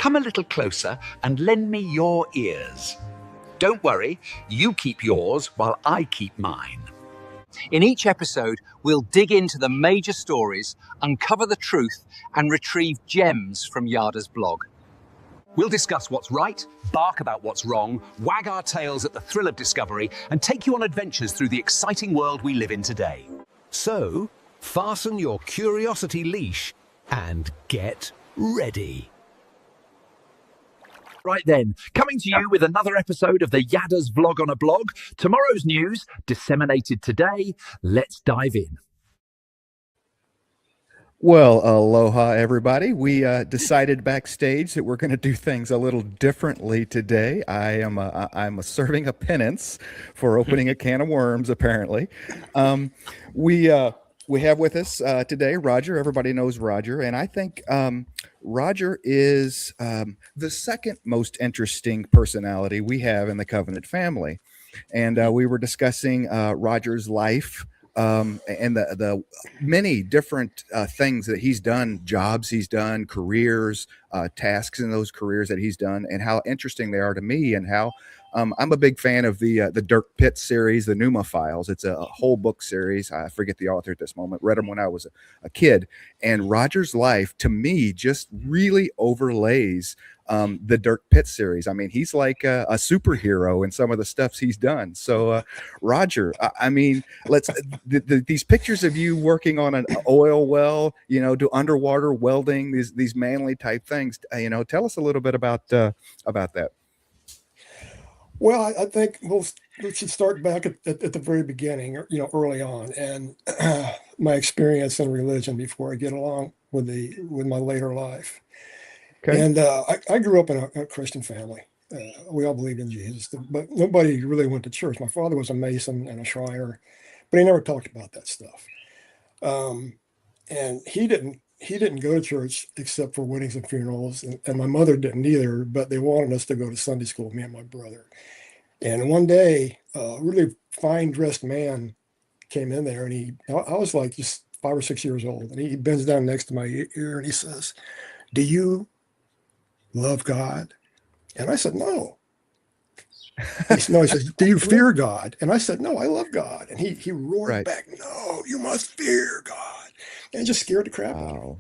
Come a little closer and lend me your ears. Don't worry, you keep yours while I keep mine. In each episode, we'll dig into the major stories, uncover the truth, and retrieve gems from Yada's blog. We'll discuss what's right, bark about what's wrong, wag our tails at the thrill of discovery, and take you on adventures through the exciting world we live in today. So, fasten your curiosity leash and get ready. Right then, coming to you with another episode of the Yada's Vlog on a Blog. Tomorrow's news, disseminated today. Let's dive in. Well, aloha, everybody. We decided backstage that we're going to do things a little differently today. I'm serving a penance for opening a can of worms, apparently. We have with us today Roger. Everybody knows Roger, and I think Roger is the second most interesting personality we have in the Covenant family. And we were discussing Roger's life. And the many different things that he's done, jobs he's done, careers, tasks in those careers that he's done, and how interesting they are to me, and how I'm a big fan of the Dirk Pitt series, the Pneuma Files. It's a whole book series. I forget the author at this moment. Read them when I was a kid. And Roger's life, to me, just really overlays the Dirk Pitt series. I mean, he's like a superhero in some of the stuff he's done. So, Roger, I mean, these pictures of you working on an oil well, do underwater welding, these manly type things. Tell us a little bit about that. Well, I think we should start back at the very beginning, early on, and my experience in religion before I get along with my later life. Okay. And I grew up in a Christian family. We all believed in Jesus, but nobody really went to church. My father was a Mason and a Shriner, but he never talked about that stuff. And he didn't go to church except for weddings and funerals, and my mother didn't either, but they wanted us to go to Sunday school, me and my brother. And one day, a really fine dressed man came in there, and I was like just 5 or 6 years old, and he bends down next to my ear and he says, "Do you love God?" And I said, "No." He says, "Do you fear God?" And I said, "No, I love God." And he roared back, "No, you must fear God." And it just scared the crap out of me.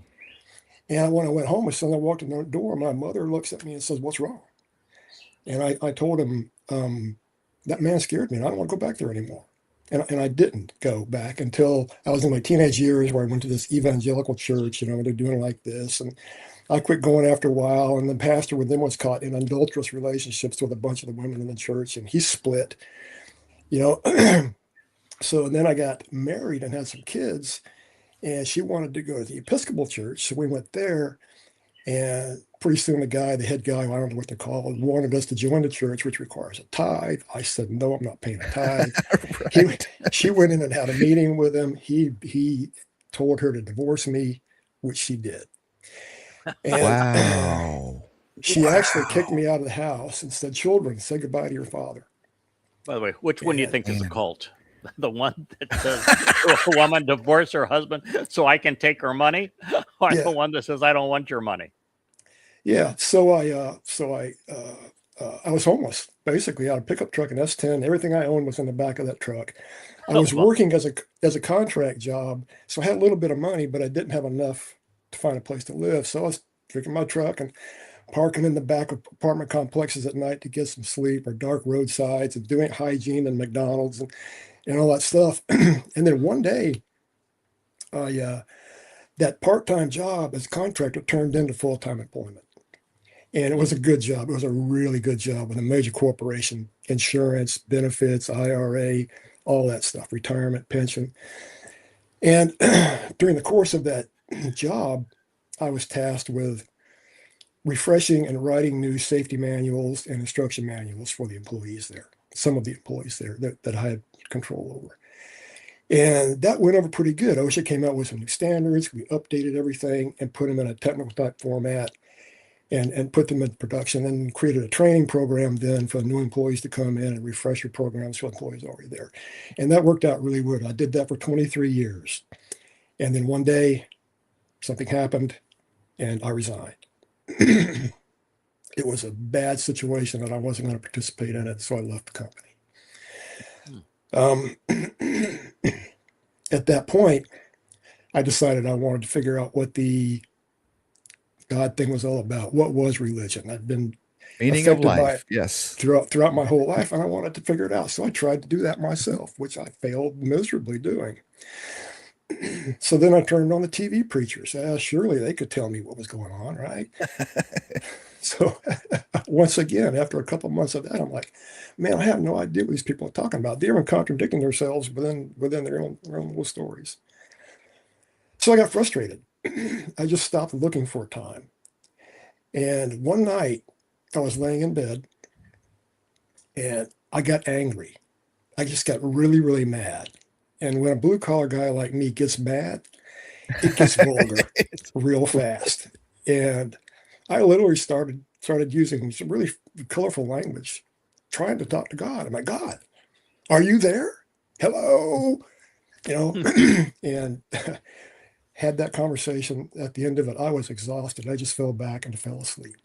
And when I went home, as soon as I walked in the door, my mother looks at me and says, "What's wrong?" And I told him, that man scared me, and I don't want to go back there anymore. And I didn't go back until I was in my teenage years, where I went to this evangelical church, they're doing like this. And I quit going after a while, and the pastor with them was caught in adulterous relationships with a bunch of the women in the church, and he split, So then I got married and had some kids, and she wanted to go to the Episcopal church. So we went there, and pretty soon the head guy, I don't know what they're called, wanted us to join the church, which requires a tithe. I said, "No, I'm not paying a tithe." She went in and had a meeting with him. He told her to divorce me, which she did. And wow. She actually kicked me out of the house and said, "Children, say goodbye to your father." By the way, which one do you think is a cult? The one that says a woman divorce her husband so I can take her money, or the one that says I don't want your money? Yeah. So I was homeless. Basically, I had a pickup truck, an S10. Everything I owned was in the back of that truck. I was working as a contract job, so I had a little bit of money, but I didn't have enough to find a place to live. So I was drinking my truck and parking in the back of apartment complexes at night to get some sleep, or dark roadsides, and doing hygiene and McDonald's and all that stuff. And then one day, that part-time job as a contractor turned into full-time employment. And it was a good job. It was a really good job with a major corporation, insurance, benefits, IRA, all that stuff, retirement, pension. And during the course of that job, I was tasked with refreshing and writing new safety manuals and instruction manuals for the employees there, some of the employees there that I had control over. And that went over pretty good. OSHA came out with some new standards. We updated everything and put them in a technical type format, and put them in production, and created a training program then for new employees to come in, and refresher programs for employees already there. And that worked out really good. I did that for 23 years. And then one day something happened and I resigned. it was a bad situation and I wasn't going to participate in it. So I left the company. At that point, I decided I wanted to figure out what the God thing was all about. What was religion? I'd been Meaning of affected by life. it Yes. throughout my whole life, and I wanted to figure it out. So I tried to do that myself, which I failed miserably doing. So then I turned on the TV preachers. Surely they could tell me what was going on, right? So once again, after a couple of months of that, I'm like, man, I have no idea what these people are talking about. They're even contradicting themselves within their own little stories. So I got frustrated. I just stopped looking for a time. And one night I was laying in bed and I got angry. I just got really, really mad. And when a blue collar guy like me gets mad, it gets vulgar real fast. And I literally started using some really colorful language, trying to talk to God. I'm like, God, are you there? Hello? And had that conversation. At the end of it, I was exhausted. I just fell back and fell asleep.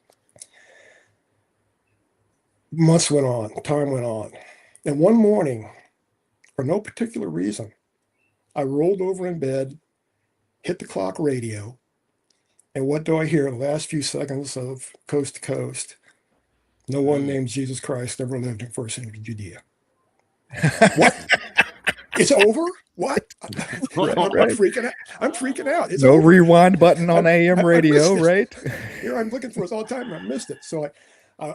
Months went on, time went on. And one morning, for no particular reason, I rolled over in bed, hit the clock radio, and what do I hear in the last few seconds of Coast to Coast? No one named Jesus Christ ever lived in first century Judea. What? It's over? What? I'm freaking out. I'm freaking out. It's no over. rewind button on AM radio, right? Here I'm looking for it all the time, and I missed it. So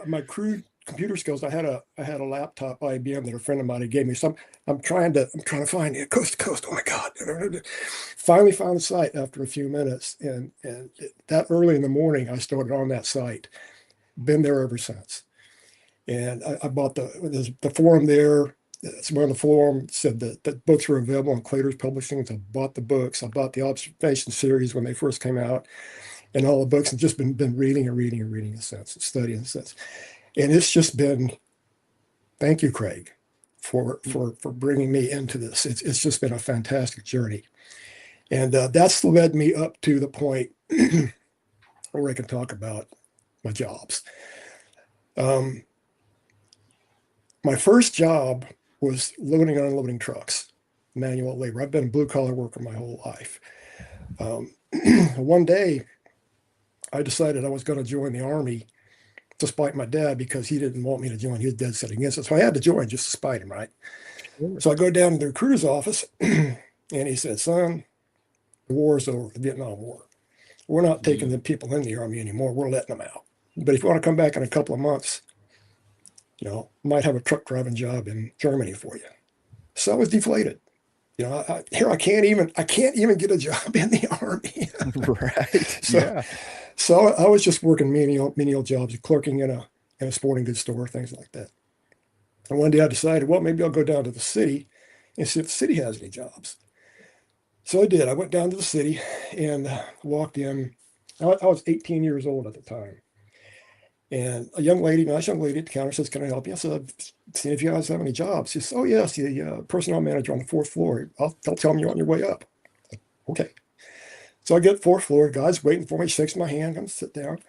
my crude computer skills. I had a laptop IBM that a friend of mine gave me. So I'm trying to find it coast to coast. Oh my God! Finally found the site after a few minutes, and that early in the morning I started on that site. Been there ever since. And I bought the forum there. Somewhere on the forum said that books were available on Claytor's Publishing. So I bought the books. I bought the Observation series when they first came out, and all the books, and just been reading since, studying since. And it's just been, thank you, Craig, for bringing me into this. It's just been a fantastic journey. And that's led me up to the point where I can talk about my jobs. My first job was loading and unloading trucks, manual labor. I've been a blue collar worker my whole life. One day, I decided I was going to join the Army despite my dad, because he didn't want me to join. He was dead set against it. So I had to join just to spite him, right? So I go down to the recruiter's office and he said, son, the war's over, the Vietnam War. We're not taking the people in the Army anymore. We're letting them out. But if you want to come back in a couple of months, might have a truck driving job in Germany for you. So I was deflated. I can't even get a job in the Army. Right. So I was just working menial jobs, clerking in a sporting goods store, things like that. And one day I decided, well, maybe I'll go down to the city and see if the city has any jobs. So I did. I went down to the city and walked in. I was 18 years old at the time. And a nice young lady at the counter says, can I help you? I said, I've seen if you guys have any jobs. She says, oh, yes, the personnel manager on the fourth floor. I'll tell them you're on your way up. Okay. So I get fourth floor, guy's waiting for me, shakes my hand, comes sit down.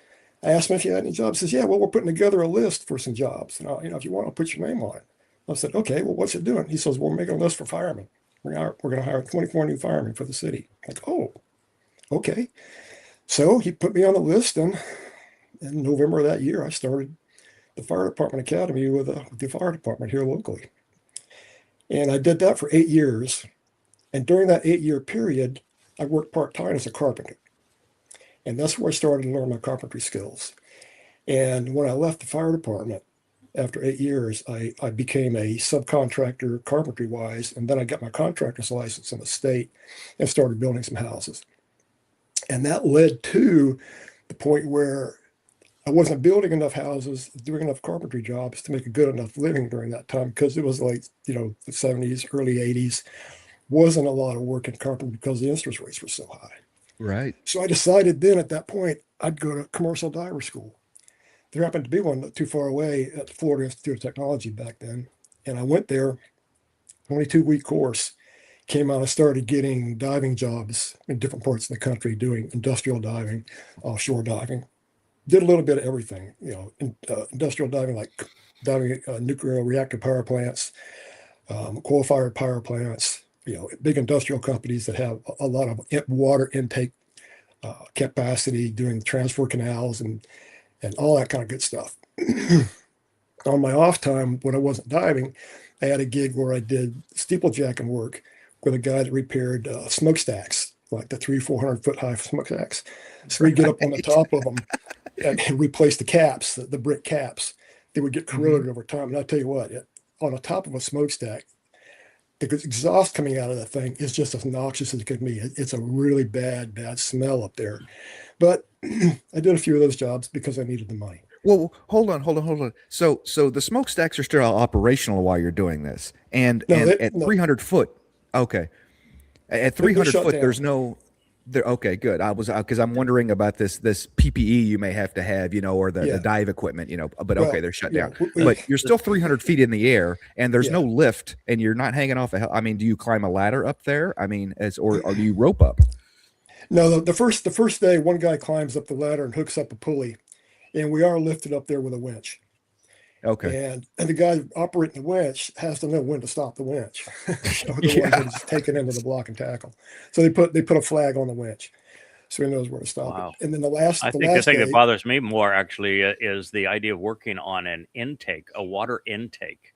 I asked him if he had any jobs. He says, yeah, well, we're putting together a list for some jobs. And if you want, I'll put your name on it. I said, okay, well, what's it doing? He says, we're making a list for firemen. We're going to hire 24 new firemen for the city. I'm like, oh, okay. So he put me on the list, and in November of that year, I started the fire department academy with the fire department here locally. And I did that for 8 years. And during that 8-year period, I worked part-time as a carpenter. And that's where I started to learn my carpentry skills. And when I left the fire department, after 8 years, I became a subcontractor carpentry-wise, and then I got my contractor's license in the state and started building some houses. And that led to the point where I wasn't building enough houses, doing enough carpentry jobs to make a good enough living during that time, because it was like, the 70s, early 80s. Wasn't a lot of work in carpentry because the interest rates were so high. Right. So I decided then at that point, I'd go to commercial diver school. There happened to be one not too far away at the Florida Institute of Technology back then. And I went there, 22-week course, came out and started getting diving jobs in different parts of the country, doing industrial diving, offshore diving. did a little bit of everything, industrial diving, like diving nuclear reactor power plants, coal-fired power plants, big industrial companies that have a lot of water intake capacity, doing transfer canals and all that kind of good stuff. On my off time, when I wasn't diving, I had a gig where I did steeplejacking work with a guy that repaired smokestacks, like the 400 foot high smokestacks. So we'd get up on the top of them and replace the caps, the brick caps. They would get corroded over time. And I tell you what, on the top of a smokestack, the exhaust coming out of that thing is just as noxious as it could be. It's a really bad smell up there. But I did a few of those jobs because I needed the money. Well, hold on. So the smokestacks are still operational while you're doing this, and at 300 foot, okay. At 300 foot, there's no. There, okay, good. Because I'm wondering about this PPE you may have to have, or the dive equipment, But okay, they're shut down. But you're still 300 feet in the air, and there's no lift, and you're not hanging off a. I mean, do you climb a ladder up there? I mean, or do you rope up? No, the first day, one guy climbs up the ladder and hooks up a pulley, and we are lifted up there with a winch. Okay. And the guy operating the winch has to know when to stop the winch. Otherwise, it's taken into the block and tackle. So they put a flag on the winch, so he knows where to stop it. And then the thing that bothers me more actually is the idea of working on an intake, a water intake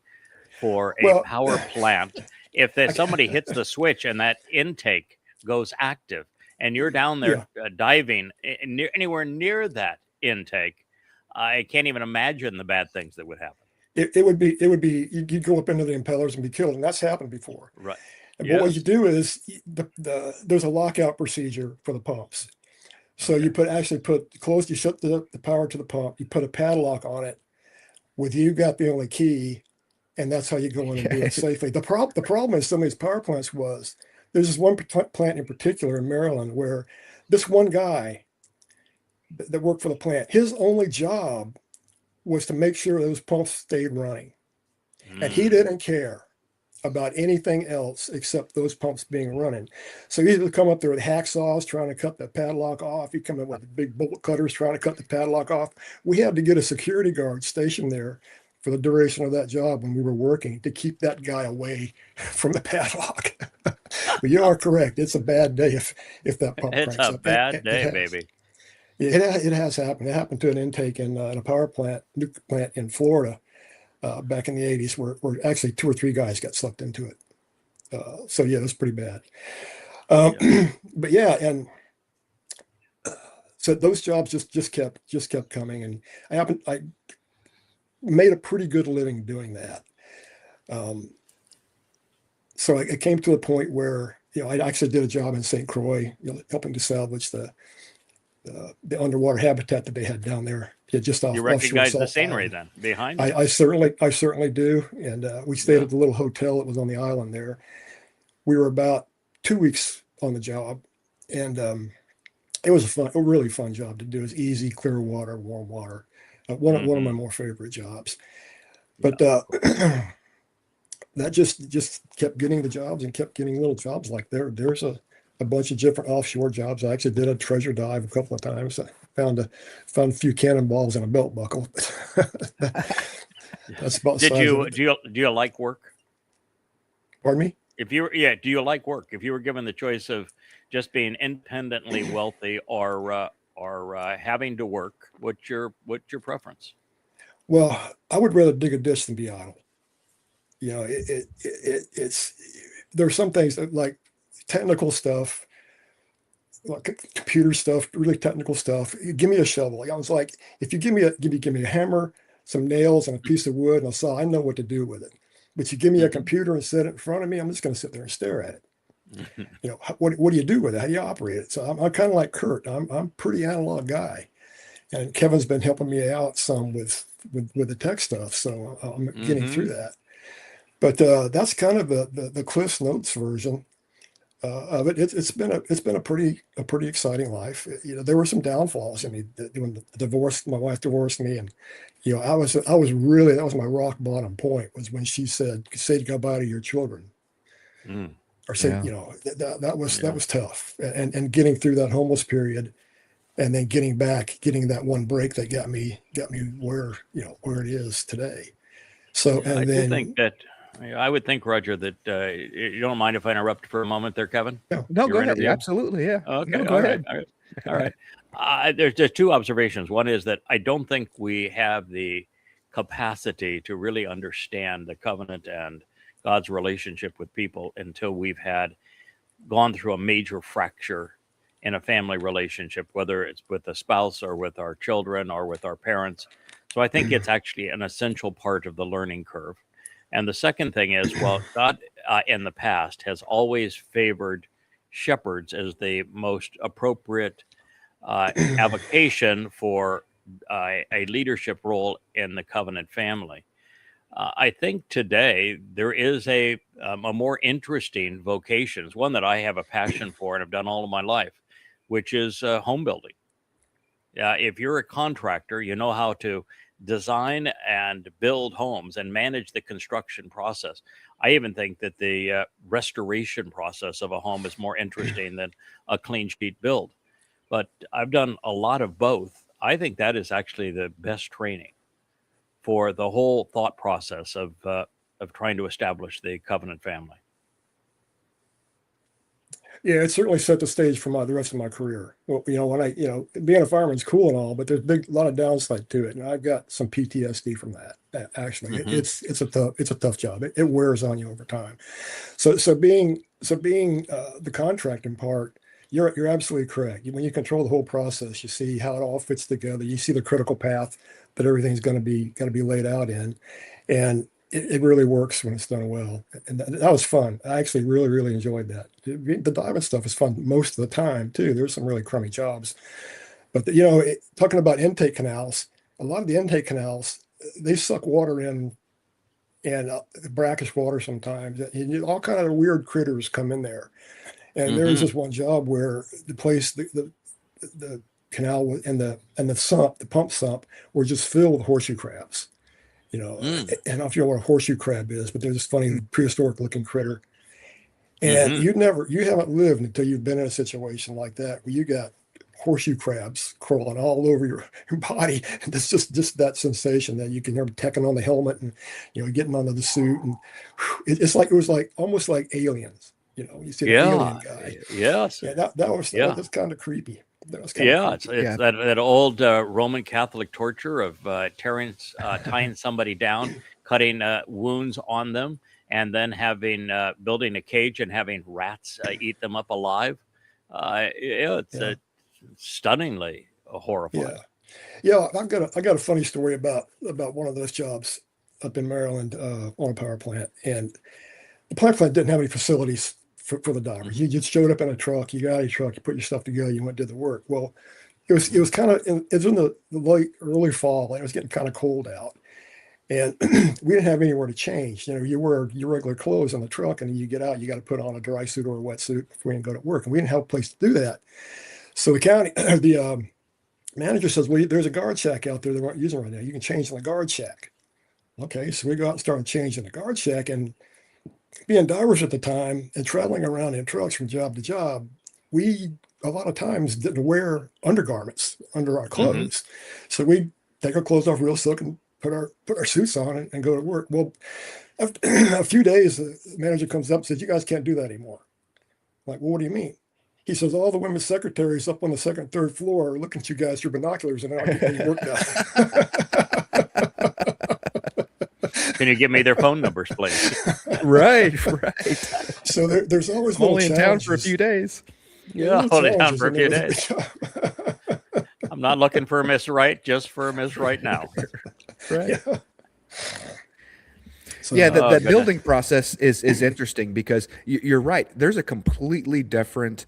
for a power plant. If somebody hits the switch and that intake goes active, and you're down there diving anywhere near that intake, I can't even imagine the bad things that would happen. It would be you'd go up into the impellers and be killed, and that's happened before. Right. But what you do is there's a lockout procedure for the pumps. So you you shut the power to the pump, you put a padlock on it with you got the only key, and that's how you go in and do it safely. The problem in some of these power plants there's this one plant in particular in Maryland where this one guy that worked for the plant, his only job was to make sure those pumps stayed running. And he didn't care about anything else except those pumps being running. So he would come up there with hacksaws trying to cut the padlock off. He'd come in with big bolt cutters trying to cut the padlock off. We had to get a security guard stationed there for the duration of that job when we were working to keep that guy away from the padlock. But you are correct. It's a bad day if that pump cranks up. It's a bad day, baby. It has happened. It happened to an intake in a power plant, nuclear plant in Florida back in the 80s where actually 2 or 3 guys got sucked into it. So it was pretty bad. But and so those jobs just kept coming, and I made a pretty good living doing that. So it came to a point where I actually did a job in St. Croix, helping to salvage the underwater habitat that they had down there. Just off. You recognize the scenery then behind? I certainly do. And we stayed at the little hotel that was on the island there. We were about 2 weeks on the job, and it was a really fun job to do. It was easy, clear water, warm water. One of my more favorite jobs. But that just kept getting the jobs and kept getting little jobs like there's a bunch of different offshore jobs. I actually did a treasure dive a couple of times. I found a few cannonballs in a belt buckle. That's about. Do you like work? Pardon me? Do you like work? If you were given the choice of just being independently wealthy or having to work, what's your preference? Well, I would rather dig a ditch than be idle. It's there's some things that, like technical stuff, like computer stuff, really technical stuff. Give me a shovel. I was like, if you give me a hammer, some nails, and a piece of wood and a saw, I know what to do with it. But you give me a computer and set it in front of me, I'm just going to sit there and stare at it. What do you do with it? How do you operate it? So I'm kind of like Kurt. I'm a pretty analog guy, and Kevin's been helping me out some with the tech stuff. So I'm getting through that. But that's kind of the Cliff's Notes version of it. It's been a pretty exciting life. There were some downfalls. I mean, when my wife divorced me, and I was really, that was my rock bottom point, was when she said, "Say goodbye to your children," or say, that was tough. And getting through that homeless period and then getting that one break that got me where it is today. So, and I then do think that I would think, Roger, that you don't mind if I interrupt for a moment there, Kevin? No, Your go ahead. interview? Absolutely, yeah. Okay, No, go ahead. All right. There's just two observations. One is that I don't think we have the capacity to really understand the covenant and God's relationship with people until we've gone through a major fracture in a family relationship, whether it's with a spouse or with our children or with our parents. So I think it's actually an essential part of the learning curve. And the second thing is, well, God in the past has always favored shepherds as the most appropriate avocation for a leadership role in the covenant family. I think today there is a more interesting vocation, one that I have a passion for and have done all of my life, which is home building. If you're a contractor, you know how to design and build homes and manage the construction process. I even think that the restoration process of a home is more interesting than a clean sheet build. But I've done a lot of both. I think that is actually the best training for the whole thought process of trying to establish the covenant family. Yeah, it certainly set the stage for the rest of my career. Well, being a fireman's cool and all, but there's a lot of downside to it, and I've got some PTSD from that. Actually, it's a tough job. It wears on you over time. So being the contracting part, you're absolutely correct. When you control the whole process, you see how it all fits together. You see the critical path that everything's going to be laid out in, and it really works when it's done well. And that was fun. I actually really, really enjoyed that. The diving stuff is fun most of the time too. There's some really crummy jobs, but talking about intake canals, a lot of the intake canals, they suck water in, and brackish water sometimes, and all kind of weird critters come in there. And there was this one job where the place, the canal and the sump, the pump sump, were just filled with horseshoe crabs. And I don't know if you know what a horseshoe crab is, but they're this funny prehistoric looking critter. And you haven't lived until you've been in a situation like that where you got horseshoe crabs crawling all over your body. And it's just that sensation that you can hear them teching on the helmet and getting onto the suit, and it was like almost like aliens. You see the alien guy. Yes. Yeah, that was kind of creepy. It's that old Roman Catholic torture of tying somebody down, cutting wounds on them, and then building a cage and having rats eat them up alive. It's stunningly horrifying. Yeah. I got a funny story about one of those jobs up in Maryland on a power plant, and the power plant didn't have any facilities for the divers. You just showed up in a truck, you got out of your truck, you put your stuff together, you went and did the work. Well, it was kind of in the late early fall, and it was getting kind of cold out, and we didn't have anywhere to change. You wear your regular clothes on the truck, and then you get out, you got to put on a dry suit or a wetsuit before you can go to work, and we didn't have a place to do that. So the manager says, well, there's a guard shack out there they weren't using right now. You can change in the guard shack. Okay, so we go out and start changing the guard shack, and being divers at the time and traveling around in trucks from job to job, we a lot of times didn't wear undergarments under our clothes. So we take our clothes off real silk and put our suits on and go to work. Well, after a few days, the manager comes up and says, you guys can't do that anymore. I'm like, well, what do you mean? He says, all the women's secretaries up on the second, third floor are looking at you guys through binoculars and they're not getting any work done. Can you give me their phone numbers, please? Right. So there's always only in town for a few days. Yeah, only in town for a few days. I'm not looking for a Miss Right, just for a Miss Right now. Right. Yeah. That building process is interesting because you're right. There's a completely different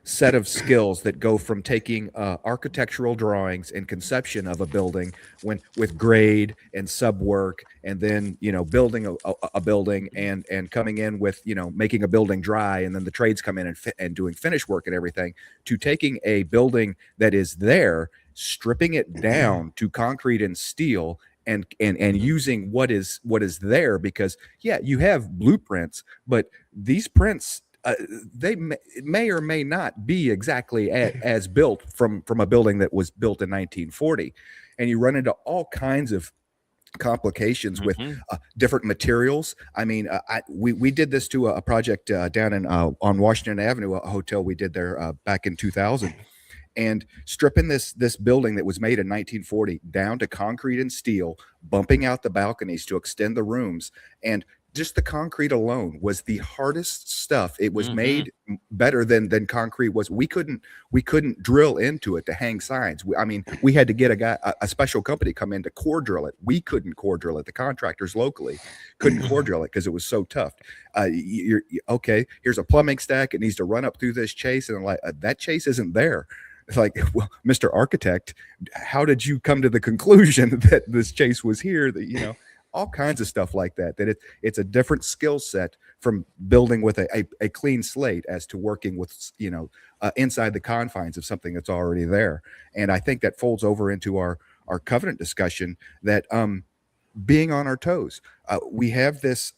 set of skills that go from taking architectural drawings and conception of a building with grade and sub work, and then building a building and coming in with making a building dry, and then the trades come in and doing finish work and everything, to taking a building that is there, stripping it down to concrete and steel, and using what is there, because you have blueprints, but these prints they may or may not be exactly as built from a building that was built in 1940, and you run into all kinds of complications with different materials. I mean, we did this to a project down in on Washington Avenue, a hotel we did there back in 2000, and stripping this building that was made in 1940 down to concrete and steel, bumping out the balconies to extend the rooms, and just the concrete alone was the hardest stuff. It was made better than concrete was. We couldn't drill into it to hang signs. I mean, we had to get a special company come in to core drill it. We couldn't core drill it. The contractors locally couldn't core drill it because it was so tough. Okay, here's a plumbing stack. It needs to run up through this chase, and like that chase isn't there. It's like, well, Mr. Architect, how did you come to the conclusion that this chase was here? That all kinds of stuff like that, it's a different skill set from building with a clean slate as to working with, inside the confines of something that's already there. And I think that folds over into our covenant discussion, that being on our toes. We have this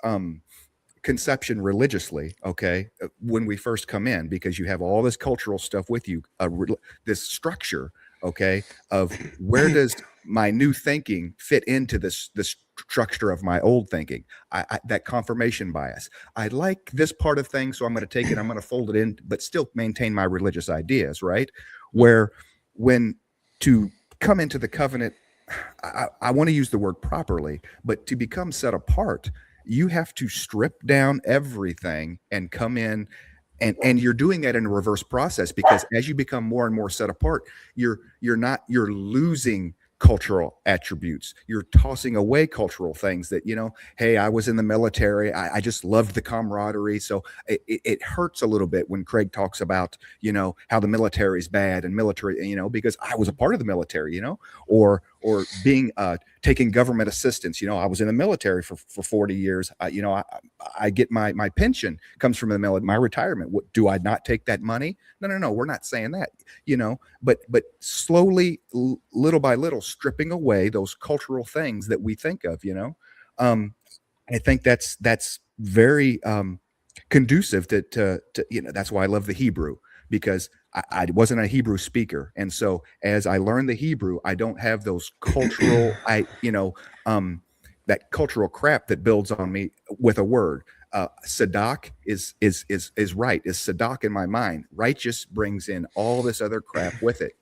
conception religiously, okay, when we first come in, because you have all this cultural stuff with you, this structure, okay, of where does my new thinking fit into this structure of my old thinking. That confirmation bias. I like this part of things, so I'm going to take it, I'm going to fold it in, but still maintain my religious ideas, right? Where when to come into the covenant, I want to use the word properly, but to become set apart, you have to strip down everything and come in. And you're doing that in a reverse process, because as you become more and more set apart, you're losing cultural attributes. You're tossing away cultural things that, hey, I was in the military. I just loved the camaraderie. So it hurts a little bit when Craig talks about, how the military is bad and military, because I was a part of the military, or being taking government assistance. I was in the military for 40 years. I get my pension comes from the military, my retirement. What, do I not take that money? No. We're not saying that, but slowly, little by little, stripping away those cultural things that we think of, I think that's very conducive to that's why I love the Hebrew, because I wasn't a Hebrew speaker. And so as I learned the Hebrew, I don't have those cultural, that cultural crap that builds on me with a word. Sadak is right, is Sadak in my mind. Righteous brings in all this other crap with it,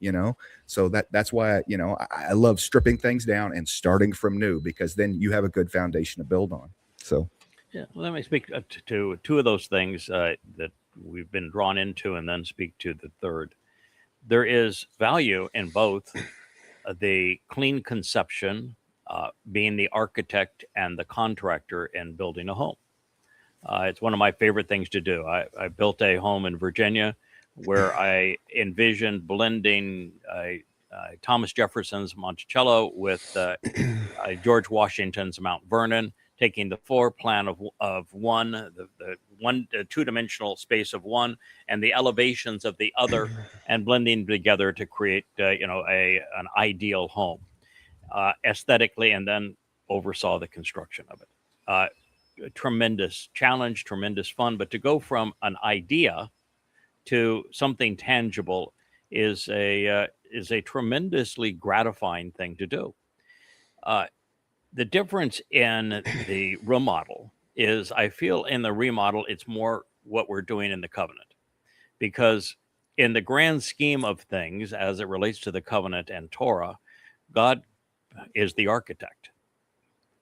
So that's why, I love stripping things down and starting from new, because then you have a good foundation to build on. So. Yeah, well, let me speak to two of those things that we've been drawn into, and then speak to the third. There is value in both the clean conception, being the architect and the contractor in building a home. It's one of my favorite things to do. I built a home in Virginia where I envisioned blending Thomas Jefferson's Monticello with George Washington's Mount Vernon, taking the floor plan of one, the two-dimensional space of one, and the elevations of the other, and blending together to create an ideal home aesthetically, and then oversaw the construction of it. Tremendous challenge, tremendous fun, but to go from an idea to something tangible is a tremendously gratifying thing to do. The difference in the remodel is, I feel in the remodel, it's more what we're doing in the covenant, because in the grand scheme of things, as it relates to the covenant and Torah, God is the architect,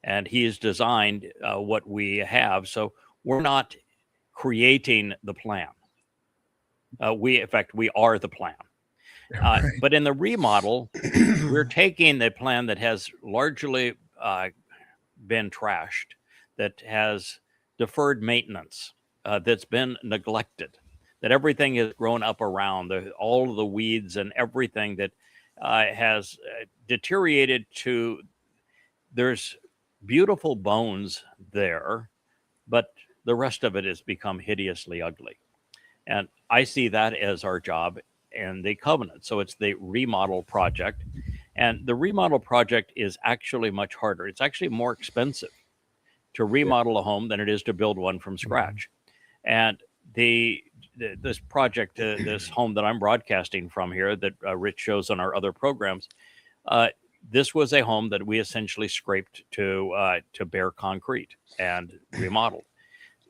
and he has designed what we have. So we're not creating the plan. In fact, we are the plan. But in the remodel, we're taking the plan that has largely been trashed, that has deferred maintenance, that's been neglected, that everything has grown up around, all of the weeds and everything that has deteriorated to, there's beautiful bones there, but the rest of it has become hideously ugly. And I see that as our job in the covenant. So it's the remodel project. And the remodel project is actually much harder. It's actually more expensive to remodel a home than it is to build one from scratch. And this project, this home that I'm broadcasting from here that Rich shows on our other programs, this was a home that we essentially scraped to bare concrete and remodeled.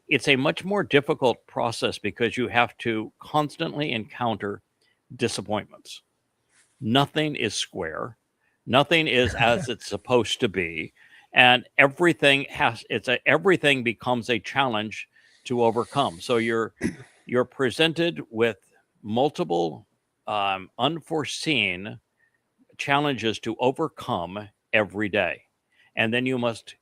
It's a much more difficult process because you have to constantly encounter disappointments. Nothing is square. Nothing is as it's supposed to be. And everything becomes a challenge to overcome. So you're presented with multiple unforeseen challenges to overcome every day. And then you must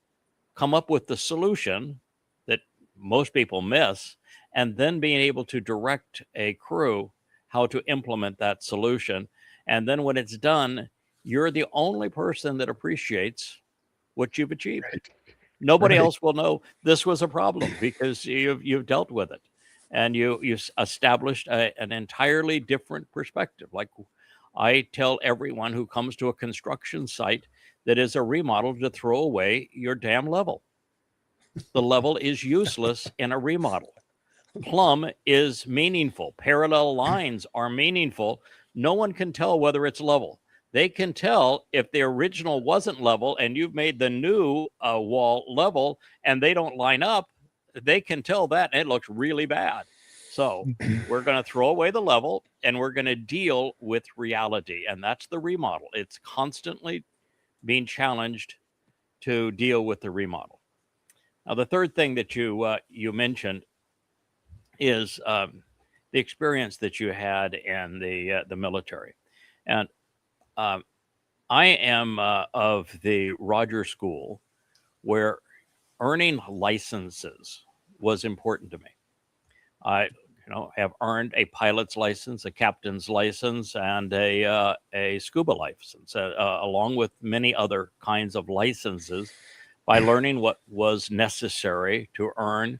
come up with the solution that most people miss, and then being able to direct a crew how to implement that solution. And then when it's done, you're the only person that appreciates what you've achieved. Right. Nobody Right. else will know this was a problem because you've dealt with it, and you established an entirely different perspective. Like I tell everyone who comes to a construction site that is a remodel to throw away your damn level. The level is useless in a remodel. Plumb is meaningful. Parallel lines are meaningful. No one can tell whether it's level. They can tell if the original wasn't level and you've made the new wall level and they don't line up. They can tell that, and it looks really bad. So we're going to throw away the level and we're going to deal with reality. And that's the remodel. It's constantly being challenged to deal with the remodel. Now, the third thing that you mentioned is the experience that you had in the military. And I am of the Rogers School, where earning licenses was important to me. I have earned a pilot's license, a captain's license, and a scuba license, along with many other kinds of licenses, by learning what was necessary to earn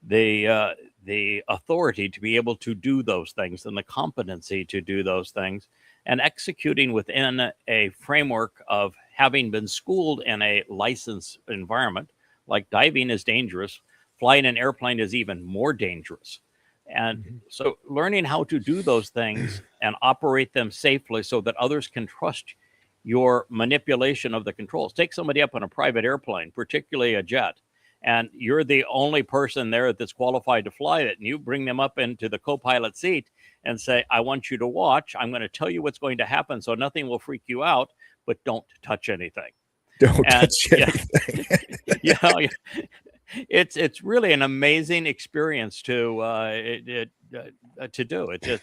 the authority to be able to do those things and the competency to do those things, and executing within a framework of having been schooled in a licensed environment. Like diving is dangerous, flying an airplane is even more dangerous. And so learning how to do those things and operate them safely so that others can trust your manipulation of the controls. Take somebody up on a private airplane, particularly a jet, and you're the only person there that's qualified to fly it. And you bring them up into the co-pilot seat and say, I want you to watch. I'm going to tell you what's going to happen so nothing will freak you out, but don't touch anything. Don't touch anything. It's really an amazing experience to do. It's just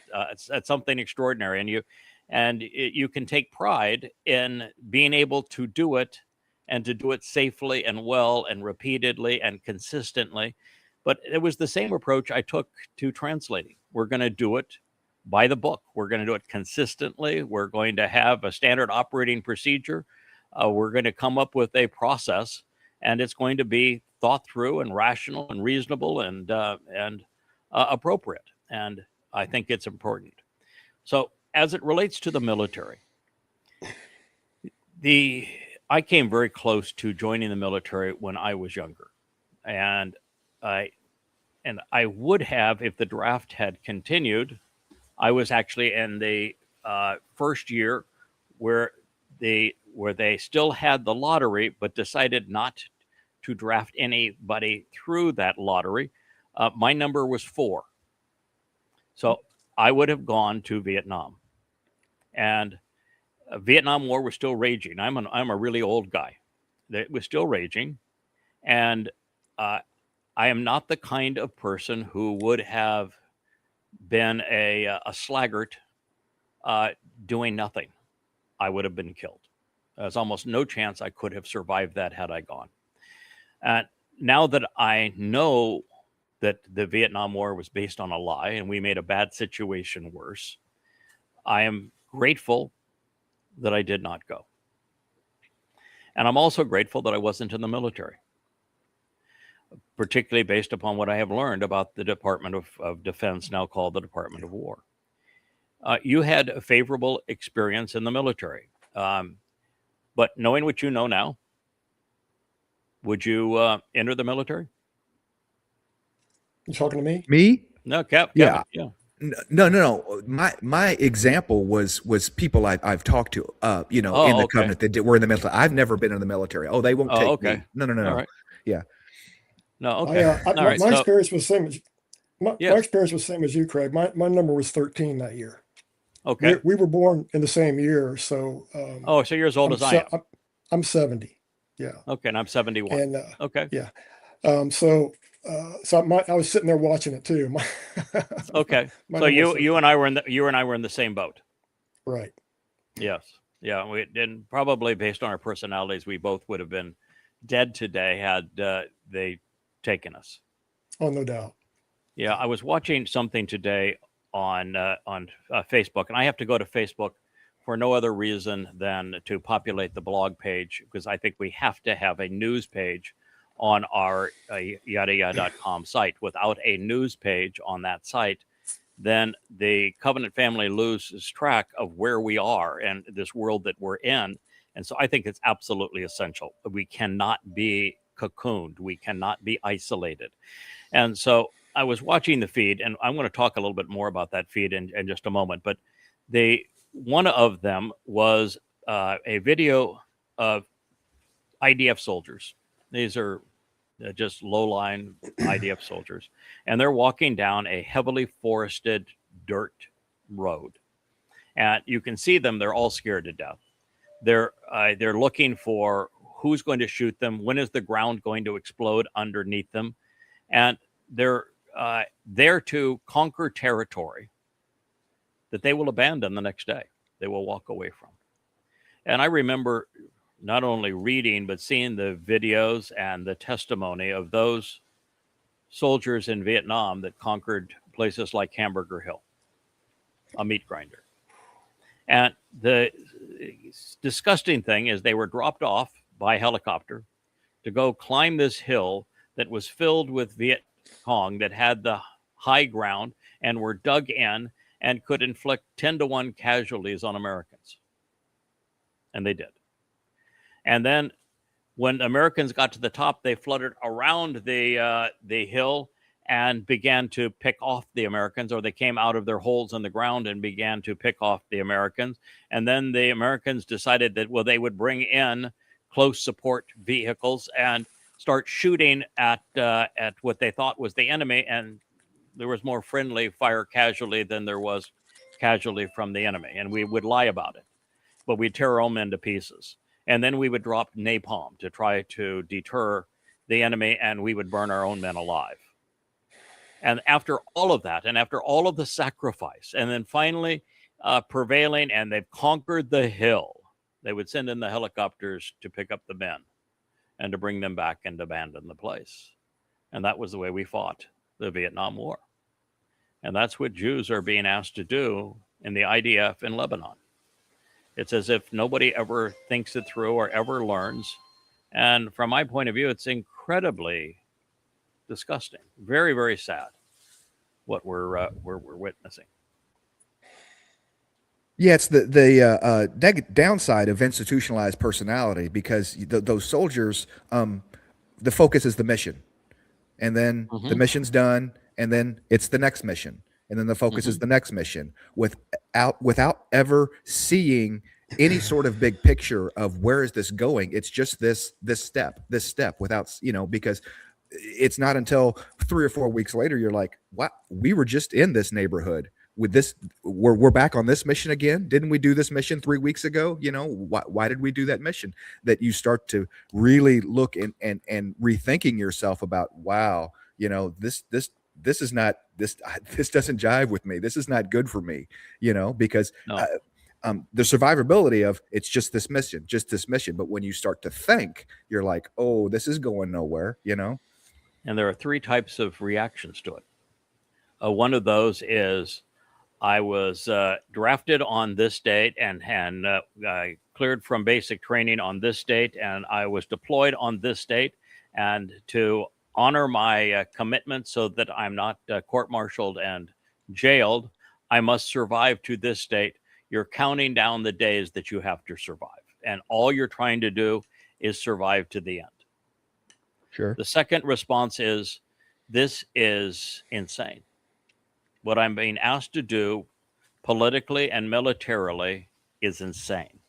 it's something extraordinary, and you can take pride in being able to do it, and to do it safely and well and repeatedly and consistently. But it was the same approach I took to translating. We're going to do it by the book. We're going to do it consistently. We're going to have a standard operating procedure. We're going to come up with a process, and it's going to be thought through and rational and reasonable and appropriate. And I think it's important. So as it relates to the military, I came very close to joining the military when I was younger, and I would have, if the draft had continued. I was actually in the first year where they still had the lottery, but decided not to draft anybody through that lottery. My number was 4, so I would have gone to Vietnam, and Vietnam War was still raging. I'm a really old guy. It was still raging, and I am not the kind of person who would have been a sluggard doing nothing. I would have been killed. There's almost no chance I could have survived that had I gone. Now that I know that the Vietnam War was based on a lie and we made a bad situation worse, I am grateful that I did not go. And I'm also grateful that I wasn't in the military, particularly based upon what I have learned about the Department of Defense, now called the Department of War. You had a favorable experience in the military, but knowing what you know now, would you enter the military? You talking to me? Me? No, Kevin. Yeah. Yeah. No. My example was people I've talked to, in Oh, the okay. covenant that were in the military. I've never been in the military. Oh, they won't Oh, take okay. me. No. All right. Yeah. No, okay. All My right. So, experience was same as my yes. experience was same as you, Craig. My number was 13 that year. Okay. We were born in the same year, so Oh, so you're as old as I am. I'm 70. Yeah, Okay, and I'm 71. and Okay. yeah, so I was sitting there watching it too. Okay. My So number was you and I were in the same boat. right. Yes. Yeah. We didn't, probably based on our personalities, we both would have been dead today had they taken us. Oh, no doubt. Yeah, I was watching something today on Facebook, and I have to go to Facebook for no other reason than to populate the blog page, because I think we have to have a news page on our yadayada.com site. Without a news page on that site, then the Covenant family loses track of where we are and this world that we're in. And so I think it's absolutely essential. We cannot be cocooned. We cannot be isolated. And so I was watching the feed, and I'm going to talk a little bit more about that feed in just a moment. But one of them was a video of IDF soldiers. These are just low-line IDF soldiers, and they're walking down a heavily forested dirt road. And you can see them; they're all scared to death. They're looking for who's going to shoot them. When is the ground going to explode underneath them? And they're there to conquer territory that they will abandon the next day. They will walk away from. And I remember not only reading, but seeing the videos and the testimony of those soldiers in Vietnam that conquered places like Hamburger Hill, a meat grinder. And the disgusting thing is they were dropped off by helicopter to go climb this hill that was filled with Viet Cong that had the high ground and were dug in and could inflict 10-to-1 casualties on Americans. And they did. And then when Americans got to the top, they fluttered around the hill and began to pick off the Americans, or they came out of their holes in the ground and began to pick off the Americans. And then the Americans decided that, well, they would bring in close support vehicles and start shooting at what they thought was the enemy. And there was more friendly fire casualty than there was casualty from the enemy. And we would lie about it, but we'd tear our own men to pieces. And then we would drop napalm to try to deter the enemy, and we would burn our own men alive. And after all of that, and after all of the sacrifice, and then finally prevailing, and they've conquered the hill, they would send in the helicopters to pick up the men and to bring them back and abandon the place. And that was the way we fought the Vietnam War. And that's what Jews are being asked to do in the IDF in Lebanon. It's as if nobody ever thinks it through or ever learns. And from my point of view, it's incredibly disgusting. Very, very sad what we're witnessing. Yeah, it's the downside of institutionalized personality, because those soldiers, the focus is the mission, and then the mission's done, and then it's the next mission, and then the focus is the next mission, without ever seeing any sort of big picture of where is this going. It's just this step without, because it's not until 3 or 4 weeks later you're like, wow, we were just in this neighborhood with this, we're back on this mission again. Didn't we do this mission 3 weeks ago? Why did we do that mission? That you start to really look and rethinking yourself about, wow, this is not, this doesn't jive with me. This is not good for me, because No. The survivability of it's just this mission. But when you start to think, you're like, oh, this is going nowhere, And there are 3 types of reactions to it. One of those is, I was drafted on this date and cleared from basic training on this date, and I was deployed on this date, and to honor my commitment so that I'm not court-martialed and jailed, I must survive to this date. You're counting down the days that you have to survive, and all you're trying to do is survive to the end. Sure. The second response is, this is insane. what I'm being asked to do politically and militarily is insane.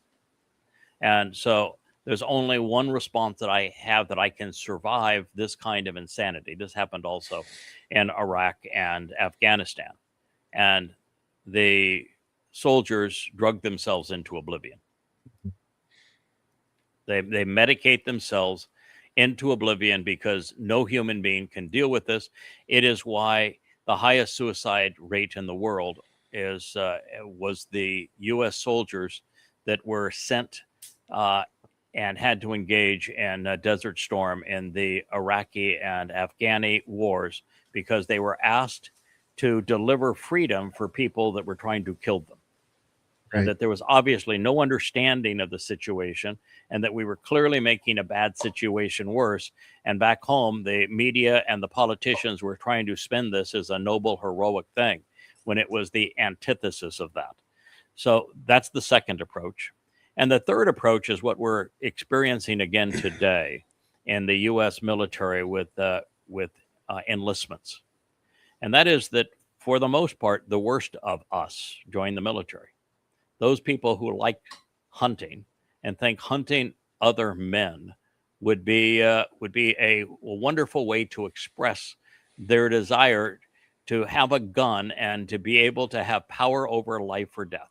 And so there's only one response that I have that I can survive this kind of insanity. This happened also in Iraq and Afghanistan. And the soldiers drug themselves into oblivion. They medicate themselves into oblivion because no human being can deal with this. It is why the highest suicide rate in the world was the U.S. soldiers that were sent and had to engage in Desert Storm in the Iraqi and Afghani wars because they were asked to deliver freedom for people that were trying to kill them. Right. And that there was obviously no understanding of the situation and that we were clearly making a bad situation worse. And back home, the media and the politicians were trying to spin this as a noble, heroic thing when it was the antithesis of that. So that's the second approach. And the third approach is what we're experiencing again today in the U.S. military with enlistments. And that is that, for the most part, the worst of us join the military. Those people who like hunting and think hunting other men would be a wonderful way to express their desire to have a gun and to be able to have power over life or death.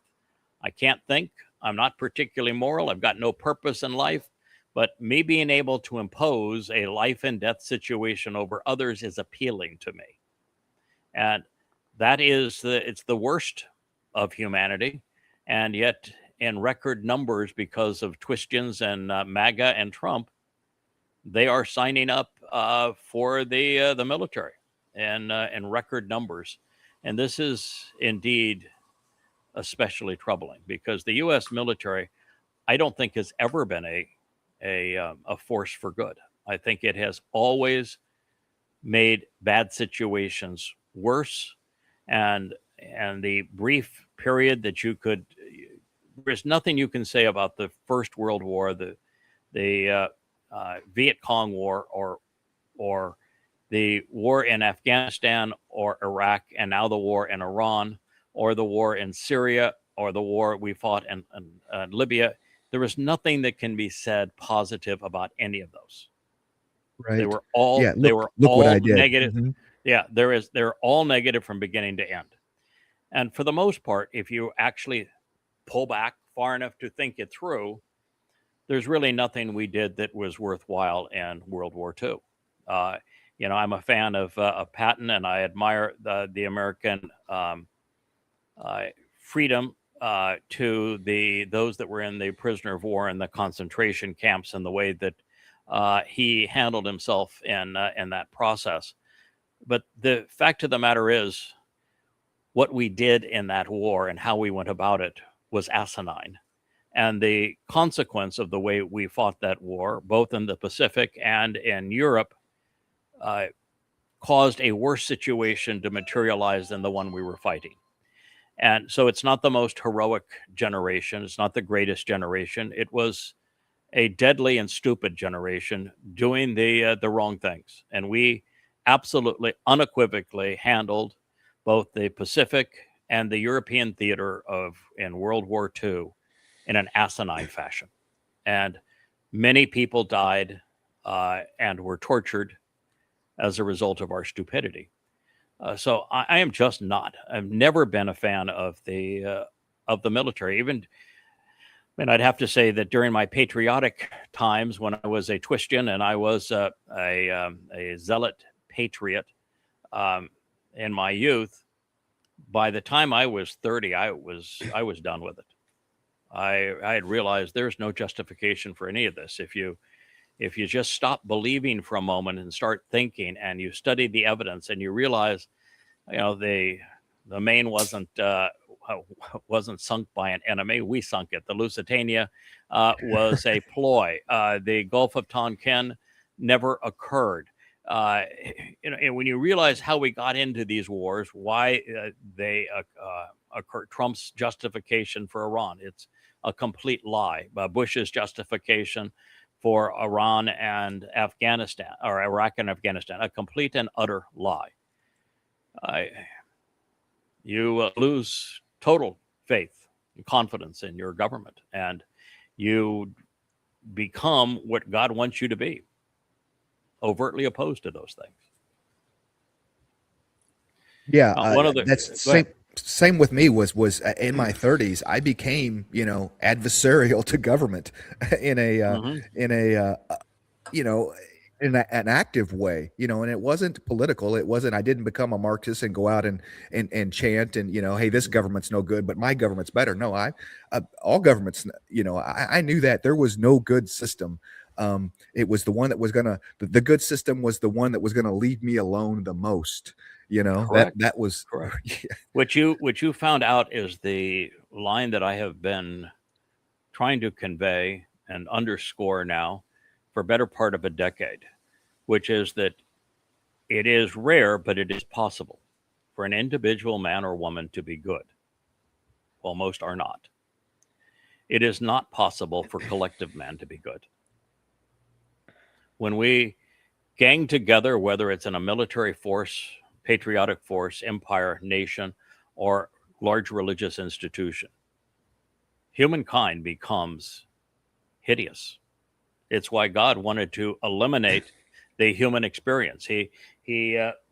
I can't think. I'm not particularly moral. I've got no purpose in life. But me being able to impose a life and death situation over others is appealing to me. And that is it's the worst of humanity. And yet in record numbers, because of Twistians and MAGA and Trump, they are signing up for the military in record numbers. And this is indeed especially troubling because the U.S. military, I don't think, has ever been a force for good. I think it has always made bad situations worse. And the brief period that there's nothing you can say about the First World War, the Viet Cong War, or the war in Afghanistan or Iraq, and now the war in Iran, or the war in Syria, or the war we fought in Libya. There was nothing that can be said positive about any of those. Right. They were all negative. Mm-hmm. Yeah, they're all negative from beginning to end. And for the most part, if you actually pull back far enough to think it through, there's really nothing we did that was worthwhile in World War II. I'm a fan of Patton, and I admire the American freedom to those that were in the prisoner of war and the concentration camps, and the way that he handled himself in that process. But the fact of the matter is, what we did in that war and how we went about it was asinine. And the consequence of the way we fought that war, both in the Pacific and in Europe, caused a worse situation to materialize than the one we were fighting. And so it's not the most heroic generation. It's not the greatest generation. It was a deadly and stupid generation doing the wrong things. And we absolutely unequivocally handled both the Pacific and the European theater in World War II in an asinine fashion. And many people died and were tortured as a result of our stupidity. So I am just not. I've never been a fan of the military. I'd have to say that during my patriotic times, when I was a Twistian and I was a zealot patriot in my youth, by the time I was 30, I was done with it. I had realized there's no justification for any of this. If you just stop believing for a moment and start thinking, and you study the evidence, and you realize, the Maine wasn't sunk by an enemy. We sunk it. The Lusitania was a ploy. The Gulf of Tonkin never occurred. And when you realize how we got into these wars, why they occurred, Trump's justification for Iran, it's a complete lie. Bush's justification for Iran and Afghanistan, or Iraq and Afghanistan, a complete and utter lie. you lose total faith and confidence in your government, and you become what God wants you to be, overtly opposed to those things. Yeah, One of the that's go ahead. same with me. Was in my 30s, I became adversarial to government in a Mhm. in a you know an active way, and it wasn't political. It wasn't. I didn't become a Marxist and go out and chant and hey, this government's no good, but my government's better. No, all governments. I knew that there was no good system. It was the one that was the good system was the one that was gonna leave me alone the most. Correct. That was Correct. yeah. What you found out is the line that I have been trying to convey and underscore now for a better part of a decade, which is that it is rare, but it is possible for an individual man or woman to be good, while most are not. It is not possible for collective man to be good. When we gang together, whether it's in a military force, patriotic force, empire, nation, or large religious institution, humankind becomes hideous. It's why God wanted to eliminate the human experience. He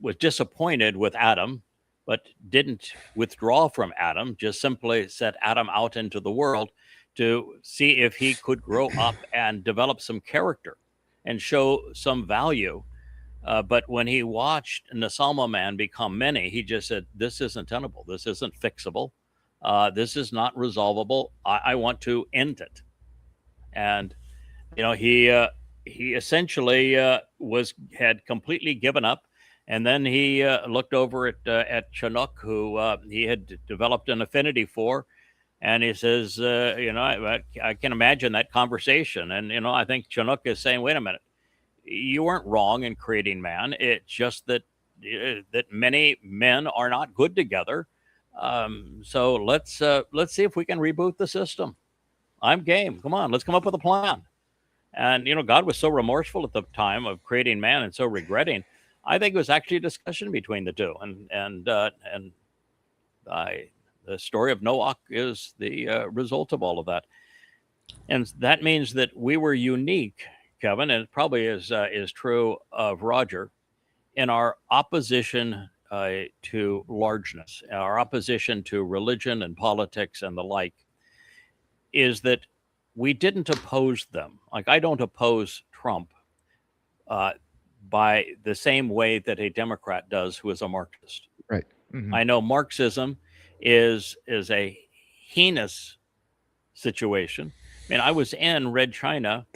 was disappointed with Adam, but didn't withdraw from Adam, just simply set Adam out into the world to see if he could grow up and develop some character and show some value. But when he watched Nasalma man become many, he just said, this isn't tenable. This isn't fixable. This is not resolvable. I want to end it. And, he essentially had completely given up. And then he looked over at Chinook, who he had developed an affinity for. And he says, I can imagine that conversation. And, I think Chinook is saying, wait a minute. You weren't wrong in creating man. It's just that many men are not good together. So let's see if we can reboot the system. I'm game. Come on, let's come up with a plan. And God was so remorseful at the time of creating man and so regretting. I think it was actually a discussion between the two. And the story of Noach is the result of all of that. And that means that we were unique, Kevin, and it probably is true of Roger, in our opposition to largeness, our opposition to religion and politics and the like, is that we didn't oppose them. Like, I don't oppose Trump by the same way that a Democrat does who is a Marxist. Right. Mm-hmm. I know Marxism is a heinous situation. I mean, I was in Red China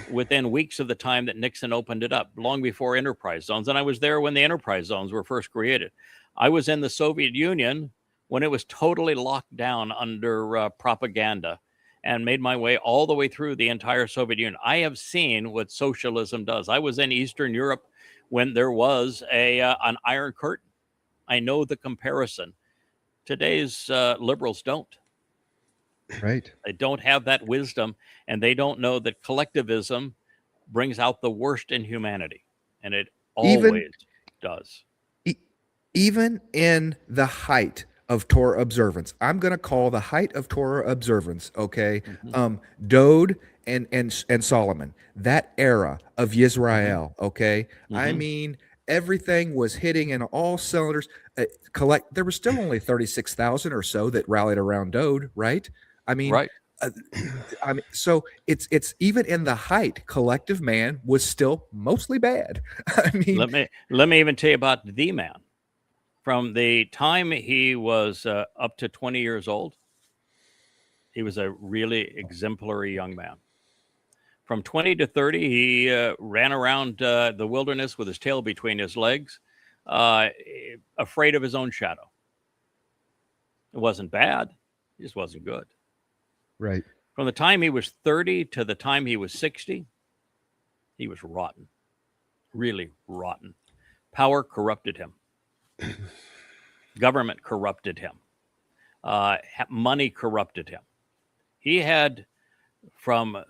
within weeks of the time that Nixon opened it up, long before enterprise zones. And I was there when the enterprise zones were first created. I was in the Soviet Union when it was totally locked down under propaganda, and made my way all the way through the entire Soviet Union. I have seen what socialism does. I was in Eastern Europe when there was an Iron Curtain. I know the comparison. Today's liberals don't. Right. They don't have that wisdom, and they don't know that collectivism brings out the worst in humanity, and it always does. Even in the height of Torah observance, I'm going to call the height of Torah observance, okay? Mm-hmm. Dode and Solomon, that era of Yisrael, okay? Mm-hmm. I mean, everything was hitting in all cylinders. There were still only 36,000 or so that rallied around Dode, right? I mean, right. So it's even in the height, collective man was still mostly bad. I mean, let me even tell you about the man. From the time he was up to 20 years old, he was a really exemplary young man. From 20 to 30, he ran around the wilderness with his tail between his legs, afraid of his own shadow. It wasn't bad. It just wasn't good. Right. From the time he was 30 to the time he was 60, he was rotten, really rotten. Power corrupted him. Government corrupted him. Money corrupted him. He had from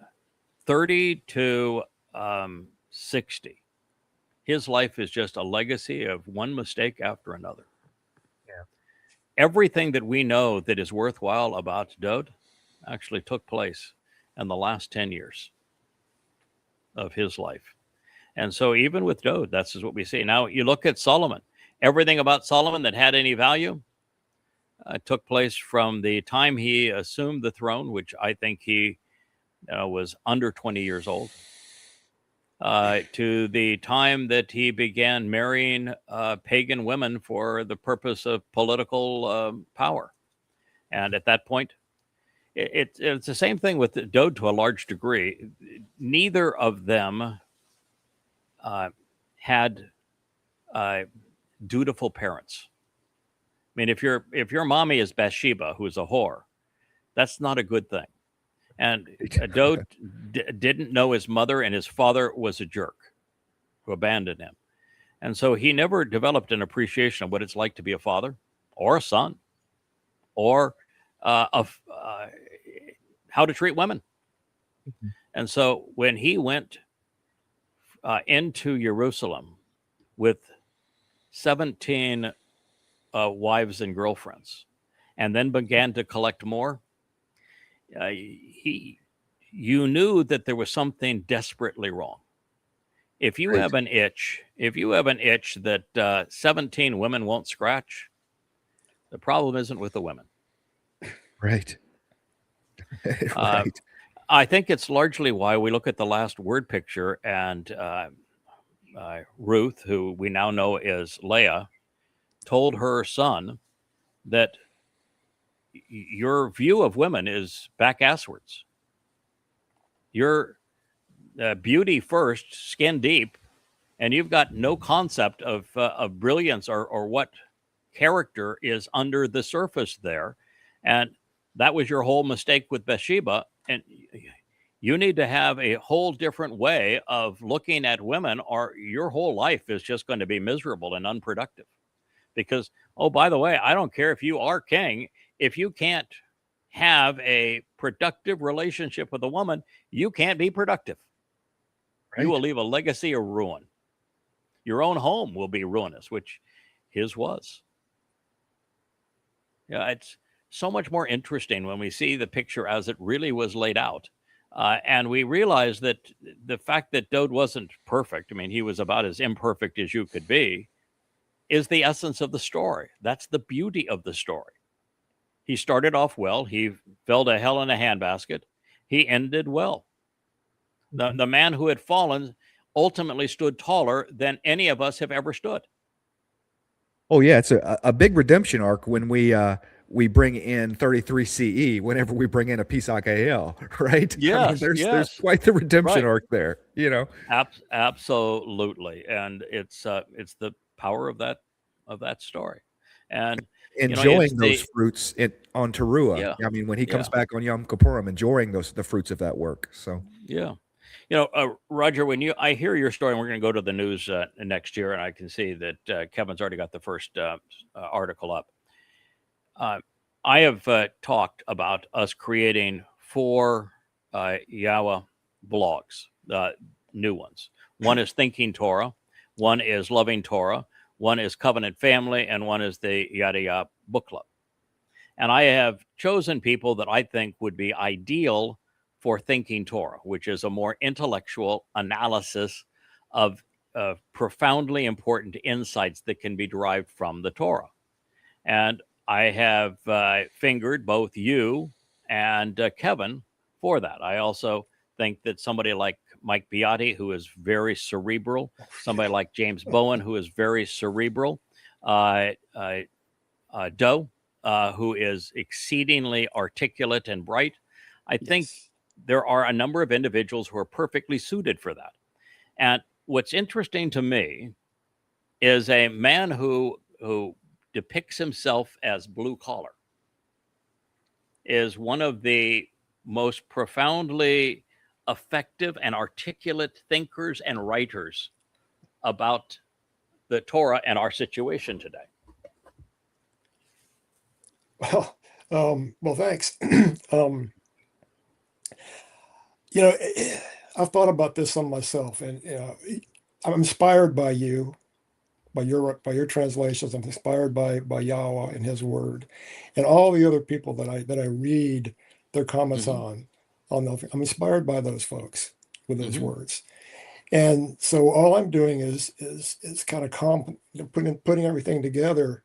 30 to 60. His life is just a legacy of one mistake after another. Yeah. everything that we know that is worthwhile about Dowd actually took place in the last 10 years of his life. And so even with Dowd, that's what we see. Now you look at Solomon. Everything about Solomon that had any value took place from the time he assumed the throne, which I think he was under 20 years old, to the time that he began marrying pagan women for the purpose of political power. And at that point, it's the same thing with Dowd to a large degree. Neither of them had dutiful parents. I mean, if your mommy is Bathsheba, who's a whore, that's not a good thing. And Dowd didn't know his mother, and his father was a jerk who abandoned him. And so he never developed an appreciation of what it's like to be a father or a son or of how to treat women. Mm-hmm. And so when he went into Jerusalem with 17 wives and girlfriends, and then began to collect more, you knew that there was something desperately wrong. If you have an itch, that 17 women won't scratch, the problem isn't with the women. Right. Right. I think it's largely why we look at the last word picture, and Ruth, who we now know is Leah, told her son that your view of women is back asswards. You're beauty first, skin deep, and you've got no concept of brilliance or what character is under the surface there. And that was your whole mistake with Bathsheba. And you need to have a whole different way of looking at women, or your whole life is just going to be miserable and unproductive. Because, oh, by the way, I don't care if you are king. If you can't have a productive relationship with a woman, you can't be productive. Right. You will leave a legacy of ruin. Your own home will be ruinous, which his was. Yeah, it's so much more interesting when we see the picture as it really was laid out. And we realize that the fact that Dowd wasn't perfect, I mean, he was about as imperfect as you could be, is the essence of the story. That's the beauty of the story. He started off well. He fell to hell in a handbasket. He ended well. The man who had fallen ultimately stood taller than any of us have ever stood. Oh yeah, it's a big redemption arc when we bring in 33 CE whenever we bring in a Pesach AL, right? Yes, I mean, there's quite the redemption right. arc there, you know. Absolutely, and it's the power of that story, and enjoying those fruits on Teruah. Yeah. I mean, when he comes back on Yom Kippurim, enjoying the fruits of that work. So yeah. Roger, when I hear your story, and we're going to go to the news next year, and I can see that Kevin's already got the first article up. I have talked about us creating 4 Yahweh blogs, new ones. One is Thinking Torah, one is Loving Torah, one is Covenant Family, and one is the Yada Yah Book Club. And I have chosen people that I think would be ideal for Thinking Torah, which is a more intellectual analysis of profoundly important insights that can be derived from the Torah. And I have fingered both you and Kevin for that. I also think that somebody like Mike Beati, who is very cerebral, somebody like James Bowen, who is very cerebral, Doe, who is exceedingly articulate and bright. I think there are a number of individuals who are perfectly suited for that. And what's interesting to me is a man who depicts himself as blue collar is one of the most profoundly effective and articulate thinkers and writers about the Torah and our situation today. Well, thanks. I've thought about this on myself, and I'm inspired by you your translations. I'm inspired by Yahweh and His Word, and all the other people that I read their comments on the. I'm inspired by those folks with those words, and so all I'm doing is kind of putting everything together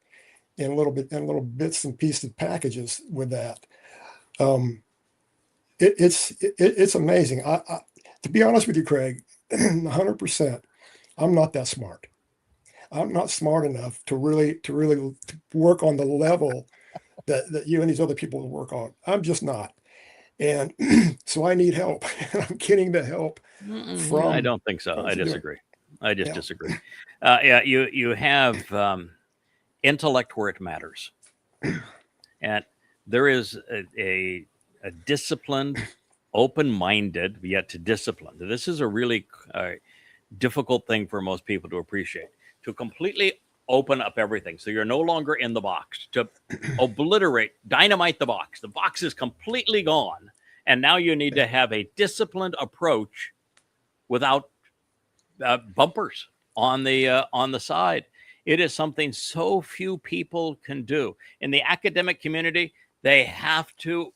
in little bits and pieces packages with that. It's amazing. I to be honest with you, Craig, 100%, I'm not that smart. I'm not smart enough to really work on the level that you and these other people work on. I'm just not. And so I need help. And I'm getting the help from. I don't think so. I disagree. I just Yeah. disagree. You have intellect where it matters, and there is a disciplined, open-minded yet disciplined. This is a really difficult thing for most people to appreciate. To completely open up everything, so you're no longer in the box. To obliterate, dynamite the box. The box is completely gone, and now you need to have a disciplined approach without bumpers on the side. It is something so few people can do. In the academic community, they have to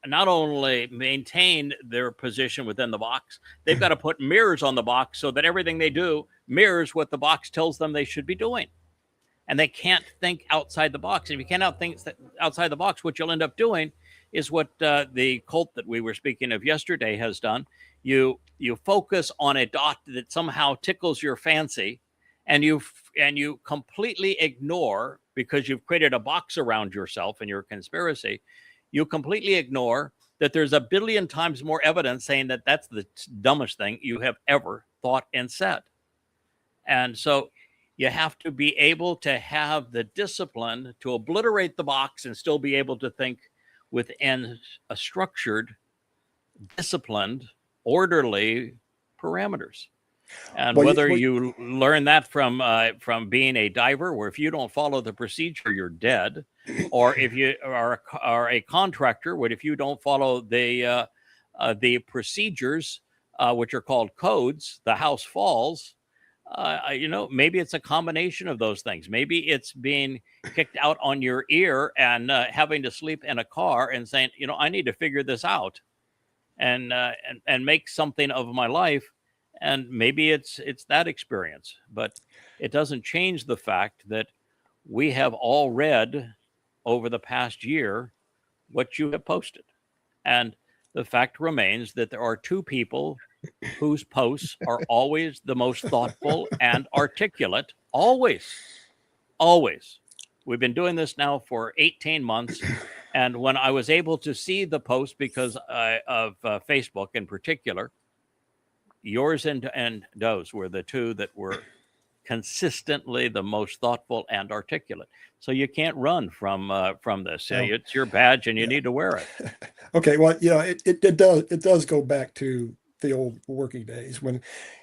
not only maintain their position within the box, they've got to put mirrors on the box so that everything they do mirrors what the box tells them they should be doing. And they can't think outside the box. And if you cannot think outside the box, what you'll end up doing is what the cult that we were speaking of yesterday has done. You focus on a dot that somehow tickles your fancy, and you completely ignore, because you've created a box around yourself and your conspiracy, you completely ignore that there's a billion times more evidence saying that that's the dumbest thing you have ever thought and said. And so you have to be able to have the discipline to obliterate the box and still be able to think within a structured, disciplined, orderly parameters. And whether you learn that from being a diver, where if you don't follow the procedure, you're dead, or if you are a contractor, where if you don't follow the procedures, which are called codes, the house falls. Maybe it's a combination of those things. Maybe it's being kicked out on your ear and having to sleep in a car and saying, I need to figure this out and make something of my life. And maybe it's that experience, but it doesn't change the fact that we have all read over the past year what you have posted. And the fact remains that there are two people whose posts are always the most thoughtful and articulate. Always. We've been doing this now for 18 months. And when I was able to see the post because of Facebook in particular, yours and Doe's were the two that were consistently the most thoughtful and articulate. So you can't run from this. No. It's your badge, and you need to wear it. Okay, well, it does go back to the old working days when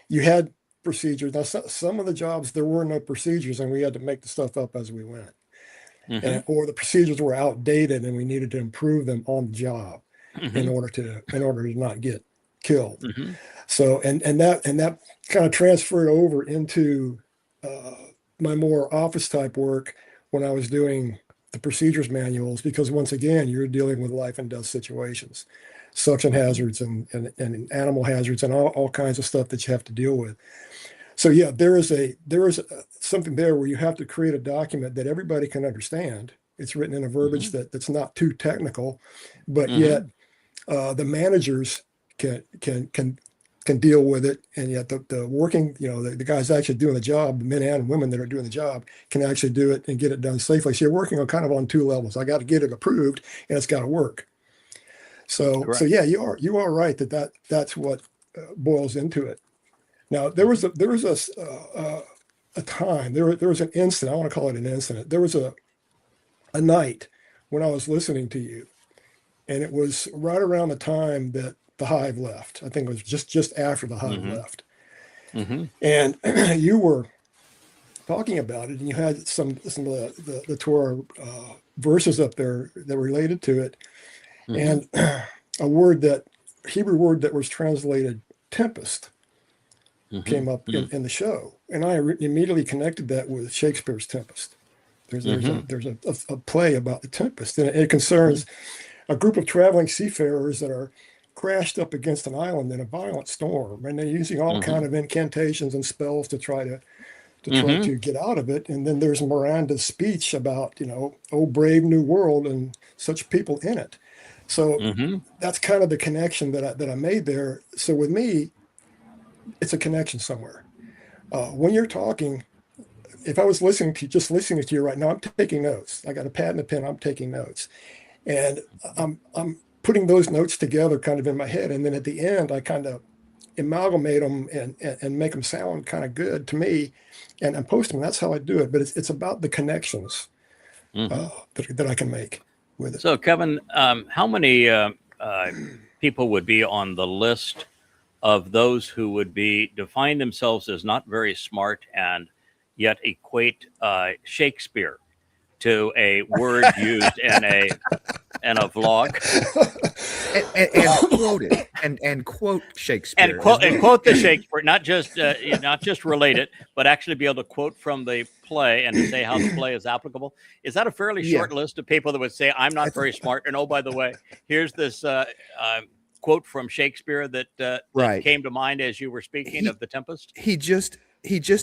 you had procedures. Now, some of the jobs there were no procedures, and we had to make the stuff up as we went, or the procedures were outdated, and we needed to improve them on the job in order to not get killed. So and that kind of transferred over into my more office type work when I was doing the procedures manuals, because once again, you're dealing with life and death situations, suction hazards and animal hazards and all kinds of stuff that you have to deal with. So yeah, there is something there where you have to create a document that everybody can understand. It's written in a verbiage that's not too technical, but yet the managers can deal with it, and yet the working, the guys actually doing the job, the men and women that are doing the job, can actually do it and get it done safely. So you're working on two levels. I got to get it approved, and it's got to work. So yeah, you are right that's what boils into it. Now there was a time, there was an incident. I want to call it an incident. There was a night when I was listening to you, and it was right around the time that the Hive left. I think it was just after the Hive left. And you were talking about it, and you had some of the Torah verses up there that related to it, and a Hebrew word that was translated tempest. came up in the show, and I immediately connected that with Shakespeare's Tempest. There's a play about the Tempest, and it concerns a group of traveling seafarers that are crashed up against an island in a violent storm, and they're using all kind of incantations and spells to try to get out of it. And then there's Miranda's speech about, oh, brave new world and such people in it. So that's kind of the connection that I made there. So with me, it's a connection somewhere. When you're talking, if I was listening to you right now, I'm taking notes. I got a pad and a pen. I'm taking notes, and I'm putting those notes together kind of in my head. And then at the end, I kind of amalgamate them and make them sound kind of good to me, and I'm posting. That's how I do it. But it's about the connections that I can make with it. So, Kevin, how many people would be on the list of those who would define themselves as not very smart and yet equate Shakespeare to a word used in a vlog, and quote it and quote Shakespeare and quote the Shakespeare, not just relate it, but actually be able to quote from the play and to say how the play is applicable? Is that a fairly short list of people that would say, I'm not very smart, and oh, by the way, here's this quote from Shakespeare that came to mind as you were speaking of the Tempest? He just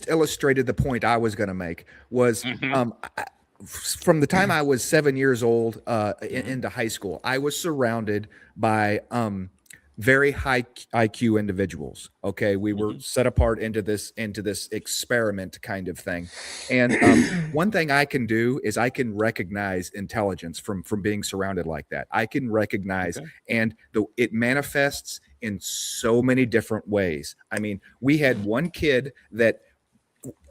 illustrated the point I was going to make. Was from the time I was 7 years old into high school, I was surrounded by very high IQ individuals. Okay, we were set apart into this experiment kind of thing. And one thing I can do is I can recognize intelligence from being surrounded like that. I can recognize, and it manifests in so many different ways. I mean, we had one kid that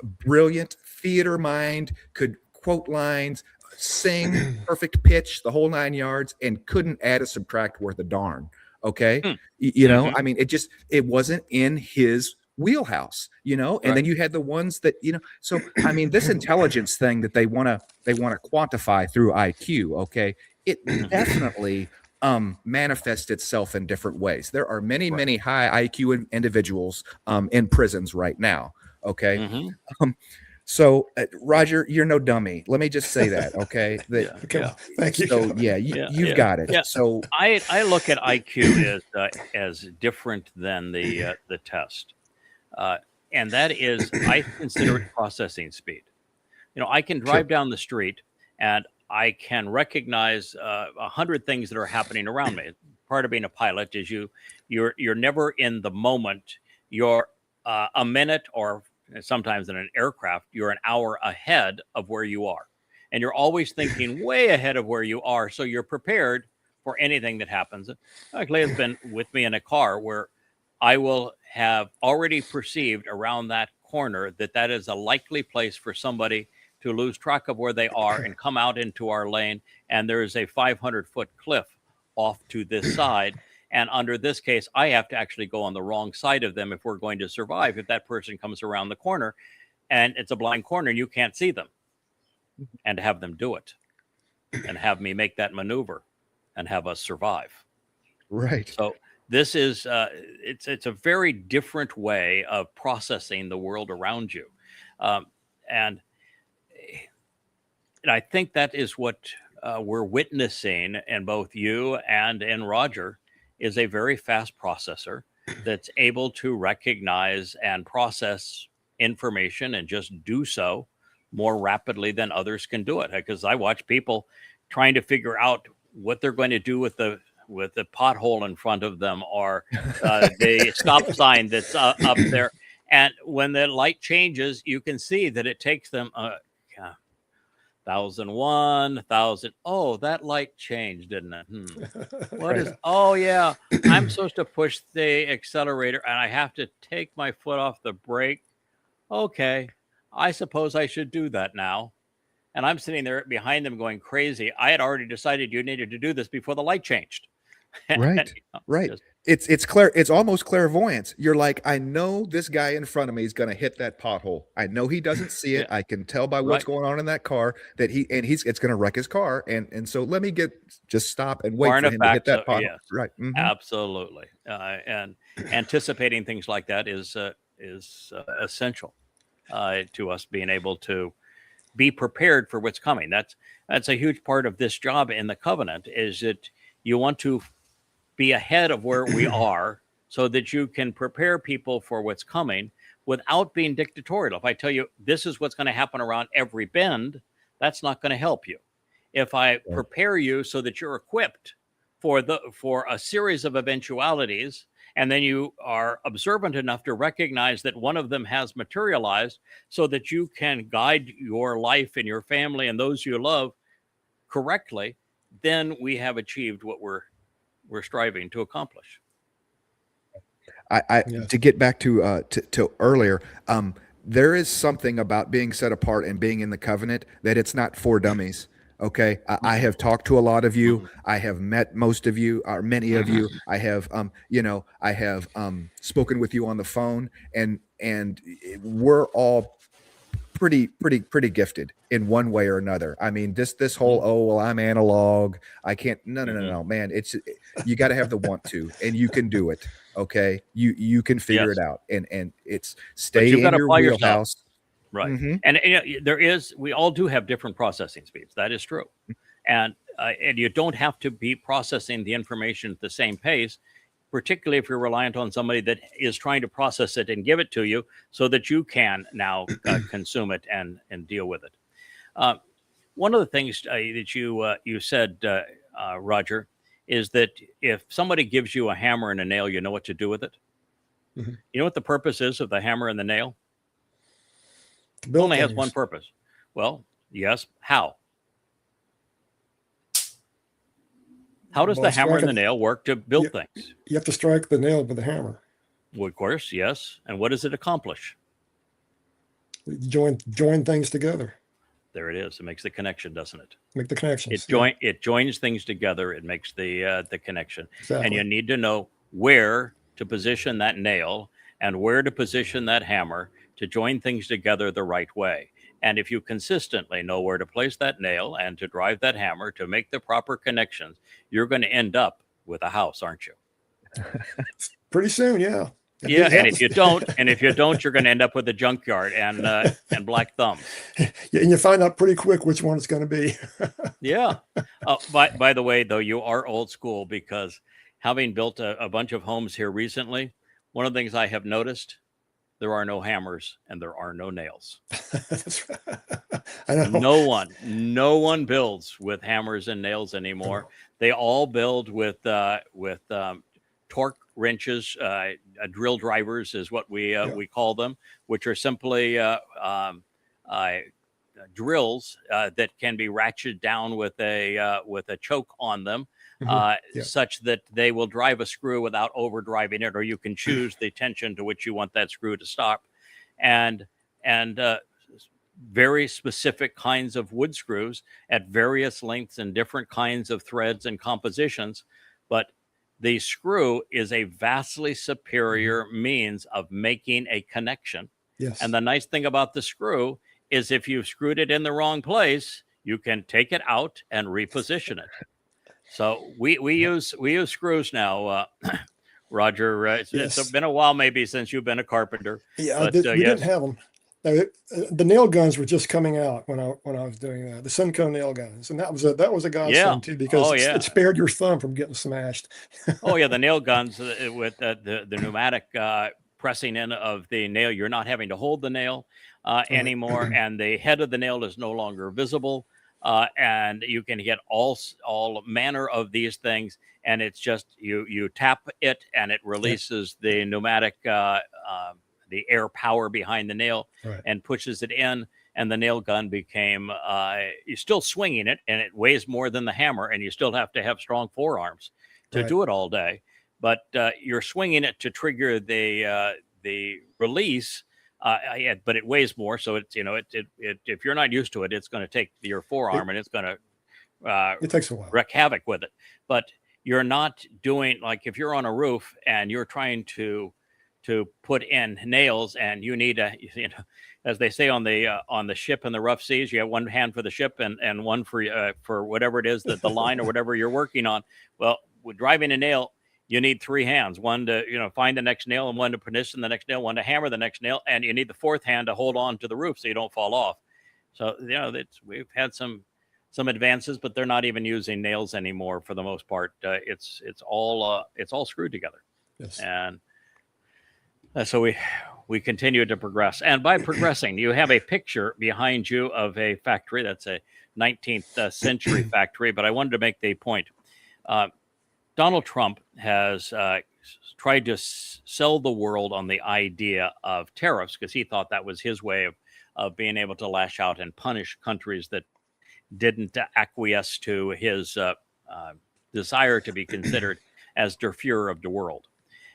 brilliant theater mind, could quote lines, sing, perfect pitch, the whole 9 yards, and couldn't add or subtract worth a darn. Okay. I mean, it wasn't in his wheelhouse, and then you had the ones that, so, I mean, this intelligence thing that they want to quantify through IQ. Okay. It definitely manifests itself in different ways. There are many high IQ individuals in prisons right now. Okay. So, Roger, you're no dummy. Let me just say that, okay? Thank you. So, you've got it. Yeah. So, I look at IQ as different than the test, and that is, I consider it processing speed. I can drive down the street and I can recognize 100 things that are happening around me. Part of being a pilot is you're never in the moment. You're a minute, or sometimes in an aircraft, you're an hour ahead of where you are. And you're always thinking way ahead of where you are. So you're prepared for anything that happens. Actually, it's been with me in a car where I will have already perceived around that corner that is a likely place for somebody to lose track of where they are and come out into our lane. And there is a 500-foot cliff off to this side. And under this case, I have to actually go on the wrong side of them if we're going to survive. If that person comes around the corner and it's a blind corner and you can't see them, and have them do it and have me make that maneuver and have us survive. Right. So this is, it's a very different way of processing the world around you. And I think that is what we're witnessing in both you and in Roger, is a very fast processor that's able to recognize and process information and just do so more rapidly than others can do it. Because I watch people trying to figure out what they're going to do with the pothole in front of them, or the stop sign that's up there. And when the light changes, you can see that it takes them 1,001, 1,000. Oh, that light changed, didn't it? What is? Oh, yeah. I'm supposed to push the accelerator, and I have to take my foot off the brake. Okay, I suppose I should do that now. And I'm sitting there behind them going crazy. I had already decided you needed to do this before the light changed. Right. Right. It's clear. It's almost clairvoyance. You're like, I know this guy in front of me is going to hit that pothole. I know he doesn't see it. I can tell by what's going on in that car that it's going to wreck his car. And so let me just stop and wait for him to hit that pothole. Yes, right. Absolutely. And anticipating things like that is essential to us being able to be prepared for what's coming. That's a huge part of this job in the covenant, is that you want to be ahead of where we are so that you can prepare people for what's coming without being dictatorial. If I tell you this is what's going to happen around every bend, that's not going to help you. If I prepare you so that you're equipped for a series of eventualities, and then you are observant enough to recognize that one of them has materialized so that you can guide your life and your family and those you love correctly, then we have achieved what we're striving to accomplish. To get back to earlier, there is something about being set apart and being in the covenant that it's not for dummies. Okay. I have talked to a lot of you. I have met most of you, or many of you. I have, I have spoken with you on the phone, and we're all pretty gifted in one way or another. I mean, this whole, oh, well, I'm analog, I can't, no, man, you got to have the want to, and you can do it. Okay. You can figure it out, and it's stay in your wheelhouse. Right. Mm-hmm. And we all do have different processing speeds. That is true. And you don't have to be processing the information at the same pace, particularly if you're reliant on somebody that is trying to process it and give it to you so that you can now consume it and deal with it. One of the things that you said, Roger, is that if somebody gives you a hammer and a nail, you know what to do with it. Mm-hmm. You know what the purpose is of the hammer and the nail? It only has one purpose. Well, yes. How? How does the hammer and the nail work to build things? You have to strike the nail with the hammer. Well, of course, yes. And what does it accomplish? Join things together. There it is. It makes the connection, doesn't it? Make the connection. It joins things together. It makes the connection. Exactly. And you need to know where to position that nail and where to position that hammer to join things together the right way. And if you consistently know where to place that nail and to drive that hammer to make the proper connections, you're going to end up with a house, aren't you? Pretty soon, yeah. Yeah, and if you don't, you're going to end up with a junkyard and black thumbs. Yeah, and you find out pretty quick which one it's going to be. Yeah. By the way, though, you are old school, because having built a bunch of homes here recently, one of the things I have noticed, there are no hammers and there are no nails. That's right. I know. No one builds with hammers and nails anymore. They all build with torque wrenches, drill drivers is what we call them, which are simply drills that can be ratcheted down with a choke on them. Such that they will drive a screw without overdriving it, or you can choose the tension to which you want that screw to stop, and very specific kinds of wood screws at various lengths and different kinds of threads and compositions. But the screw is a vastly superior means of making a connection. Yes. And the nice thing about the screw is if you've screwed it in the wrong place, you can take it out and reposition it. So we use screws now, Roger. It's been a while maybe since you've been a carpenter. Yeah, we didn't have them. The nail guns were just coming out when I was doing that. The Senko nail guns, and that was a godsend too, because it spared your thumb from getting smashed. Oh yeah, the nail guns with the pneumatic pressing in of the nail. You're not having to hold the nail anymore, and the head of the nail is no longer visible. And you can get all manner of these things, and it's just you tap it and it releases the pneumatic the air power behind the nail and pushes it in, and the nail gun became you're still swinging it, and it weighs more than the hammer, and you still have to have strong forearms to do it all day, but you're swinging it to trigger the release. But it weighs more, so it's if you're not used to it, it's going to take your forearm and it's going to it takes a while, wreak havoc with it. But you're not doing, like, if you're on a roof and you're trying to put in nails, and you need as they say on the ship in the rough seas, you have one hand for the ship and one for whatever it is, that the line or whatever you're working on. Well, with driving a nail, you need three hands, one to, find the next nail, and one to position the next nail, one to hammer the next nail, and you need the fourth hand to hold on to the roof so you don't fall off. So, we've had some advances, but they're not even using nails anymore for the most part. It's all screwed together. Yes. And so we continue to progress. And by progressing, you have a picture behind you of a factory. That's a 19th century factory. But I wanted to make the point. Donald Trump has tried to sell the world on the idea of tariffs because he thought that was his way of being able to lash out and punish countries that didn't acquiesce to his desire to be considered as der Fuhrer of the world.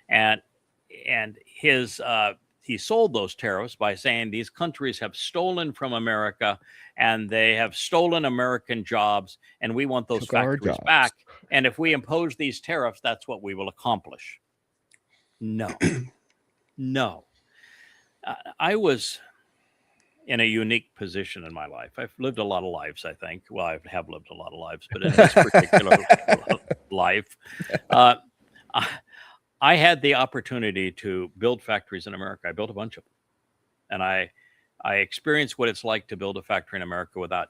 And he sold those tariffs by saying these countries have stolen from America and they have stolen American jobs, and we want those factories back. And if we impose these tariffs, that's what we will accomplish. No. I was in a unique position in my life. I've lived a lot of lives, I think. Well, I have lived a lot of lives, but in this particular life, I had the opportunity to build factories in America. I built a bunch of them. And I experienced what it's like to build a factory in America without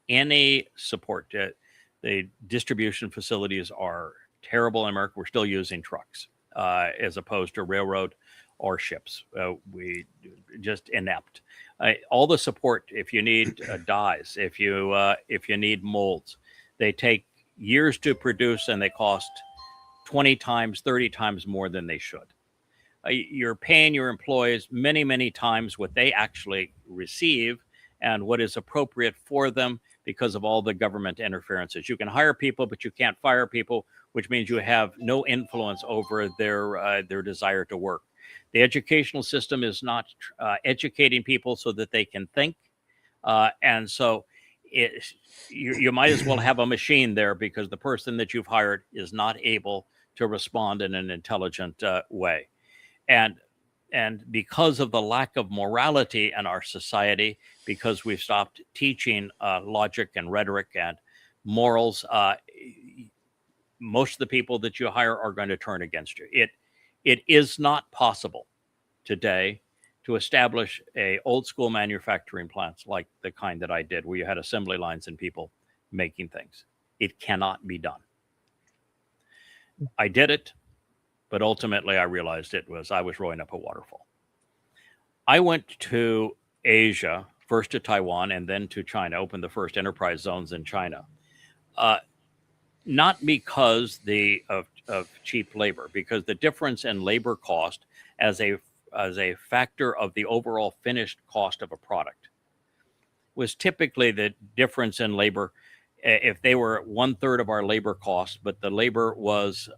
any support. The distribution facilities are terrible in America. We're still using trucks as opposed to railroad or ships. We just inept. All the support, if you need dyes, if you need molds, they take years to produce and they cost 20 times, 30 times more than they should. You're paying your employees many, many times what they actually receive and what is appropriate for them because of all the government interferences. You can hire people, but you can't fire people, which means you have no influence over their desire to work. The educational system is not educating people so that they can think. And so you might as well have a machine there because the person that you've hired is not able to respond in an intelligent way. And because of the lack of morality in our society, because we've stopped teaching logic and rhetoric and morals, most of the people that you hire are going to turn against you. It is not possible today to establish a old school manufacturing plants like the kind that I did, where you had assembly lines and people making things. It cannot be done. I did it, but ultimately I realized I was rowing up a waterfall. I went to Asia, first to Taiwan and then to China, opened the first enterprise zones in China. Not because of cheap labor, because the difference in labor cost as a factor of the overall finished cost of a product was typically the difference in labor. If they were 1/3 of our labor cost, but the labor was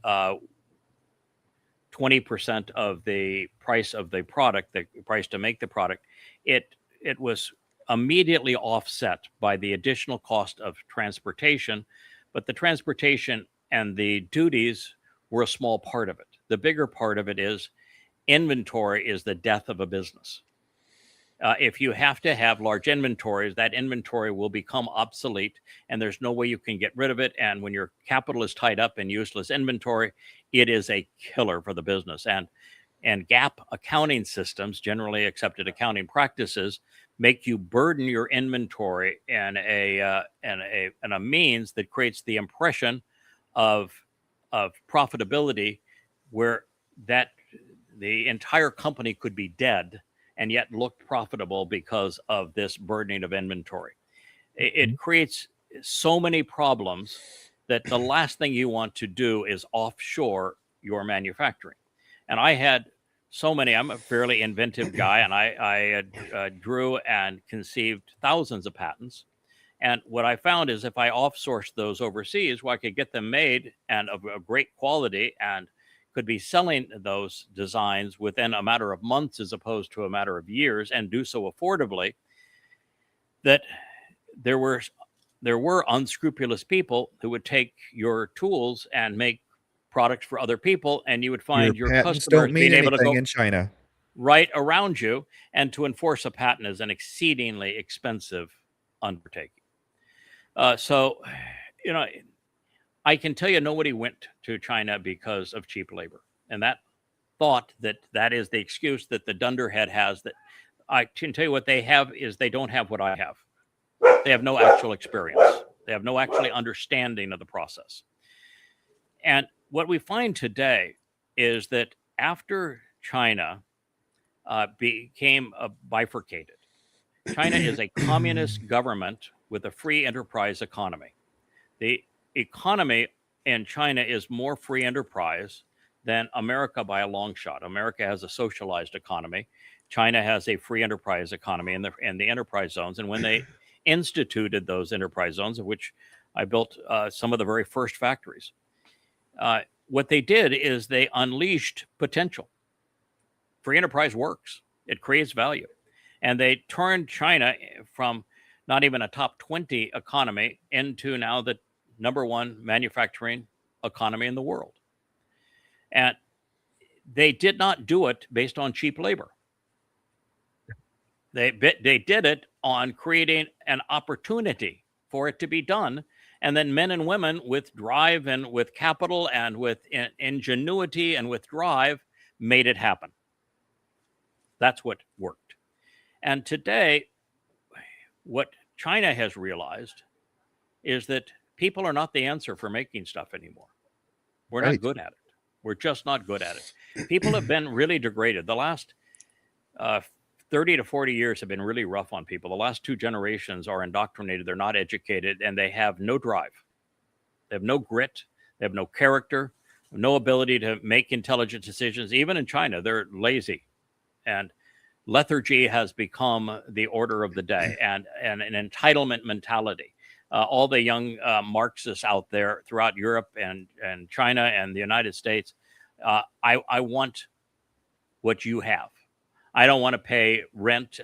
20% of the price of the product, the price to make the product, it was immediately offset by the additional cost of transportation. But the transportation and the duties were a small part of it. The bigger part of it is inventory is the death of a business. If you have to have large inventories, that inventory will become obsolete and there's no way you can get rid of it. And when your capital is tied up in useless inventory, it is a killer for the business. And GAAP accounting systems, generally accepted accounting practices, make you burden your inventory in a means that creates the impression of profitability, where that the entire company could be dead and yet look profitable because of this burdening of inventory. It creates so many problems that the last thing you want to do is offshore your manufacturing. And I had so many. I'm a fairly inventive guy, and I drew and conceived thousands of patents. And what I found is if I offsourced those overseas, well, I could get them made and of a great quality and could be selling those designs within a matter of months as opposed to a matter of years, and do so affordably. That there were unscrupulous people who would take your tools and make products for other people, and you would find your customers don't mean being able to go in China right around you. And to enforce a patent is an exceedingly expensive undertaking. So, I can tell you nobody went to China because of cheap labor. And that thought that is the excuse that the dunderhead has, that I can tell you what they have is they don't have what I have. They have no actual experience. They have no actually understanding of the process. And what we find today is that after China became bifurcated, China is a communist government with a free enterprise economy. The economy in China is more free enterprise than America by a long shot. America has a socialized economy. China has a free enterprise economy in the enterprise zones. And when they instituted those enterprise zones, of which I built some of the very first factories, what they did is they unleashed potential. Free enterprise works. It creates value. And they turned China from not even a top 20 economy into now the number one manufacturing economy in the world. And they did not do it based on cheap labor. They did it on creating an opportunity for it to be done. And then men and women with drive and with capital and with ingenuity and with drive made it happen. That's what worked. And today, what China has realized is that people are not the answer for making stuff anymore. We're not good at it. We're just not good at it. People have been really degraded. The last 30 to 40 years have been really rough on people. The last two generations are indoctrinated. They're not educated, and they have no drive. They have no grit. They have no character, no ability to make intelligent decisions. Even in China, they're lazy. And lethargy has become the order of the day, and an entitlement mentality. All the young Marxists out there throughout Europe and China and the United States, I want what you have. I don't want to pay rent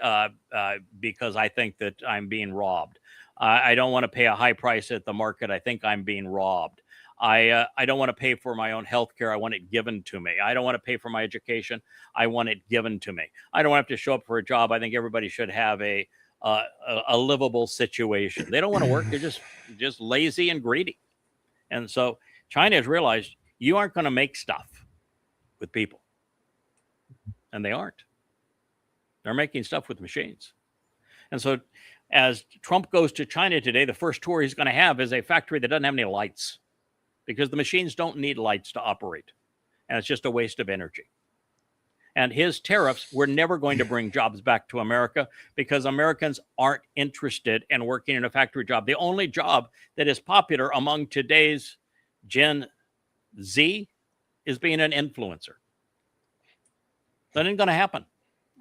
because I think that I'm being robbed. I don't want to pay a high price at the market. I think I'm being robbed. I don't want to pay for my own health care. I want it given to me. I don't want to pay for my education. I want it given to me. I don't have to show up for a job. I think everybody should have a livable situation. They don't want to work. They're just lazy and greedy. And so China has realized you aren't going to make stuff with people. And they aren't. They're making stuff with machines. And so as Trump goes to China today, the first tour he's going to have is a factory that doesn't have any lights, because the machines don't need lights to operate. And it's just a waste of energy. And his tariffs were never going to bring jobs back to America, because Americans aren't interested in working in a factory job. The only job that is popular among today's Gen Z is being an influencer. That ain't going to happen.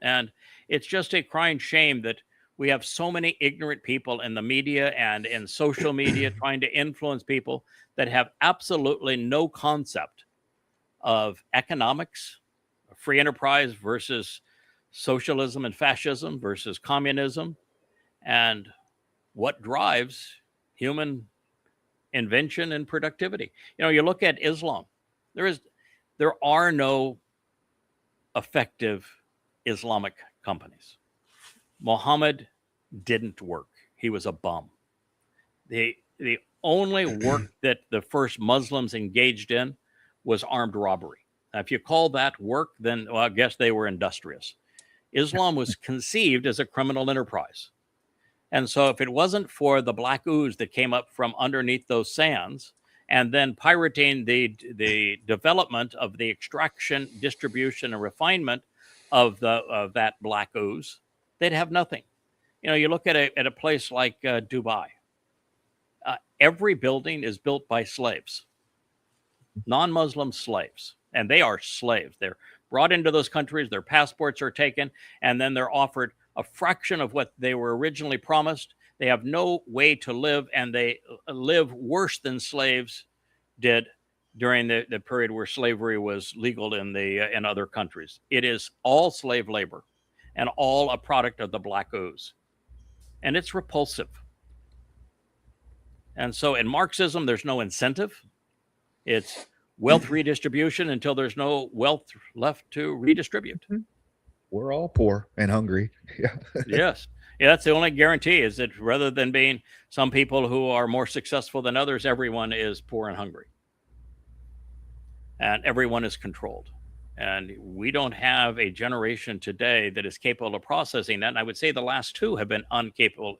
And it's just a crying shame that we have so many ignorant people in the media and in social media trying to influence people that have absolutely no concept of economics, free enterprise versus socialism and fascism versus communism, and what drives human invention and productivity. You know, you look at Islam. There are no effective Islamic companies. Muhammad didn't work. He was a bum. The only work that the first Muslims engaged in was armed robbery. Now, if you call that work, then well, I guess they were industrious. Islam was conceived as a criminal enterprise. And so if it wasn't for the black ooze that came up from underneath those sands, and then pirating the development of the extraction, distribution, and refinement of that black ooze, they'd have nothing. You know, you look at a place like Dubai. Every building is built by slaves, non-Muslim slaves, and they are slaves. They're brought into those countries, their passports are taken, and then they're offered a fraction of what they were originally promised. They have no way to live, and they live worse than slaves did during the period where slavery was legal in other countries. It is all slave labor and all a product of the black ooze. And it's repulsive. And so in Marxism, there's no incentive. It's wealth redistribution until there's no wealth left to redistribute. We're all poor and hungry. Yeah. Yes. Yeah, that's the only guarantee, is that rather than being some people who are more successful than others, everyone is poor and hungry. And everyone is controlled. And we don't have a generation today that is capable of processing that. And I would say the last two have been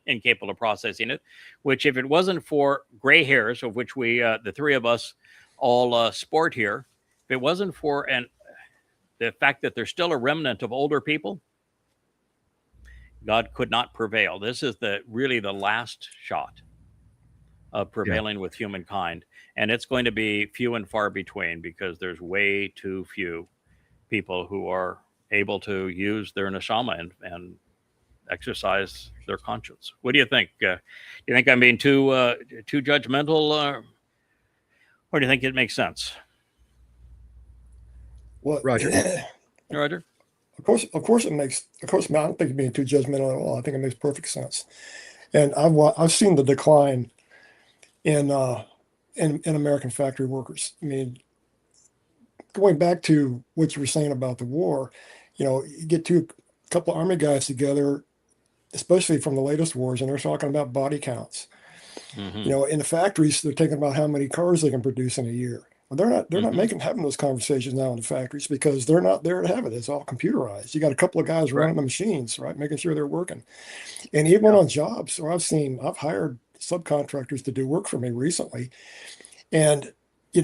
incapable of processing it, which, if it wasn't for gray hairs, of which we, the three of us, all sport here, if it wasn't for the fact that there's still a remnant of older people, God could not prevail. This is really the last shot of prevailing with humankind. And it's going to be few and far between, because there's way too few people who are able to use their neshama and exercise their conscience. What do you think? Do you think I'm being too judgmental, or do you think it makes sense? What, Roger? Roger? Of course it makes. Of course, I don't think you're being too judgmental at all. I think it makes perfect sense. And I've seen the decline in American factory workers. I mean, going back to what you were saying about the war, you get a couple of Army guys together, especially from the latest wars, and they're talking about body counts. Mm-hmm. In the factories, they're talking about how many cars they can produce in a year. Well, they're not having those conversations now in the factories, because they're not there to have it. It's all computerized. You got a couple of guys running the machines, right, making sure they're working. And even on jobs, or I've hired subcontractors to do work for me recently, and they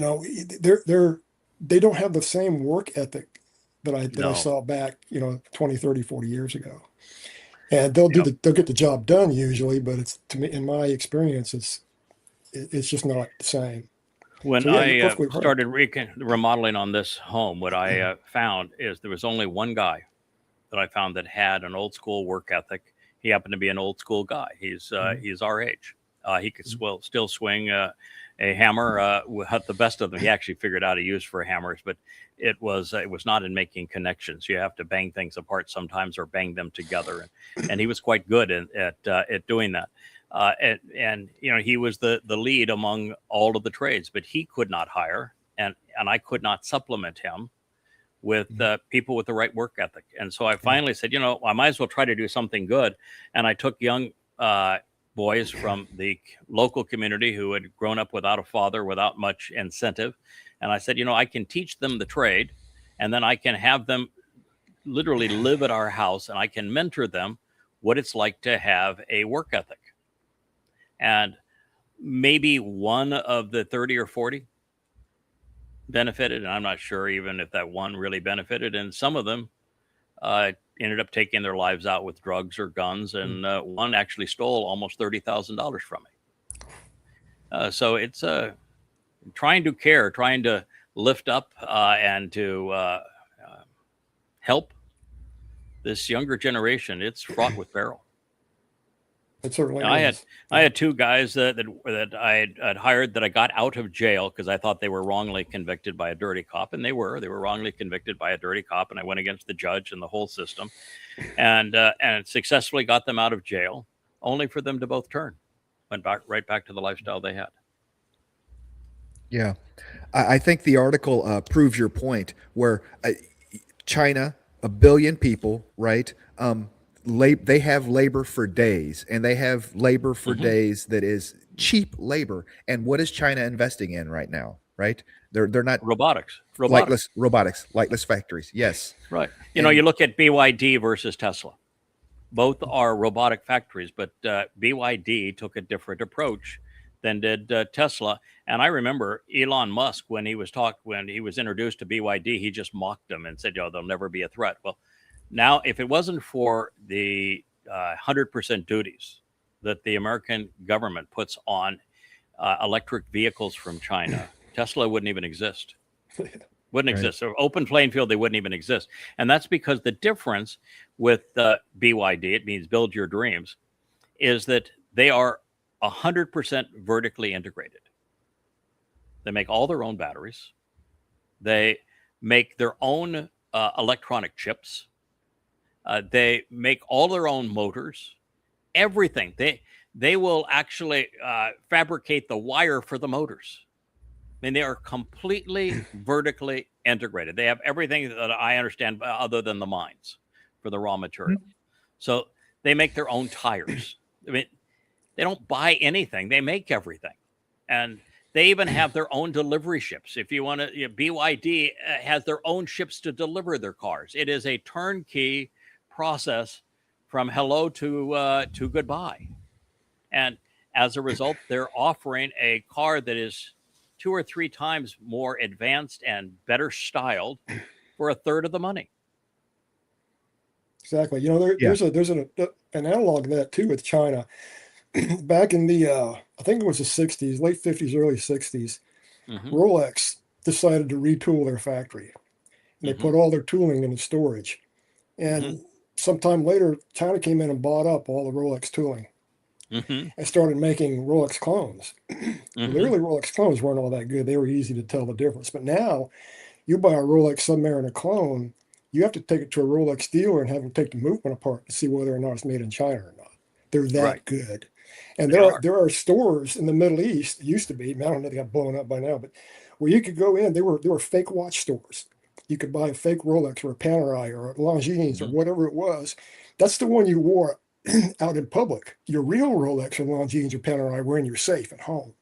don't have the same work ethic that I saw back 20, 30, 40 years ago. And they'll get the job done usually, but it's, to me, in my experience, it's just not the same. When I started remodeling on this home, what I found is there was only one guy that I found that had an old school work ethic. He happened to be an old school guy. He's our age. He could still swing a hammer with the best of them. He actually figured out a use for hammers, but it was not in making connections. You have to bang things apart sometimes, or bang them together, and he was quite good at doing that. And he was the lead among all of the trades, but he could not hire, and I could not supplement him with people with the right work ethic. And so I finally said, I might as well try to do something good. And I took young boys from the local community who had grown up without a father, without much incentive. And I said, I can teach them the trade, and then I can have them literally live at our house, and I can mentor them what it's like to have a work ethic. And maybe one of the 30 or 40 benefited, and I'm not sure even if that one really benefited. And some of them ended up taking their lives out with drugs or guns, and one actually stole almost $30,000 from me. So it's trying to care, trying to lift up and to help this younger generation. It's fraught with peril. It certainly is. I had two guys that I had hired that I got out of jail because I thought they were wrongly convicted by a dirty cop, and they were wrongly convicted by a dirty cop, and I went against the judge and the whole system, and successfully got them out of jail, only for them to both went right back to the lifestyle they had. Yeah, I think the article proves your point, where China, 1 billion people, right? They have labor for days, and they have labor for days that is cheap labor. And what is China investing in right now? Right? They're not robotics, lightless factories. Yes. Right. You look at BYD versus Tesla. Both are robotic factories, but BYD took a different approach than did Tesla. And I remember Elon Musk, when he was introduced to BYD, he just mocked them and said, they'll never be a threat. Well, now, if it wasn't for the 100% duties that the American government puts on electric vehicles from China, Tesla wouldn't even exist. Wouldn't exist. So open playing field, they wouldn't even exist. And that's because the difference with BYD, it means build your dreams, is that they are 100% vertically integrated. They make all their own batteries. They make their own electronic chips. They make all their own motors, everything. They will actually fabricate the wire for the motors. I mean, they are completely vertically integrated. They have everything that I understand other than the mines for the raw material. So They make their own tires. I mean, they don't buy anything. They make everything. And they even have their own delivery ships. If you want to, BYD has their own ships to deliver their cars. It is a turnkey process from hello to goodbye. And as a result, they're offering a car that is 2 or 3 times more advanced and better styled for a third of the money. Exactly. You know, there's an analog to that too with China. Back in the, I think it was the 60s, late 50s, early 60s, Rolex decided to retool their factory. And they put all their tooling into storage. And sometime later, China came in and bought up all the Rolex tooling and started making Rolex clones. The early Rolex clones weren't all that good. They were easy to tell the difference. But now, you buy a Rolex Submariner clone, you have to take it to a Rolex dealer and have them take the movement apart to see whether or not it's made in China or not. They're that good. And there are stores in the Middle East, used to be, I don't know, they got blown up by now, but where you could go in, there were fake watch stores. You could buy a fake Rolex or a Panerai or a Longines or whatever it was. That's the one you wore out in public. Your real Rolex or Longines or Panerai were in your safe at home.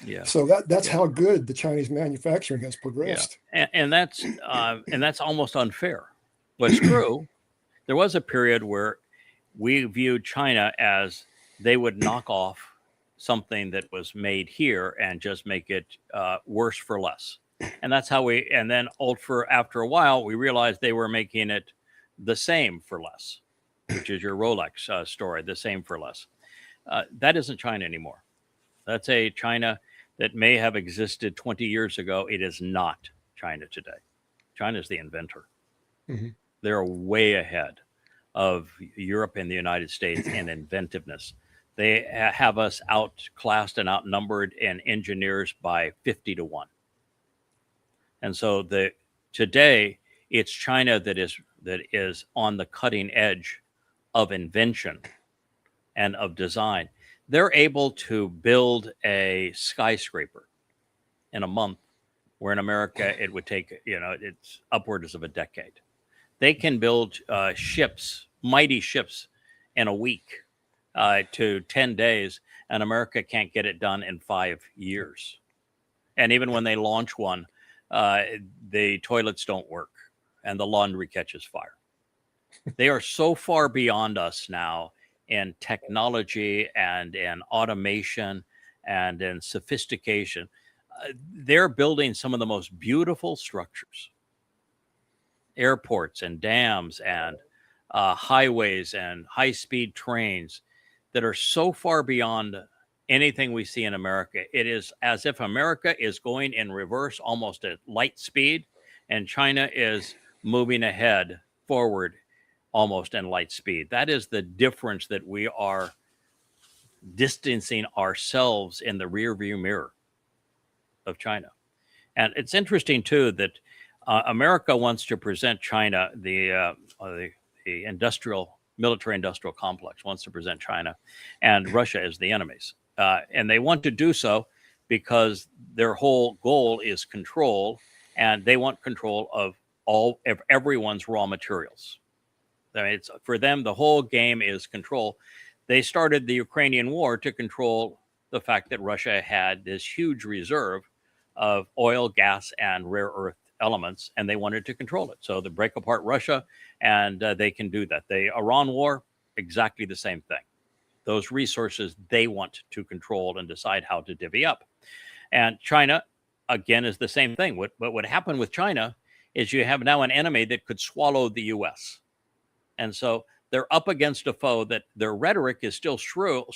Yeah. So that's how good the Chinese manufacturing has progressed. Yeah. And that's almost unfair. But it's true. There was a period where we viewed China as they would knock off something that was made here and just make it worse for less. And that's how and then after a while, we realized they were making it the same for less, which is your Rolex story, the same for less. That isn't China anymore. That's a China that may have existed 20 years ago. It is not China today. China is the inventor. They're way ahead of Europe and the United States in inventiveness. They have us outclassed and outnumbered in engineers by 50 to 1. And so today it's China that is on the cutting edge of invention and of design. They're able to build a skyscraper in a month, where in America it would take, it's upwards of a decade. They can build ships, mighty ships, in a week to 10 days, and America can't get it done in 5 years. And even when they launch one, the toilets don't work and the laundry catches fire. They are so far beyond us now in technology and in automation and in sophistication. They're building some of the most beautiful structures, airports and dams and highways and high-speed trains that are so far beyond anything we see in America. It is as if America is going in reverse almost at light speed, and China is moving ahead forward almost in light speed. That is the difference, that we are distancing ourselves in the rear view mirror of China. And it's interesting too that America wants to present China, the military industrial complex wants to present China and Russia as the enemies. And they want to do so because their whole goal is control, and they want control of everyone's raw materials. I mean, for them, the whole game is control. They started the Ukrainian war to control the fact that Russia had this huge reserve of oil, gas, and rare earth elements, and they wanted to control it. So they break apart Russia, and they can do that. The Iran war, exactly the same thing. Those resources they want to control and decide how to divvy up. And China, again, is the same thing. What would happen with China is you have now an enemy that could swallow the U.S. And so they're up against a foe that their rhetoric is still shrill.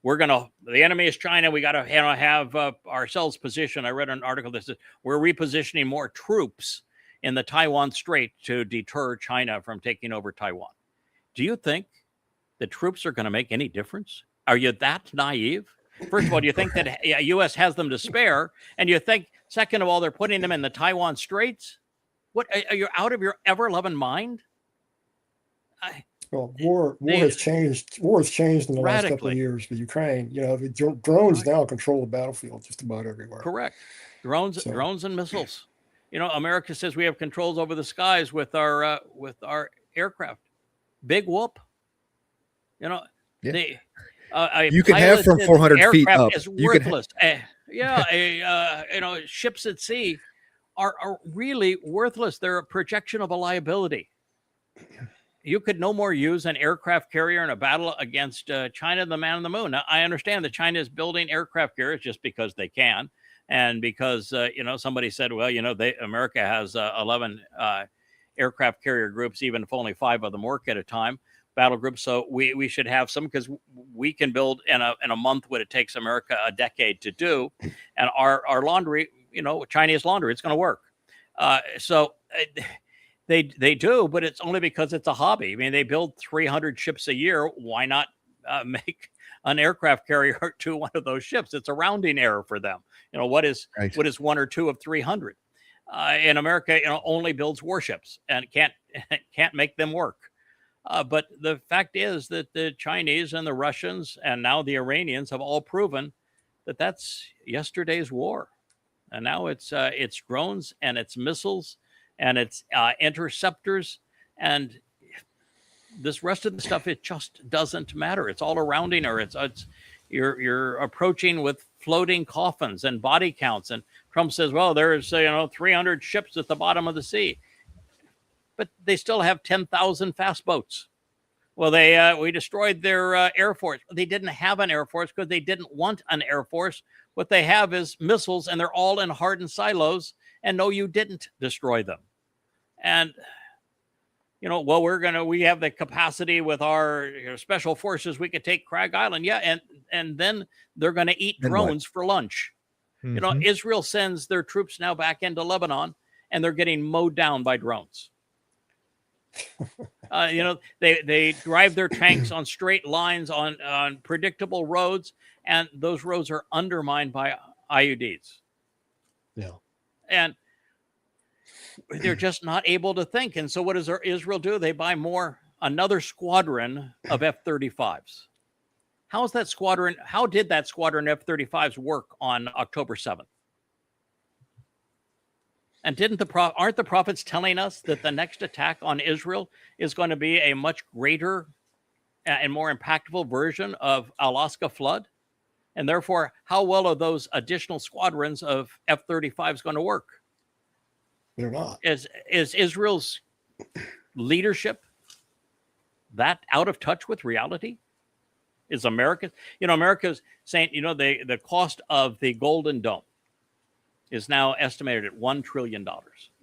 The enemy is China. We got to have ourselves positioned. I read an article that says we're repositioning more troops in the Taiwan Strait to deter China from taking over Taiwan. Do you think the troops are going to make any difference? Are you that naive? First of all, do you think that U.S. has them to spare? And you think, second of all, they're putting them in the Taiwan Straits? What, are you out of your ever-loving mind? Well, war has changed. War has changed in the last couple of years for Ukraine. The drones now control the battlefield just about everywhere. Correct. Drones and missiles. America says we have controls over the skies with our aircraft. Big whoop. You know, Yeah. they You can have from 400 feet aircraft up. is You can worthless. Ships at sea are really worthless. They're a projection of a liability. You could no more use an aircraft carrier in a battle against China, the man on the moon. Now, I understand that China is building aircraft carriers just because they can, and because somebody said, well, America has 11 aircraft carrier groups, even if only 5 of them work at a time, battle groups. So we should have some, because we can build in a month what it takes America a decade to do, and our laundry, Chinese laundry, it's going to work. They do, but it's only because it's a hobby. I mean, they build 300 ships a year. Why not make an aircraft carrier to one of those ships? It's a rounding error for them. What is 1 or 2 of 300? In America, only builds warships and can't make them work. But the fact is that the Chinese and the Russians and now the Iranians have all proven that that's yesterday's war. And now it's drones and it's missiles and it's interceptors, and this rest of the stuff, it just doesn't matter. It's all a rounding error. You're approaching with floating coffins and body counts, and Trump says, well, there's 300 ships at the bottom of the sea, but they still have 10,000 fast boats. Well, we destroyed their air force. They didn't have an air force because they didn't want an air force. What they have is missiles, and they're all in hardened silos. And no, you didn't destroy them. And, we have the capacity with our special forces. We could take Crag Island. Yeah. And then they're going to eat drones for lunch. Mm-hmm. Israel sends their troops now back into Lebanon, and they're getting mowed down by drones. They drive their tanks on straight lines on predictable roads, and those roads are undermined by IUDs. Yeah. And they're just not able to think. And so what does Israel do? They buy another squadron of F-35s. How did that squadron F-35s work on October 7th? And aren't the prophets telling us that the next attack on Israel is going to be a much greater and more impactful version of Alaska flood? And therefore, how well are those additional squadrons of F-35s going to work? They're not. Is Israel's leadership that out of touch with reality? Is America's saying, the cost of the Golden Dome is now estimated at $1 trillion.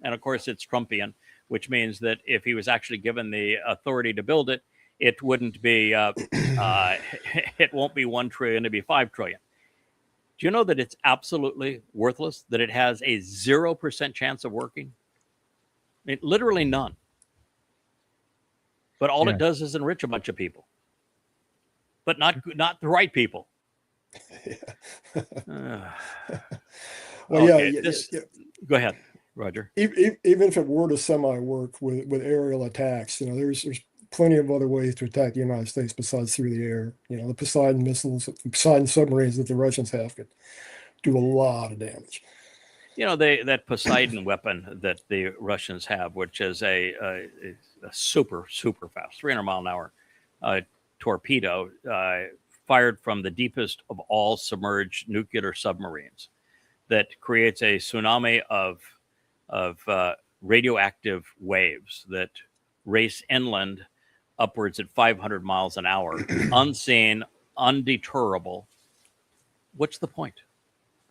And of course, it's Trumpian, which means that if he was actually given the authority to build it, it wouldn't be, it won't be 1 trillion, it'd be 5 trillion. Do you know that it's absolutely worthless, that it has a 0% chance of working? Literally none. But all it does is enrich a bunch of people, but not the right people. Well, okay, go ahead, Roger. Even if it were to semi-work with aerial attacks, there's plenty of other ways to attack the United States besides through the air. The Poseidon missiles, Poseidon submarines that the Russians have could do a lot of damage. That Poseidon weapon that the Russians have, which is a super, super fast, 300 mile an hour torpedo fired from the deepest of all submerged nuclear submarines, that creates a tsunami of radioactive waves that race inland upwards at 500 miles an hour, unseen, undeterrable. What's the point?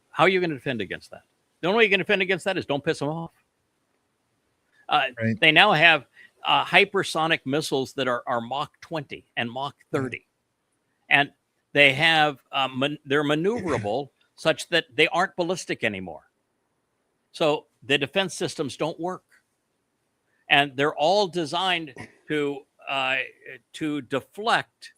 How are you going to defend against that? The only way you're going to defend against that is don't piss them off. Right. They now have hypersonic missiles that are Mach 20 and Mach 30. And they have, they're maneuverable such that they aren't ballistic anymore. So the defense systems don't work. And they're all designed to deflect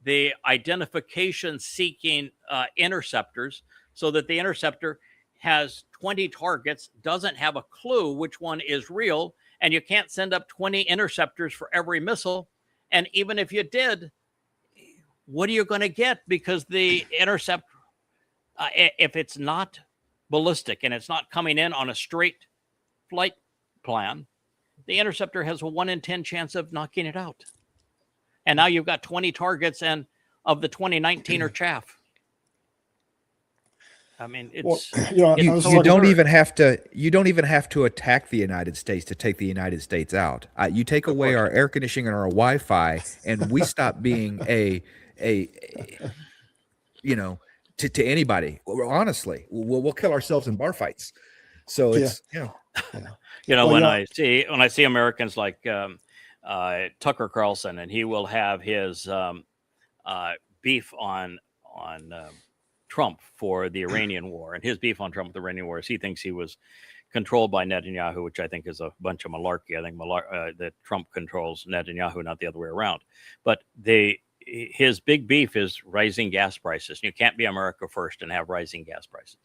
the identification-seeking interceptors, so that the interceptor has 20 targets, doesn't have a clue which one is real, and you can't send up 20 interceptors for every missile. And even if you did, what are you going to get? Because the intercept, if it's not ballistic and it's not coming in on a straight flight plan, the interceptor has a 1 in 10 chance of knocking it out. And now you've got 20 targets, and of the 2019 are chaff. I mean, it's you don't even have to attack the United States to take the United States out. You take away our air conditioning and our Wi-Fi, and we stop being to anybody. Honestly, we'll kill ourselves in bar fights. So it's when I see Americans like Tucker Carlson, and he will have his beef on Trump for the Iranian war, and his beef on Trump with the Iranian war is he thinks he was controlled by Netanyahu, which I think is a bunch of malarkey. I think that Trump controls Netanyahu, not the other way around. But his big beef is rising gas prices. You can't be America first and have rising gas prices.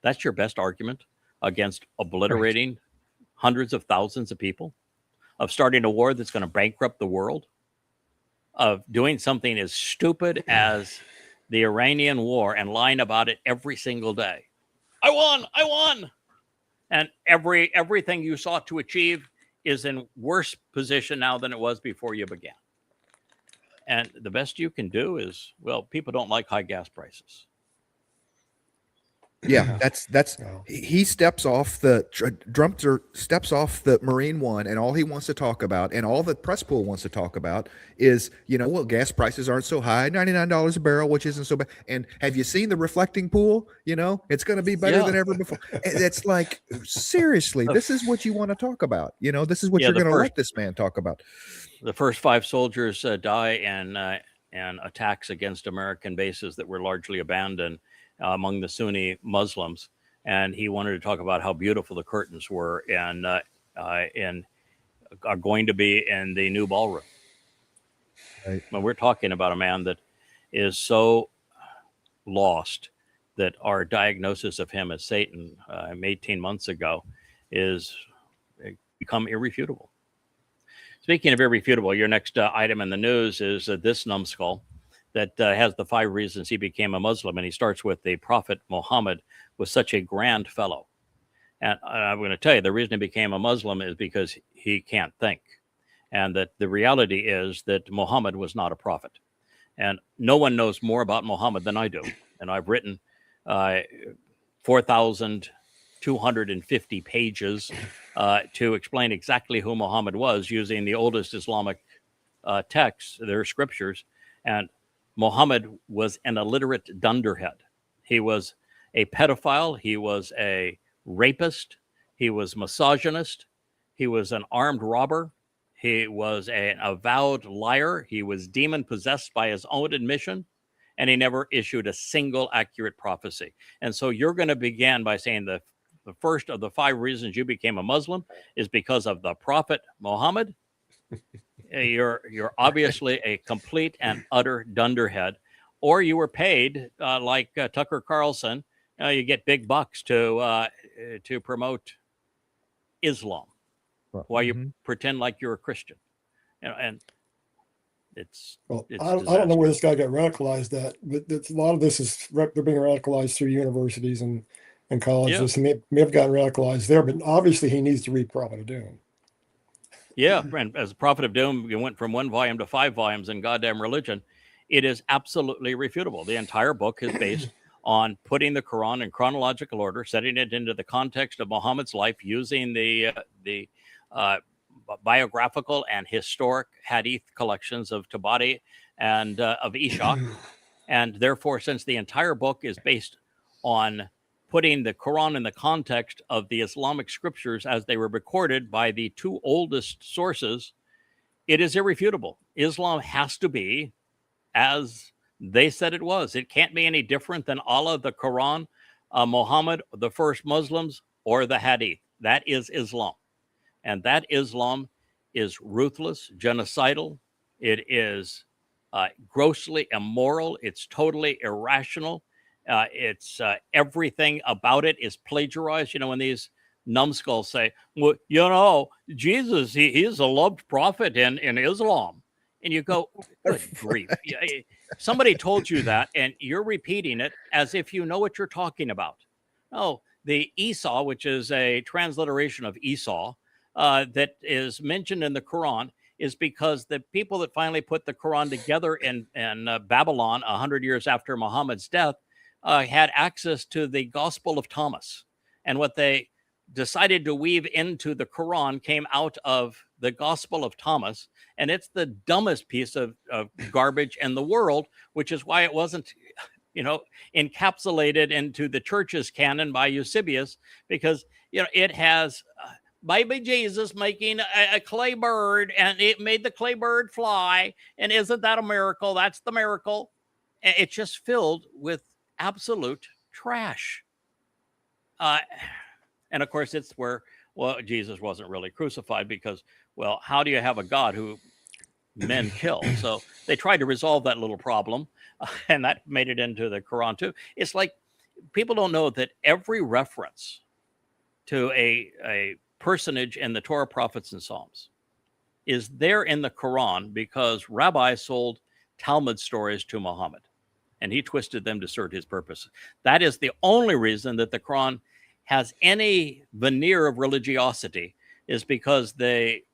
That's your best argument against obliterating hundreds of thousands of people, of starting a war that's going to bankrupt the world, of doing something as stupid as the Iranian war and lying about it every single day. I won. And everything you sought to achieve is in worse position now than it was before you began. And the best you can do is, people don't like high gas prices. Yeah, he steps off the Marine One, and all he wants to talk about, and all the press pool wants to talk about is, gas prices aren't so high, $99 a barrel, which isn't so bad. And have you seen the reflecting pool? It's going to be better than ever before. It's like, seriously, this is what you want to talk about. This is what you're going to let this man talk about. The first 5 soldiers die in attacks against American bases that were largely abandoned among the Sunni Muslims, and he wanted to talk about how beautiful the curtains were and are going to be in the new ballroom. Right. Well, we're talking about a man that is so lost that our diagnosis of him as Satan 18 months ago is become irrefutable. Speaking of irrefutable, your next item in the news is this numbskull that has the 5 reasons he became a Muslim. And he starts with the Prophet Muhammad was such a grand fellow. And I'm going to tell you, the reason he became a Muslim is because he can't think. And that the reality is that Muhammad was not a prophet. And no one knows more about Muhammad than I do. And I've written 4,250 pages to explain exactly who Muhammad was using the oldest Islamic texts, their scriptures. And Muhammad was an illiterate dunderhead. He was a pedophile. He was a rapist. He was misogynist. He was an armed robber. He was an avowed liar. He was demon possessed by his own admission, and he never issued a single accurate prophecy. And so you're going to begin by saying the first of the 5 reasons you became a Muslim is because of the Prophet Muhammad. You're obviously a complete and utter dunderhead, or you were paid like Tucker Carlson. You get big bucks to promote Islam while you pretend like you're a Christian, and it's. I don't know where this guy got radicalized at, but a lot of this is they're being radicalized through universities and colleges. He may have gotten radicalized there, but obviously he needs to read Prophet of Doom. Yeah, and as a Prophet of Doom, you went from 1 volume to 5 volumes in Goddamn Religion. It is absolutely irrefutable. The entire book is based on putting the Quran in chronological order, setting it into the context of Muhammad's life, using the biographical and historic hadith collections of Tabari and of Ishaq. And therefore, since the entire book is based on putting the Quran in the context of the Islamic scriptures as they were recorded by the 2 oldest sources, it is irrefutable. Islam has to be as they said it was. It can't be any different than Allah, the Quran, Muhammad, the first Muslims, or the Hadith. That is Islam. And that Islam is ruthless, genocidal. It is grossly immoral. It's totally irrational. It's everything about it is plagiarized. When these numbskulls say, well, Jesus, he is a loved prophet in Islam. And you go, good grief. Somebody told you that, and you're repeating it as if you know what you're talking about. No, the Esau, which is a transliteration of Esau, that is mentioned in the Quran, is because the people that finally put the Quran together in Babylon 100 years after Muhammad's death had access to the Gospel of Thomas. And what they decided to weave into the Quran came out of the Gospel of Thomas. And it's the dumbest piece of garbage in the world, which is why it wasn't, encapsulated into the church's canon by Eusebius, because, it has baby Jesus making a clay bird, and it made the clay bird fly. And isn't that a miracle? That's the miracle. It's just filled with absolute trash. And of course, it's where, Jesus wasn't really crucified because, how do you have a God who men kill? So they tried to resolve that little problem, and that made it into the Quran too. It's like people don't know that every reference to a personage in the Torah, prophets, and Psalms is there in the Quran because Rabbi sold Talmud stories to Muhammad, and he twisted them to serve his purpose. That is the only reason that the Quran has any veneer of religiosity, is because they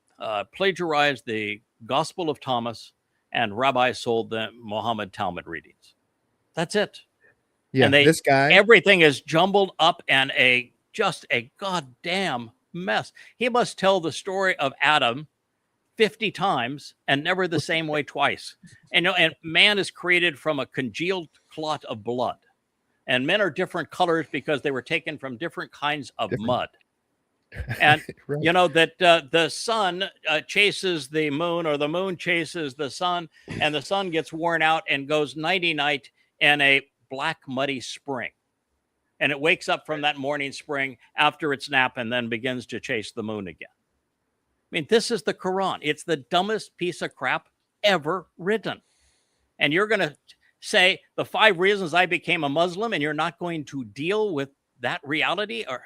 plagiarized the Gospel of Thomas and Rabbi sold them Muhammad Talmud readings. That's it. Yeah, and this guy, everything is jumbled up and just a goddamn mess. He must tell the story of Adam 50 times and never the same way twice. And man is created from a congealed clot of blood. And men are different colors because they were taken from different kinds of mud. And right. That the sun chases the moon, or the moon chases the sun, and the sun gets worn out and goes nighty-night in a black muddy spring. And it wakes up from that morning spring after its nap and then begins to chase the moon again. I mean, this is the Quran. It's the dumbest piece of crap ever written. And you're going to say the 5 reasons I became a Muslim, and you're not going to deal with that reality? Or,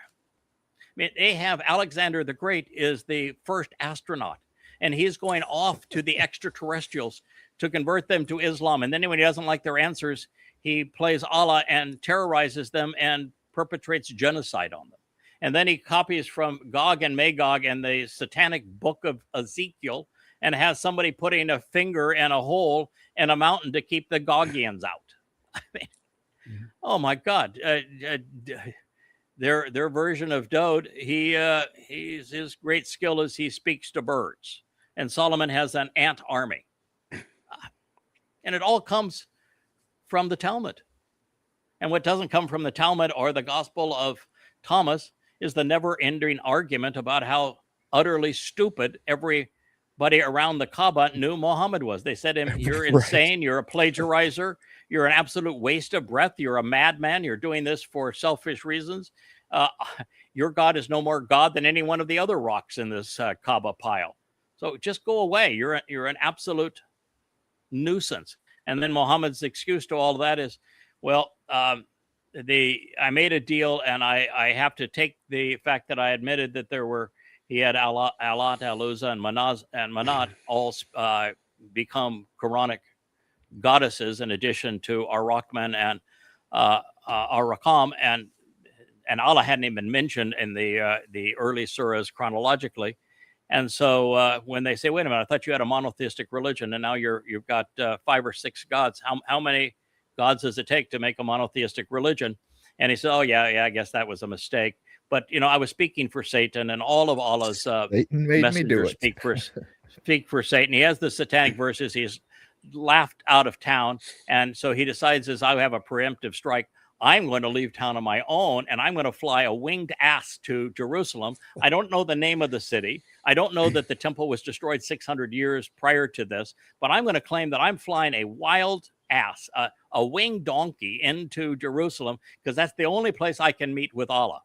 they have Alexander the Great is the first astronaut, and he's going off to the extraterrestrials to convert them to Islam. And then when he doesn't like their answers, he plays Allah and terrorizes them and perpetrates genocide on them. And then he copies from Gog and Magog and the satanic book of Ezekiel and has somebody putting a finger in a hole in a mountain to keep the Gogians out. I mean, oh my God. Their version of Dode, his great skill is he speaks to birds. And Solomon has an ant army. And it all comes from the Talmud. And what doesn't come from the Talmud or the Gospel of Thomas is the never-ending argument about how utterly stupid everybody around the Kaaba knew Muhammad was. They said, you're insane, right. You're a plagiarizer, you're an absolute waste of breath, you're a madman, you're doing this for selfish reasons. Your God is no more God than any one of the other rocks in this Kaaba pile. So just go away. You're an absolute nuisance. And then Muhammad's excuse to all of that is, I made a deal, and I have to take the fact that I admitted that he had Alat, Al-Uzza, and Manat all become Quranic goddesses in addition to Ar-Rahman and Ar-Rakam, and Allah hadn't even been mentioned in the early surahs chronologically. And so when they say, wait a minute, I thought you had a monotheistic religion, and now you've got 5 or 6 gods. How many gods does it take to make a monotheistic religion? And he said, oh, yeah, I guess that was a mistake. But, I was speaking for Satan, and all of Allah's messengers speak for Satan. He has the satanic verses. He's laughed out of town. And so he decides, as I have a preemptive strike, I'm going to leave town on my own, and I'm going to fly a winged ass to Jerusalem. I don't know the name of the city. I don't know that the temple was destroyed 600 years prior to this, but I'm going to claim that I'm flying a wild ass, a winged donkey into Jerusalem, because that's the only place I can meet with Allah.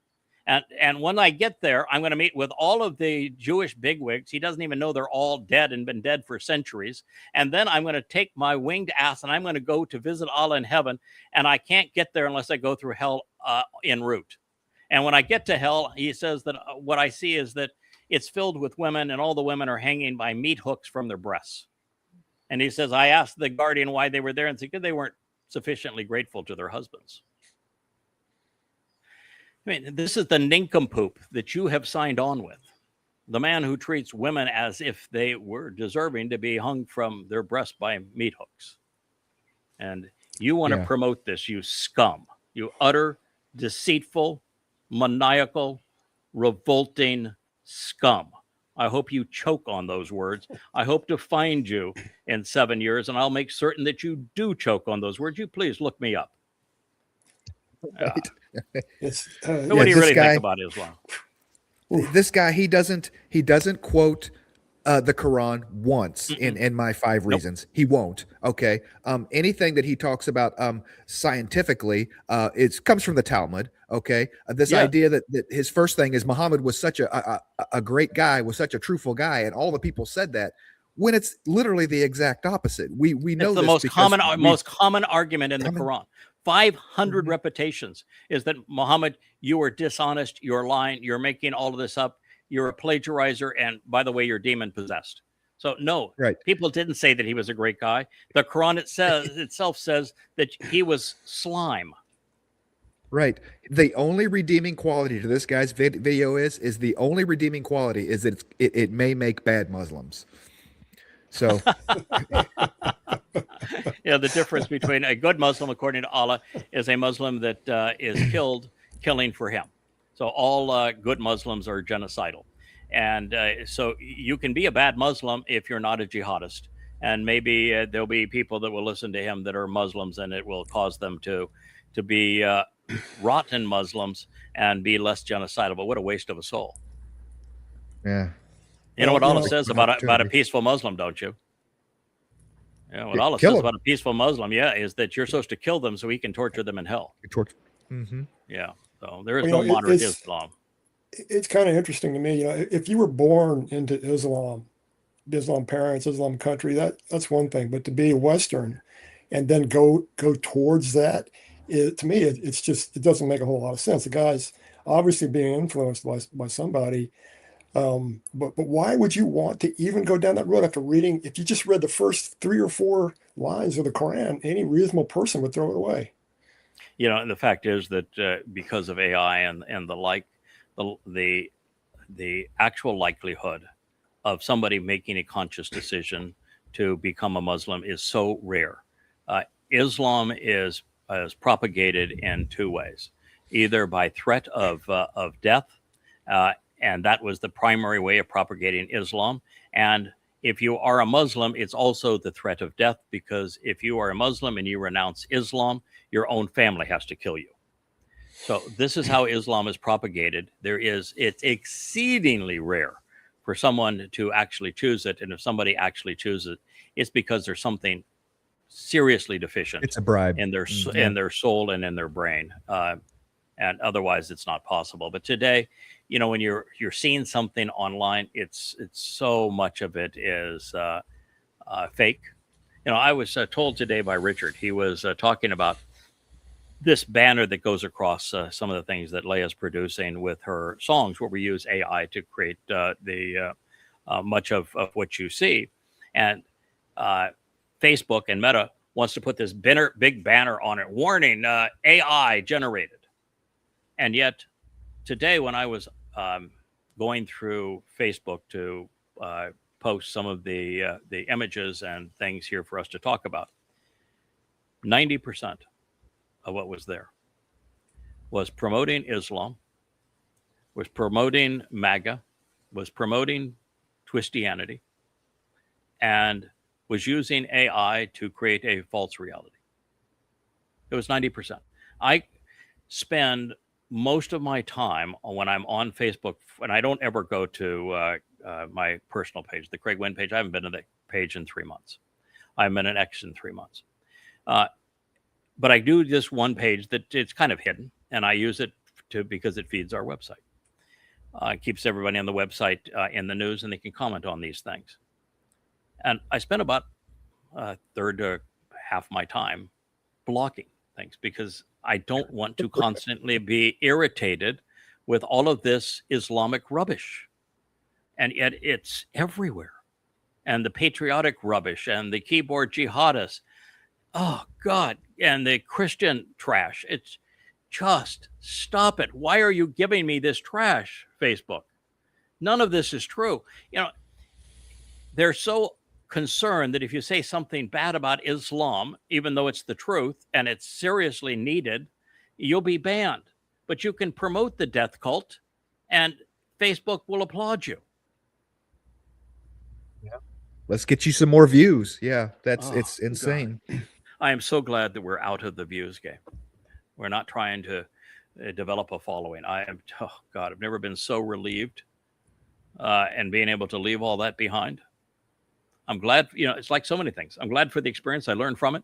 And when I get there, I'm going to meet with all of the Jewish bigwigs. He doesn't even know they're all dead and been dead for centuries. And then I'm going to take my winged ass, and I'm going to go to visit Allah in heaven. And I can't get there unless I go through hell en route. And when I get to hell, he says that what I see is that it's filled with women, and all the women are hanging by meat hooks from their breasts. And he says, I asked the guardian why they were there, and said, because they weren't sufficiently grateful to their husbands. I mean, this is the nincompoop that you have signed on with. the man who treats women as if they were deserving to be hung from their breast by meat hooks. And you want to promote this, you scum, you utter, deceitful, maniacal, revolting scum. I hope you choke on those words. I hope to find you in 7 years, and I'll make certain that you do choke on those words. You please look me up. Right. So what do you really think about Islam? This guy, he doesn't quote the Quran once in my 5 reasons. He won't. Okay. Anything that he talks about scientifically, it comes from the Talmud. Okay. This idea that his first thing is Muhammad was such a great guy, was such a truthful guy, and all the people said that, when it's literally the exact opposite. We know it's the most common argument in the Quran. 500 repetitions is that Muhammad, you are dishonest, you're lying, you're making all of this up, you're a plagiarizer, and by the way, you're demon possessed. So no, people didn't say that he was a great guy. The Quran itself says that he was slime. Right. The only redeeming quality to this guy's video is the only redeeming quality is that it may make bad Muslims. So the difference between a good Muslim, according to Allah, is a Muslim that is killing for him. So all good Muslims are genocidal. And so you can be a bad Muslim if you're not a jihadist. And maybe there'll be people that will listen to him that are Muslims, and it will cause them to be rotten Muslims and be less genocidal. But what a waste of a soul. Yeah. You know what Allah says about a peaceful Muslim, don't you? You know what Allah says about a peaceful Muslim, is that you're supposed to kill them so he can torture them in hell. Yeah. So there is no moderate Islam. It's kind of interesting to me, if you were born into Islam parents, Islam country, that's one thing. But to be a Western and then go towards that, to me, it's just, it doesn't make a whole lot of sense. The guy's obviously being influenced by somebody. But why would you want to even go down that road after reading? If you just read the first 3 or 4 lines of the Quran, any reasonable person would throw it away. And the fact is that because of AI and the like, the actual likelihood of somebody making a conscious decision to become a Muslim is so rare. Islam is propagated in 2 ways, either by threat of death, and that was the primary way of propagating Islam. And if you are a Muslim, it's also the threat of death, because if you are a Muslim and you renounce Islam, your own family has to kill you. So this is how Islam is propagated. It's exceedingly rare for someone to actually choose it. And if somebody actually chooses it, it's because there's something seriously deficient. It's a bribe in their soul and in their brain. And otherwise it's not possible. But today, when you're seeing something online, it's so much of it is fake. I was told today by Richard, he was talking about this banner that goes across some of the things that Leia's producing with her songs, where we use AI to create much of what you see. And Facebook and Meta wants to put this big banner on it, warning, AI generated. And yet today, when I was going through Facebook to post some of the images and things here for us to talk about, 90% of what was there was promoting Islam, was promoting MAGA, was promoting Twistianity, and was using AI to create a false reality. It was 90%. I spend most of my time when I'm on Facebook, and I don't ever go to my personal page, the Craig Wynn page. I haven't been to that page in 3 months. I'm in an X in 3 months. But I do this one page that it's kind of hidden, and I use it because it feeds our website. It keeps everybody on the website in the news, and they can comment on these things. And I spend about a third to half my time blocking things, because I don't want to constantly be irritated with all of this Islamic rubbish. And yet it's everywhere. And the patriotic rubbish and the keyboard jihadists. Oh, God. And the Christian trash. It's just stop it. Why are you giving me this trash, Facebook? None of this is true. They're so concerned that if you say something bad about Islam, even though it's the truth and it's seriously needed, you'll be banned. But you can promote the death cult and Facebook will applaud you. Yeah. Let's get you some more views. Yeah, it's insane. God. I am so glad that we're out of the views game. We're not trying to develop a following. I've never been so relieved and being able to leave all that behind. I'm glad, it's like so many things. I'm glad for the experience. I learned from it.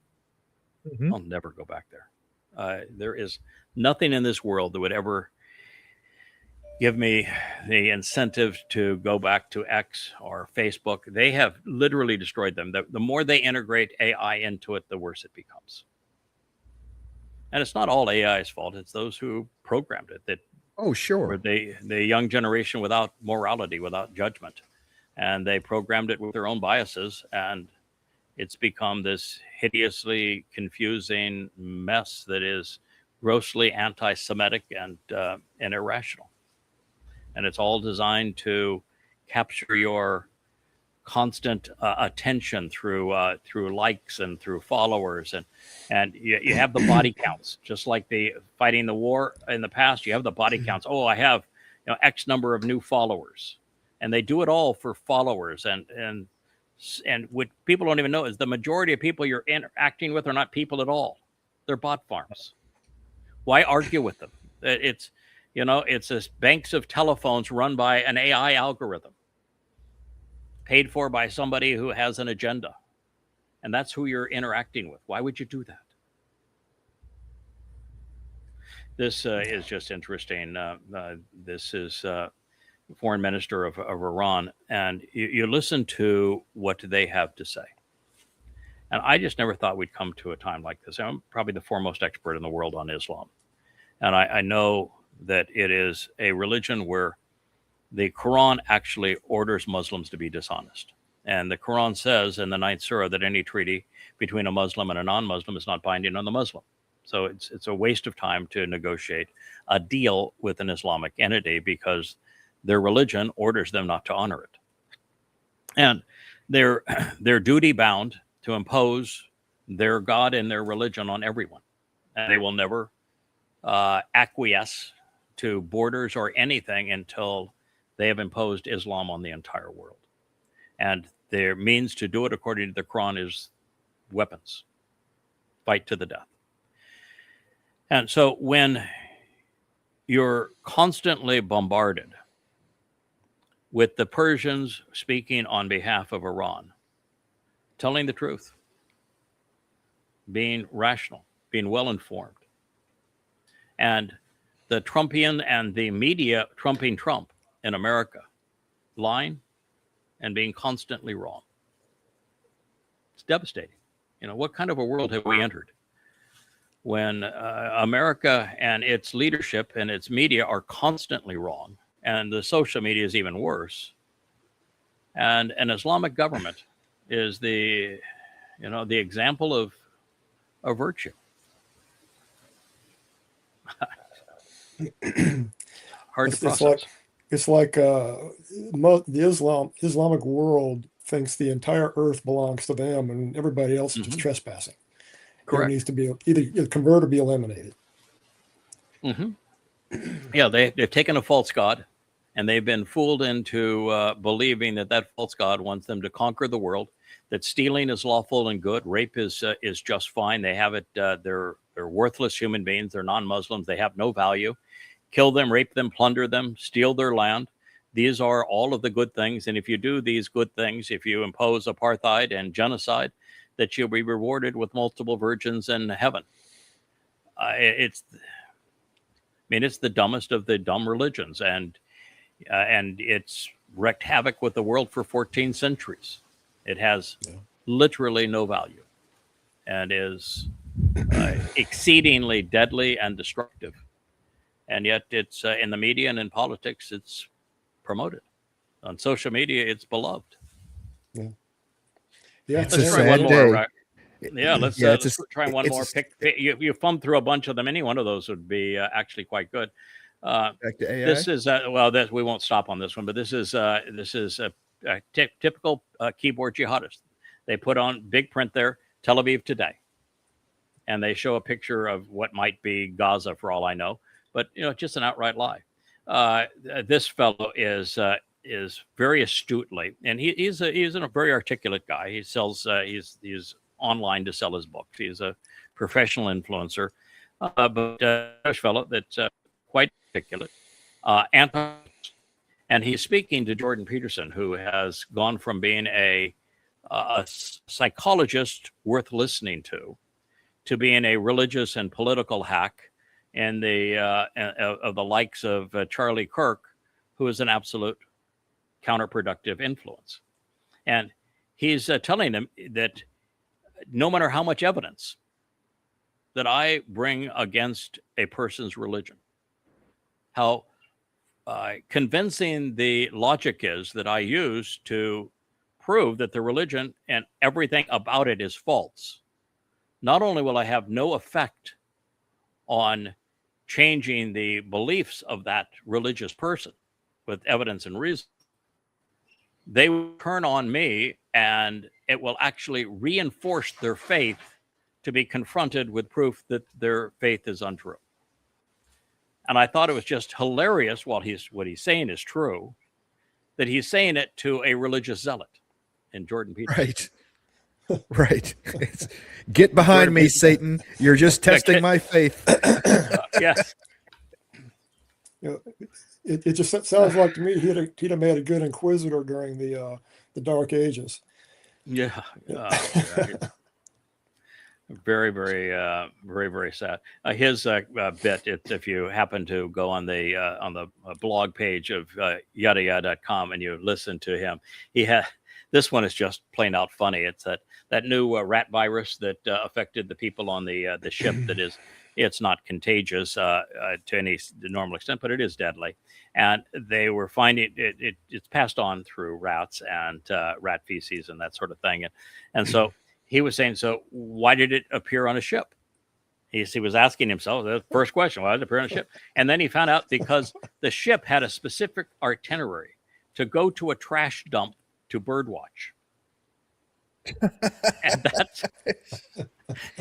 Mm-hmm. I'll never go back there. There is nothing in this world that would ever give me the incentive to go back to X or Facebook. They have literally destroyed them. The more they integrate AI into it, the worse it becomes. And it's not all AI's fault. It's those who programmed it. Sure. The young generation without morality, without judgment. And they programmed it with their own biases, and it's become this hideously confusing mess that is grossly anti-Semitic and irrational. And it's all designed to capture your constant attention through likes and through followers, and you have the body counts, just like the fighting the war in the past. You have the body counts. Oh, I have X number of new followers. And they do it all for followers. And what people don't even know is the majority of people you're interacting with are not people at all. They're bot farms. Why argue with them? It's this banks of telephones run by an AI algorithm, paid for by somebody who has an agenda. And that's who you're interacting with. Why would you do that? This is just interesting. This is... foreign minister of Iran, and you listen to what they have to say. And I just never thought we'd come to a time like this. I'm probably the foremost expert in the world on Islam. And I know that it is a religion where the Quran actually orders Muslims to be dishonest. And the Quran says in the 9th surah that any treaty between a Muslim and a non-Muslim is not binding on the Muslim. So it's a waste of time to negotiate a deal with an Islamic entity because their religion orders them not to honor it. And they're duty bound to impose their God and their religion on everyone. And they will never acquiesce to borders or anything until they have imposed Islam on the entire world. And their means to do it, according to the Quran, is weapons. Fight to the death. And so when you're constantly bombarded with the Persians speaking on behalf of Iran, telling the truth, being rational, being well-informed, and the Trumpian and the media trumping Trump in America, lying and being constantly wrong. It's devastating. What kind of a world have we entered when America and its leadership and its media are constantly wrong? And the social media is even worse. And an Islamic government is the example of virtue. Hard to process. It's like the Islamic world thinks the entire earth belongs to them, and everybody else is just trespassing. Correct. It needs to be either converted or be eliminated. Mm-hmm. Yeah, they've taken a false god, and they've been fooled into believing that false god wants them to conquer the world. That stealing is lawful and good, rape is just fine. They have it. They're worthless human beings. They're non-Muslims. They have no value. Kill them, rape them, plunder them, steal their land. These are all of the good things. And if you do these good things, if you impose apartheid and genocide, that you'll be rewarded with multiple virgins in heaven. It's the dumbest of the dumb religions, and it's wreaked havoc with the world for 14 centuries. It has literally no value, and is exceedingly deadly and destructive. And yet, it's in the media and in politics, it's promoted. On social media, it's beloved. Yeah. Let's try one more. Let's try one more. You thumb through a bunch of them. Any one of those would be actually quite good. Back to AI. This is that we won't stop on this one, but this is a typical keyboard jihadist. They put on big print there, Tel Aviv today, and they show a picture of what might be Gaza for all I know, but just an outright lie. This fellow is very astutely, and he's a very articulate guy. He sells he's online to sell his books. He's a professional influencer, but a fellow that's quite articulate, and he's speaking to Jordan Peterson, who has gone from being a psychologist worth listening to being a religious and political hack, and of the likes of Charlie Kirk, who is an absolute counterproductive influence. And he's telling them that no matter how much evidence that I bring against a person's religion, how convincing the logic is that I use to prove that the religion and everything about it is false, not only will I have no effect on changing the beliefs of that religious person with evidence and reason, they will turn on me, and it will actually reinforce their faith to be confronted with proof that their faith is untrue. And I thought it was just hilarious, while what he's saying is true, that he's saying it to a religious zealot in Jordan Peterson. Right. Get behind me, Satan. You're just testing my faith. Yes. It just sounds like to me he'd have made a good inquisitor during the Dark Ages. Yeah. Very, very, very, very sad. His bit, if you happen to go on the blog page of yadayah.com and you listen to him, this one is just plain out funny. It's that new rat virus that affected the people on the ship. It's not contagious to any normal extent, but it is deadly. And they were finding it's passed on through rats and rat feces and that sort of thing. And so he was saying, so why did it appear on a ship? He was asking himself the first question, why did it appear on a ship? And then he found out because the ship had a specific itinerary to go to a trash dump to birdwatch.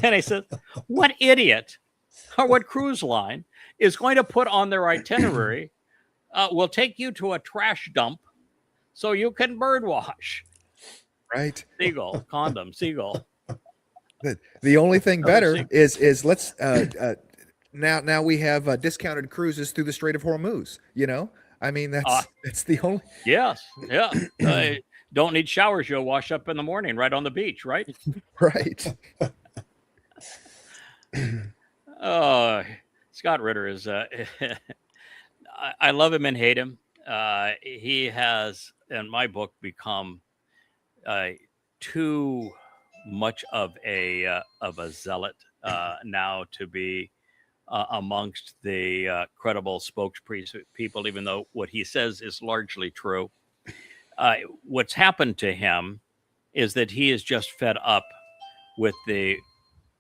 And he said, what idiot or what cruise line is going to put on their itinerary, we'll take you to a trash dump so you can birdwatch. Right. Seagull, condom, seagull. The only thing better is let's now we have discounted cruises through the Strait of Hormuz. I mean that's the only. Yes, yeah. Don't need showers. You'll wash up in the morning right on the beach, right? Right. Scott Ritter is. I love him and hate him. He has, in my book, become too much of a zealot now to be amongst the credible spokespeople, even though what he says is largely true. What's happened to him is that he is just fed up with the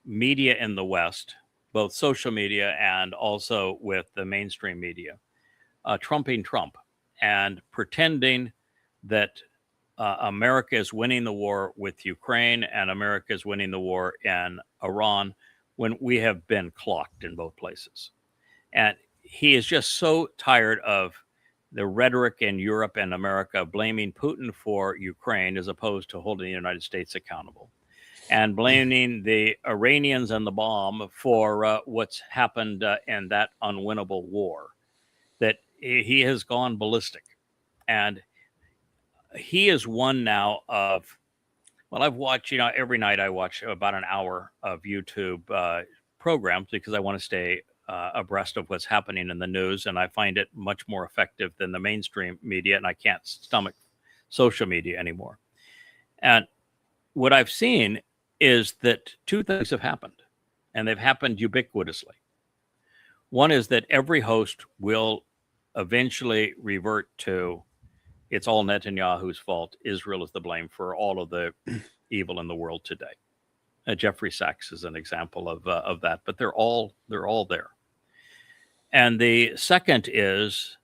media in the West, both social media and also with the mainstream media, trumping Trump and pretending that America is winning the war with Ukraine and America is winning the war in Iran when we have been clocked in both places. And he is just so tired of the rhetoric in Europe and America blaming Putin for Ukraine as opposed to holding the United States accountable, and blaming the Iranians and the bomb for what's happened in that unwinnable war, that he has gone ballistic. And he is one now of, well, I've watched, every night I watch about an hour of YouTube programs because I want to stay abreast of what's happening in the news. And I find it much more effective than the mainstream media. And I can't stomach social media anymore. And what I've seen is that two things have happened, and they've happened ubiquitously. One is that every host will eventually revert to, it's all Netanyahu's fault. Israel is the blame for all of the evil in the world today. Jeffrey Sachs is an example of that, but they're all there. And the second is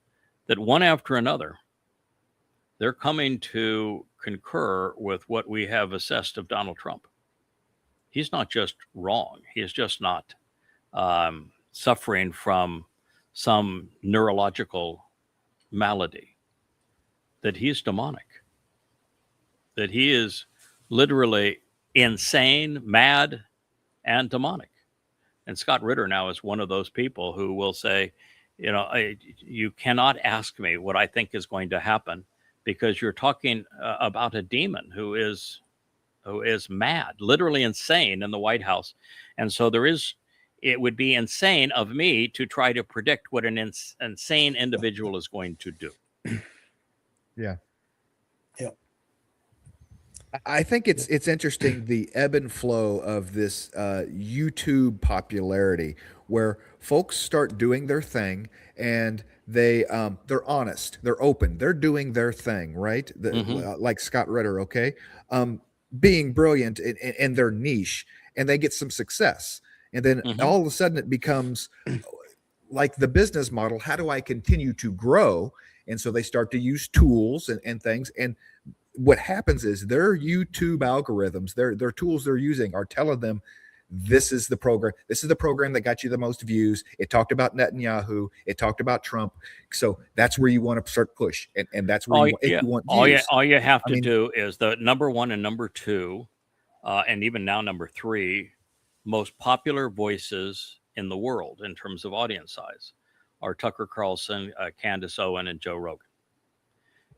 that one after another, they're coming to concur with what we have assessed of Donald Trump. He's not just wrong. He is just not suffering from some neurological malady, that he's demonic, that he is literally insane, mad, and demonic. And Scott Ritter now is one of those people who will say, you know, you cannot ask me what I think is going to happen, because you're talking about a demon who is mad, literally insane in the White House. And so it would be insane of me to try to predict what an insane individual is going to do. Yeah. Yeah. I think it's interesting, the ebb and flow of this YouTube popularity, where folks start doing their thing and they're honest, they're open, they're doing their thing, right? Like Scott Ritter, okay, being brilliant in their niche, and they get some success, and then all of a sudden it becomes like the business model. How do I continue to grow? And so they start to use tools and things, and what happens is their YouTube algorithms, their tools they're using are telling them, this is the program. This is the program that got you the most views. It talked about Netanyahu. It talked about Trump. So that's where you want to start push, and that's where you want views. All you have to do is the number 1 and number 2, and even now number 3, most popular voices in the world in terms of audience size are Tucker Carlson, Candace Owen, and Joe Rogan.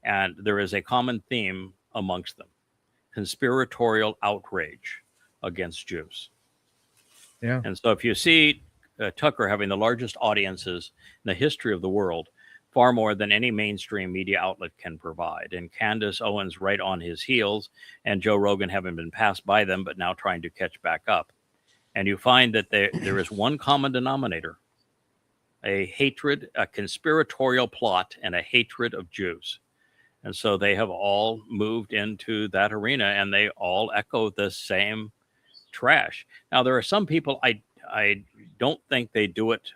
And there is a common theme amongst them: conspiratorial outrage against Jews. Yeah. And so if you see Tucker having the largest audiences in the history of the world, far more than any mainstream media outlet can provide, and Candace Owens right on his heels, and Joe Rogan having been passed by them, but now trying to catch back up. And you find that there is one common denominator: a hatred, a conspiratorial plot, and a hatred of Jews. And so they have all moved into that arena, and they all echo the same trash. Now, there are some people, I don't think they do it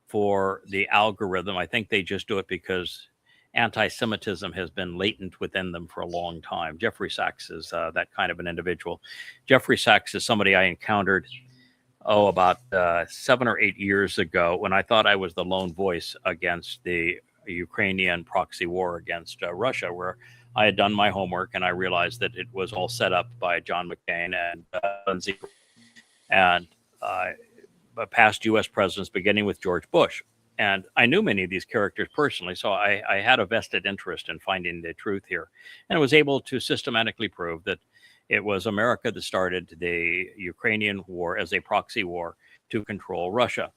for the algorithm. I think they just do it because anti-Semitism has been latent within them for a long time. Jeffrey Sachs is that kind of an individual. Jeffrey Sachs is somebody I encountered, about 7 or 8 years ago, when I thought I was the lone voice against the Ukrainian proxy war against Russia, where I had done my homework and I realized that it was all set up by John McCain and Lindsey and past U.S. presidents, beginning with George Bush. And I knew many of these characters personally, so I had a vested interest in finding the truth here, and was able to systematically prove that it was America that started the Ukrainian war as a proxy war to control Russia.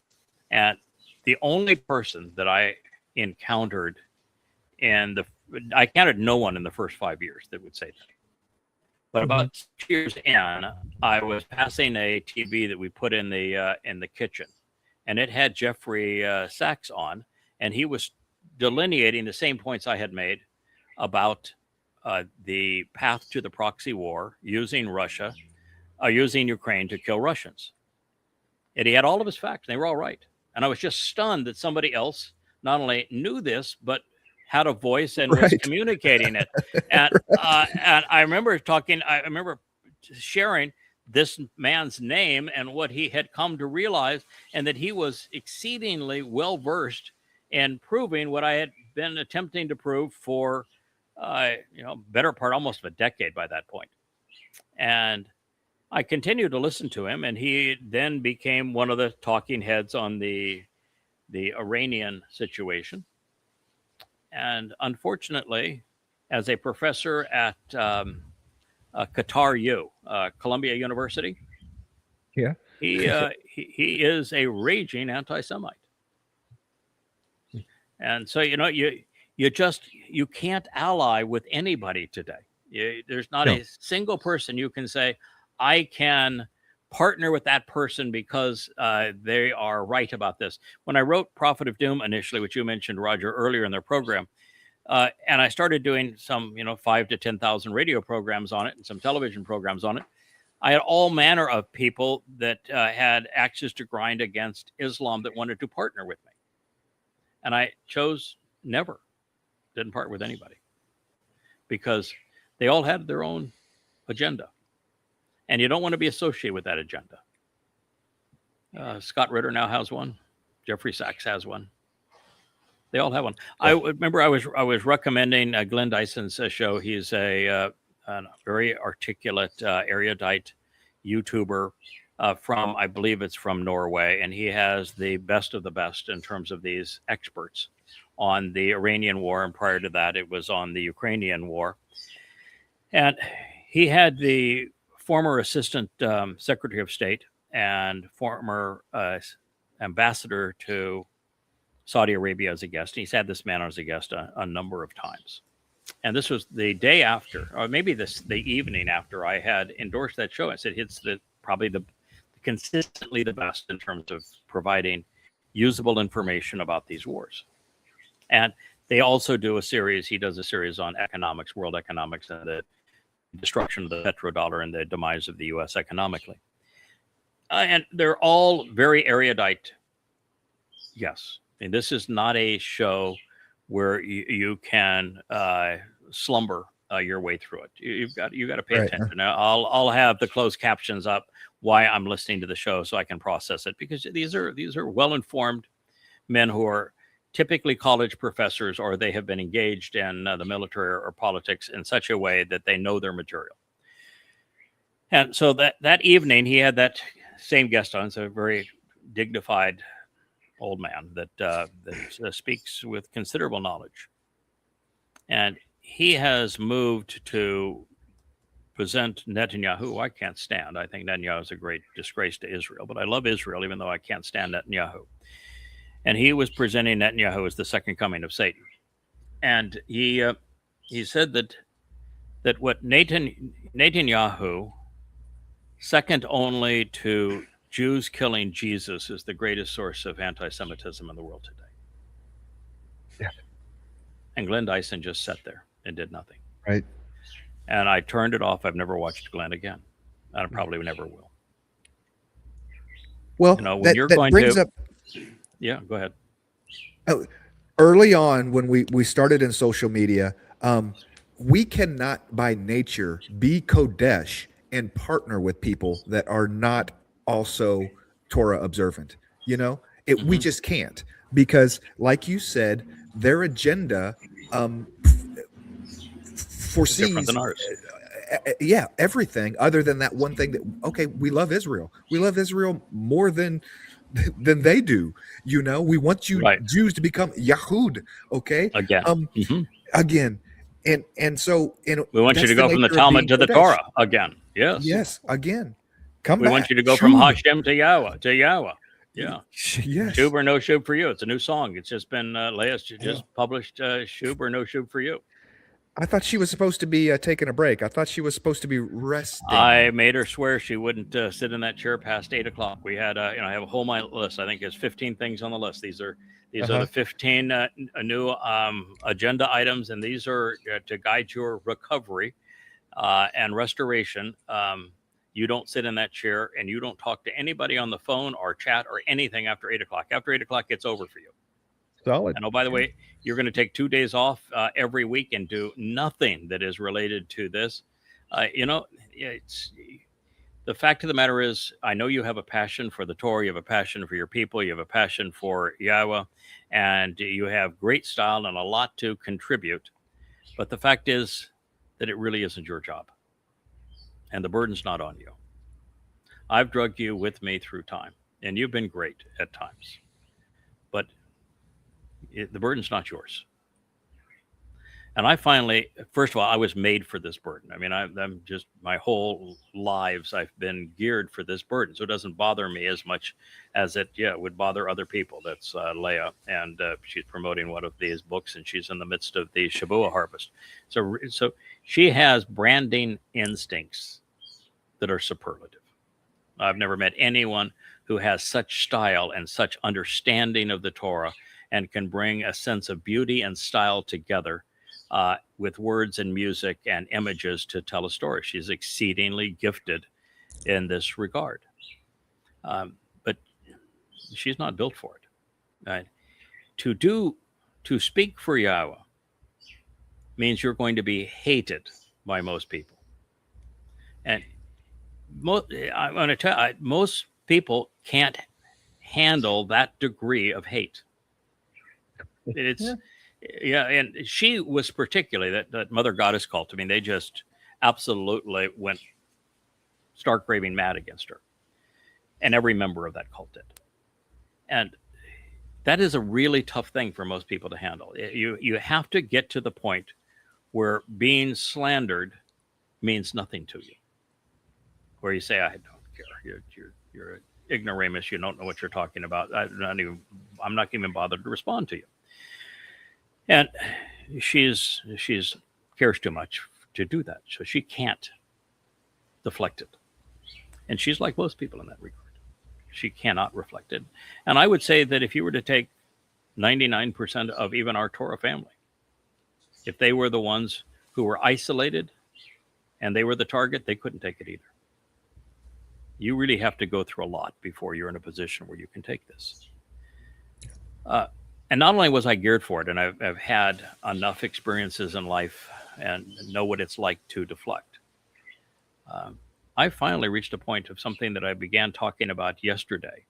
And the only person that I encountered I counted no one in the first 5 years that would say that. But about 6 years in, I was passing a TV that we put in the kitchen, and it had Jeffrey Sachs on, and he was delineating the same points I had made about the path to the proxy war, using Russia, using Ukraine to kill Russians. And he had all of his facts, and they were all right. And I was just stunned that somebody else not only knew this, but had a voice and was communicating it. And and I remember sharing this man's name and what he had come to realize, and that he was exceedingly well versed in proving what I had been attempting to prove for better part almost of a decade by that point. And I continued to listen to him, and he then became one of the talking heads on the Iranian situation. And unfortunately, as a professor at Qatar U, Columbia University, he is a raging anti-Semite. And so you can't ally with anybody today. There's not a single person you can say, I can partner with that person because they are right about this. When I wrote Prophet of Doom initially, which you mentioned, Roger, earlier in their program, and I started doing some 5,000 to 10,000 radio programs on it and some television programs on it, I had all manner of people that had axes to grind against Islam that wanted to partner with me. And I chose never, didn't part with anybody, because they all had their own agenda. And you don't want to be associated with that agenda. Scott Ritter now has one. Jeffrey Sachs has one. They all have one. I remember I was recommending Glenn Dyson's show. He's a very articulate, erudite YouTuber from, I believe it's from Norway, and he has the best of the best in terms of these experts on the Iranian war, and prior to that, it was on the Ukrainian war. And he had the former Assistant Secretary of State and former ambassador to Saudi Arabia as a guest. He's had this man as a guest a number of times. And this was the day after, or maybe the evening after I had endorsed that show. I said, it's probably consistently the best in terms of providing usable information about these wars. And they also do a series. He does a series on economics, world economics, and the destruction of the petrodollar and the demise of the U.S. economically. And they're all very erudite. Yes. And this is not a show where you can slumber your way through it. You got to pay attention. Now, I'll have the closed captions up while I'm listening to the show so I can process it, because these are well-informed men who are typically college professors, or they have been engaged in the military or politics in such a way that they know their material. And so that evening, he had that same guest on. It's a very dignified old man that speaks with considerable knowledge. And he has moved to present Netanyahu, who I can't stand. I think Netanyahu is a great disgrace to Israel, but I love Israel, even though I can't stand Netanyahu. And he was presenting Netanyahu as the second coming of Satan. And he said that what Netanyahu, second only to Jews killing Jesus, is the greatest source of anti-Semitism in the world today. Yeah. And Glenn Dyson just sat there and did nothing. Right. And I turned it off. I've never watched Glenn again. And I probably never will. Well, when you're going to... Yeah, go ahead. Early on, when we started in social media, we cannot by nature be Kodesh and partner with people that are not also Torah observant. We just can't, because like you said, their agenda foresees different than ours. Everything other than that one thing that, we love Israel. We love Israel more than they do. We want you Jews to become Yahud. Okay. Again. And so we want you to go from the Talmud to the Torah again. Yes. Again. We want you to go from Hashem to Yahweh. Yeah. Yes. Shub or no shub for you. It's a new song. It's just been Leah's just published Shub or no shub for you. I thought she was supposed to be taking a break. I thought she was supposed to be resting. I made her swear she wouldn't sit in that chair past 8 o'clock. We had, I have a whole list. I think there's 15 things on the list. These are the 15 new agenda items, and these are to guide your recovery and restoration. You don't sit in that chair, and you don't talk to anybody on the phone or chat or anything after 8 o'clock. After 8 o'clock, it's over for you. Solid. And by the way, you're going to take 2 days off every week and do nothing that is related to this. It's the fact of the matter is, I know you have a passion for the Torah, you have a passion for your people, you have a passion for Yahweh, and you have great style and a lot to contribute. But the fact is that it really isn't your job, and the burden's not on you. I've drugged you with me through time, and you've been great at times, but the burden's not yours. And I finally, first of all, I was made for this burden. I mean, I'm just, my whole lives, I've been geared for this burden. So it doesn't bother me as much as it would bother other people. That's Leah, and she's promoting one of these books, and she's in the midst of the Shavua harvest. So she has branding instincts that are superlative. I've never met anyone who has such style and such understanding of the Torah and can bring a sense of beauty and style together with words and music and images to tell a story. She's exceedingly gifted in this regard. But she's not built for it. Right? to speak for Yahweh means you're going to be hated by most people. And I'm going to tell you, most people can't handle that degree of hate. It's yeah, and she was particularly that Mother Goddess cult. I mean, they just absolutely went stark raving mad against her, and every member of that cult did. And that is a really tough thing for most people to handle. You have to get to the point where being slandered means nothing to you, where you say, "I don't care. You're an ignoramus. You don't know what you're talking about. I'm not even bothered to respond to you." And she's cares too much to do that, so she can't deflect it. And she's like most people in that regard. She cannot reflect it. And I would say that if you were to take 99% of even our Torah family, if they were the ones who were isolated and they were the target, they couldn't take it either. You really have to go through a lot before you're in a position where you can take this. And not only was I geared for it, and I've had enough experiences in life and know what it's like to deflect. I finally reached a point of something that I began talking about yesterday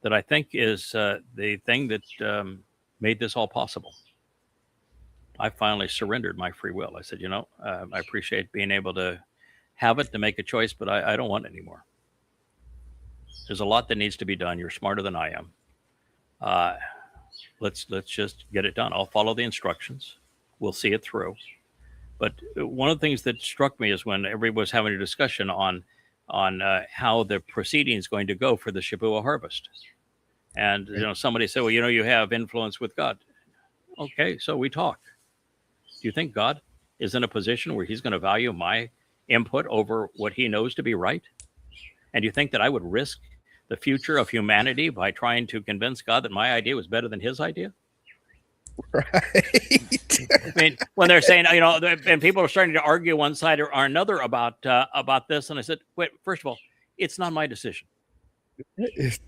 that I think is the thing that made this all possible. I finally surrendered my free will. I said, I appreciate being able to have it, to make a choice, but I don't want it anymore. There's a lot that needs to be done. You're smarter than I am. Let's just get it done. I'll follow the instructions. We'll see it through. But one of the things that struck me is when everybody was having a discussion on how the proceeding is going to go for the Shavua harvest. And, somebody said, well, you have influence with God. Okay, so we talk. Do you think God is in a position where he's going to value my input over what he knows to be right? And do you think that I would risk the future of humanity by trying to convince God that my idea was better than his idea? Right. I mean, when they're saying, and people are starting to argue one side or another about this, and I said, wait, first of all, it's not my decision.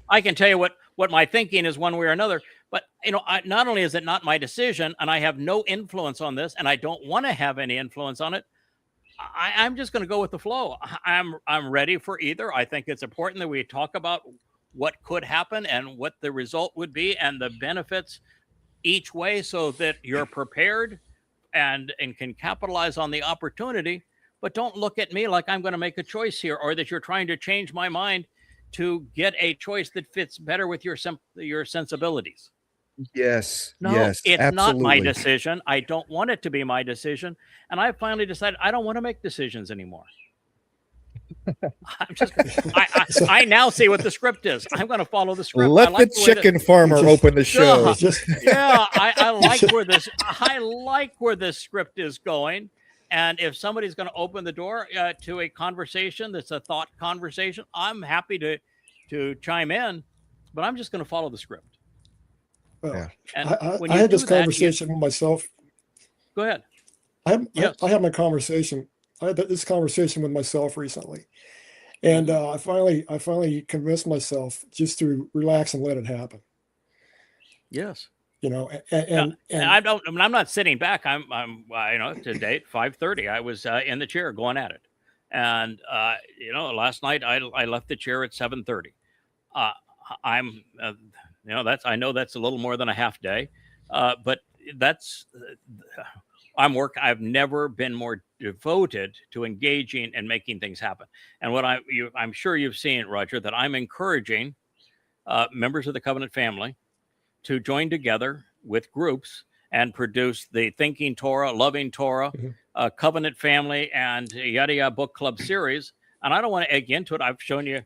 I can tell you what my thinking is one way or another, but not only is it not my decision, and I have no influence on this, and I don't want to have any influence on it, I'm just going to go with the flow. I'm ready for either. I think it's important that we talk about what could happen and what the result would be and the benefits each way, so that you're prepared and can capitalize on the opportunity. But don't look at me like I'm going to make a choice here, or that you're trying to change my mind to get a choice that fits better with your sensibilities. Yes. No, yes, it's absolutely. not my decision. I don't want it to be my decision. And I finally decided I don't want to make decisions anymore. I now see what the script is. I'm going to follow the script. Let the chicken farmer open the show. I like where this script is going. And if somebody's going to open the door to a conversation that's a thought conversation, I'm happy to chime in, but I'm just going to follow the script. Well, and I had this conversation with myself. Go ahead. I had this conversation with myself recently, and I finally convinced myself just to relax and let it happen. Yes. And I'm not sitting back. I'm to date 5:30. I was in the chair going at it, and last night I left the chair at 7:30. I know that's a little more than a half day, but that's I've never been more devoted to engaging and making things happen. And what I'm sure you've seen, Roger, that I'm encouraging members of the Covenant family to join together with groups and produce the Thinking Torah, Loving Torah, Covenant Family, and Yada Yada Book Club series. And I don't want to egg into it. I've shown you,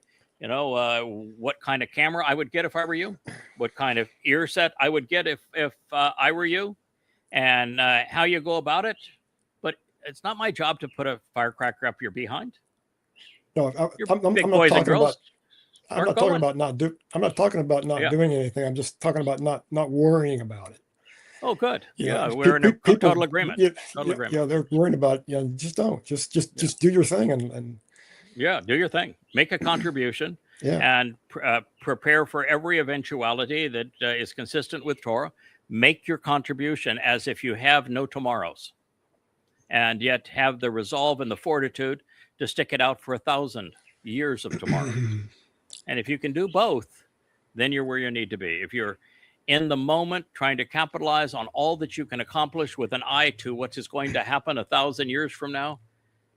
what kind of camera I would get if I were you, what kind of ear set I would get if I were you, and how you go about it. But it's not my job to put a firecracker up your behind. No, I'm not talking about not doing anything. I'm just talking about not worrying about it. Oh, good. Yeah, we're in a total agreement. Yeah, they're worrying about just don't. Just do your thing and do your thing. Make a contribution. and prepare for every eventuality that is consistent with Torah. Make your contribution as if you have no tomorrows, and yet have the resolve and the fortitude to stick it out for 1,000 years of tomorrow. And if you can do both, then you're where you need to be. If you're in the moment trying to capitalize on all that you can accomplish with an eye to what is going to happen 1,000 years from now,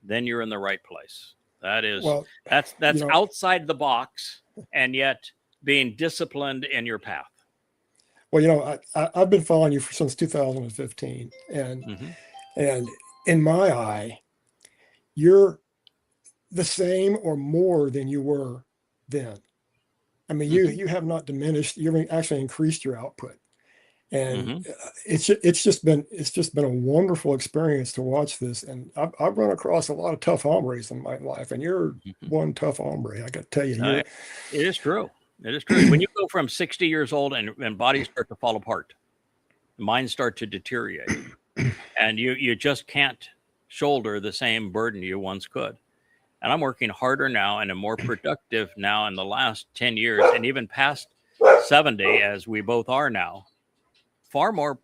then you're in the right place. That is, that's outside the box, and yet being disciplined in your path. Well, I've been following you since 2015, and in my eye, you're the same or more than you were then. I mean, you have not diminished. You've actually increased your output, and it's just been a wonderful experience to watch this. And I've run across a lot of tough hombres in my life, and you're one tough hombre. I got to tell you, it is true. It is true. When you go from 60 years old and bodies start to fall apart, minds start to deteriorate, and you just can't shoulder the same burden you once could. And I'm working harder now and am more productive now in the last 10 years, and even past 70, as we both are now, far more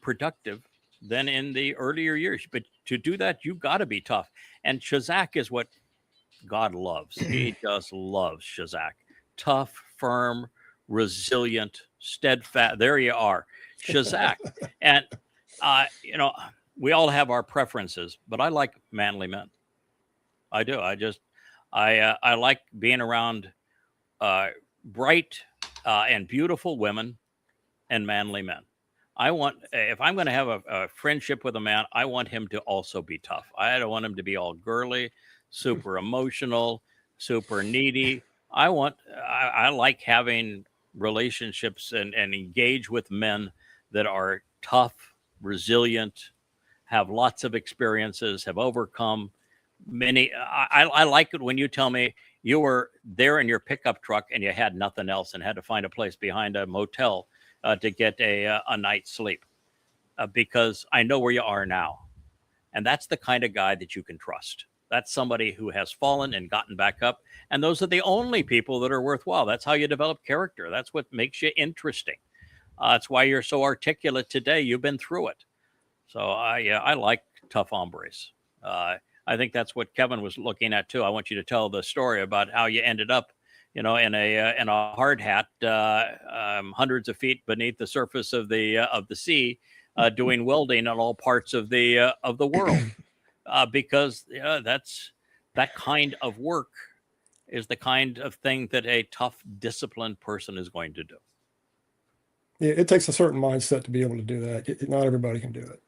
productive than in the earlier years. But to do that, you've got to be tough. And Shazak is what God loves. He just loves Shazak. Tough, firm, resilient, steadfast. There you are, Shazak. And, we all have our preferences, but I like manly men. I do. I like being around bright and beautiful women and manly men. If I'm going to have a friendship with a man, I want him to also be tough. I don't want him to be all girly, super emotional, super needy. I like having relationships and engage with men that are tough, resilient, have lots of experiences, have overcome many. I like it when you tell me you were there in your pickup truck and you had nothing else and had to find a place behind a motel to get a night's sleep, because I know where you are now. And that's the kind of guy that you can trust. That's somebody who has fallen and gotten back up. And those are the only people that are worthwhile. That's how you develop character. That's what makes you interesting. That's why you're so articulate today. You've been through it. So I like tough hombres. I think that's what Kevin was looking at too. I want you to tell the story about how you ended up, in a hard hat, hundreds of feet beneath the surface of the sea, doing welding on all parts of the world, because that's that kind of work is the kind of thing that a tough, disciplined person is going to do. Yeah, it takes a certain mindset to be able to do that. Not everybody can do it.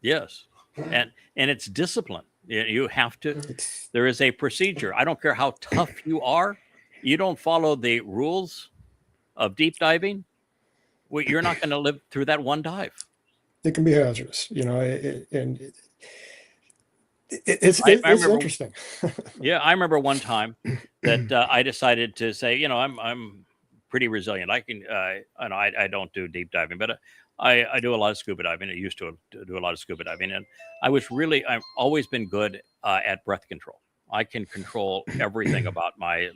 Yes, and it's discipline. You have to. There is a procedure. I don't care how tough you are. You don't follow the rules of deep diving, well, you're not going to live through that one dive. It can be hazardous, and it's interesting. Yeah, I remember one time that I decided to say, I'm pretty resilient. I can, and I don't do deep diving, but I do a lot of scuba diving. I used to do a lot of scuba diving, and I've always been good at breath control. I can control everything about my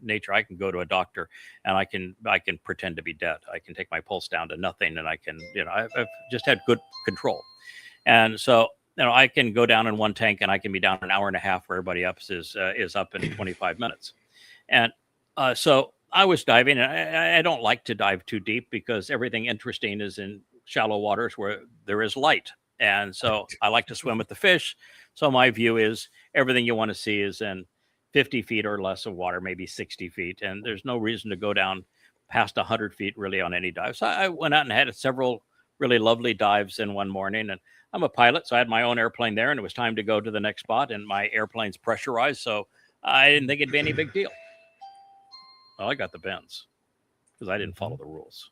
nature. I can go to a doctor and I can pretend to be dead. I can take my pulse down to nothing, and I can, I've just had good control. And so, I can go down in one tank and I can be down an hour and a half where everybody else is up in 25 minutes. And so I was diving, and I don't like to dive too deep because everything interesting is in shallow waters where there is light. And so I like to swim with the fish. So my view is everything you want to see is in 50 feet or less of water, maybe 60 feet. And there's no reason to go down past 100 feet really on any dive. So I went out and had several really lovely dives in one morning. And I'm a pilot, so I had my own airplane there, and it was time to go to the next spot. And my airplane's pressurized, so I didn't think it'd be any big deal. Well, I got the bends because I didn't follow the rules.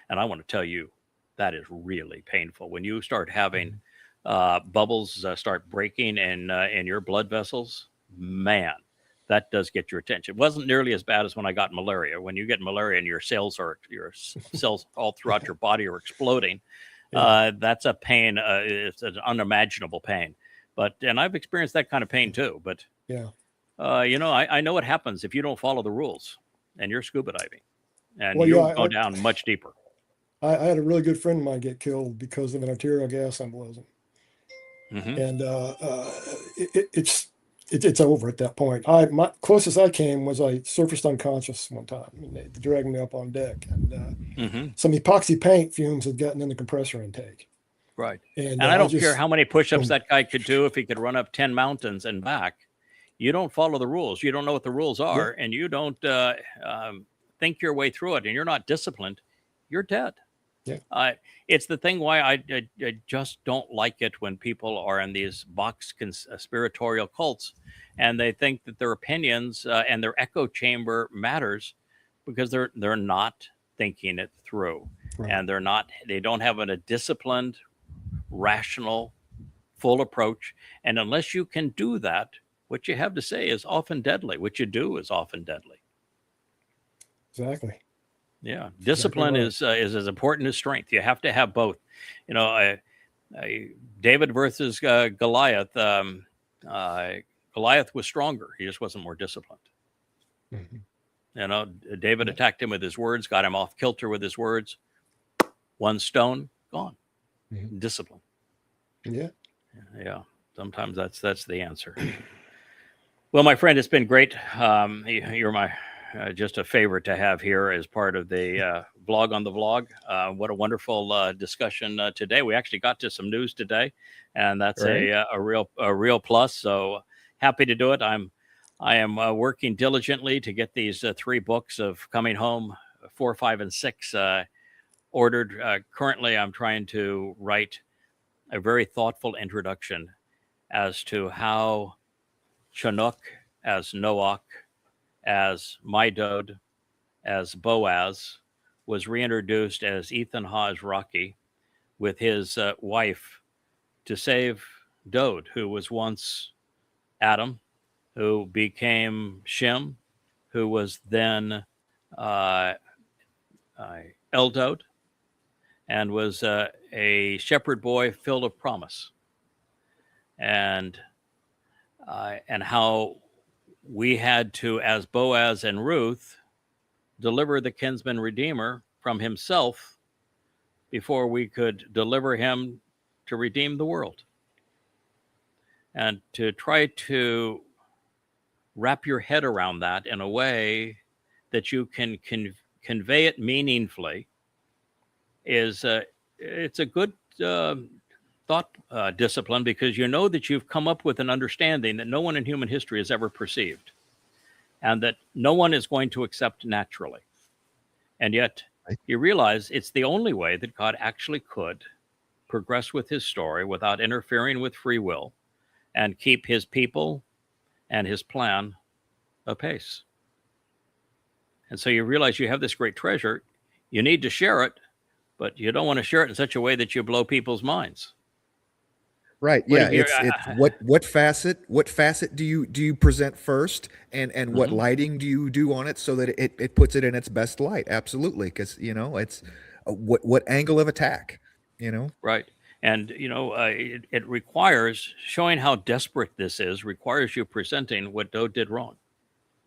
And I want to tell you, that is really painful. When you start having bubbles start breaking in your blood vessels, man, that does get your attention. It wasn't nearly as bad as when I got malaria. When you get malaria and your cells all throughout your body are exploding, that's a pain. It's an unimaginable pain. And I've experienced that kind of pain too. But yeah, I know what happens if you don't follow the rules and you're scuba diving, and Well, you'll yeah, go down much deeper. I had a really good friend of mine get killed because of an arterial gas embolism. Mhm. And it's over at that point. My closest I came was I surfaced unconscious one time. I mean, they dragged me up on deck, and some epoxy paint fumes had gotten in the compressor intake. Right. And And I don't care just, how many push-ups boom. that guy could do if he could run up 10 mountains and back. You don't follow the rules. You don't know what the rules are, and you don't think your way through it, and you're not disciplined, you're dead. Yeah. It's the thing why I just don't like it when people are in these box conspiratorial cults, and they think that their opinions and their echo chamber matters, because they're not thinking it through, Right. and they don't have a disciplined, rational, full approach. And unless you can do that, what you have to say is often deadly. What you do is often deadly. Exactly. Yeah, discipline Exactly is as important as strength. You have to have both. David versus Goliath. Goliath was stronger. He just wasn't more disciplined. Mhm. David attacked him with his words, got him off kilter with his words. One stone gone. Mhm. Discipline. Yeah. Yeah. Sometimes that's the answer. Well, my friend, it's been great. You're my just a favorite to have here as part of the vlog on the vlog. What a wonderful discussion today. We actually got to some news today, and that's Right. a real plus. So happy to do it. I am working diligently to get these 3 books of Coming Home 4, 5, and 6 ordered. Currently, I'm trying to write a very thoughtful introduction as to how Chinook, as Noach, as Mydod, as Boaz, was reintroduced as Ethan Hawes Rocky with his wife to save Dode, who was once Adam, who became Shem, who was then Eldod, and was a shepherd boy filled of promise. And how we had to, as Boaz and Ruth, deliver the kinsman redeemer from himself before we could deliver him to redeem the world. And to try to wrap your head around that in a way that you can convey it meaningfully is it's a good thought discipline, because you know that you've come up with an understanding that no one in human history has ever perceived, and that no one is going to accept naturally. And yet you realize it's the only way that God actually could progress with his story without interfering with free will and keep his people and his plan apace. And so you realize you have this great treasure. You need to share it, but you don't want to share it in such a way that you blow people's minds. Right. Yeah. It's what facet do you present first, and what lighting do you do on it so that it puts it in its best light? Absolutely. Because it's what angle of attack, Right. And it requires showing how desperate this is, requires you presenting what Dode did wrong.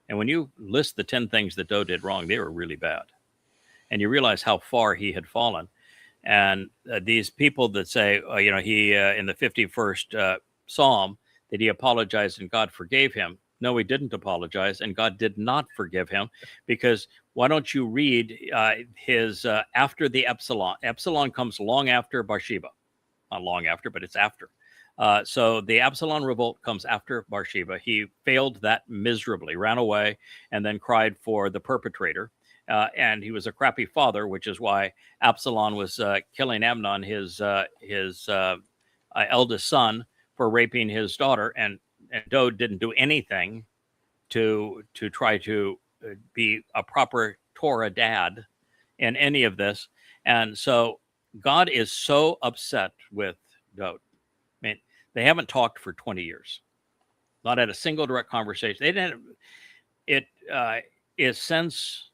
And when you list the 10 things that Dode did wrong, they were really bad. And you realize how far he had fallen. And these people that say, he in the 51st Psalm that he apologized and God forgave him. No, he didn't apologize, and God did not forgive him, because why don't you read his after the Epsilon? Epsilon comes long after Bathsheba. Not long after, but it's after. So the Absalom revolt comes after Bathsheba. He failed that miserably, ran away, and then cried for the perpetrator. And he was a crappy father, which is why Absalom was killing Amnon, his eldest son, for raping his daughter. And Dode didn't do anything to try to be a proper Torah dad in any of this. And so God is so upset with Dode. I mean, they haven't talked for 20 years. Not had a single direct conversation. They didn't. It is since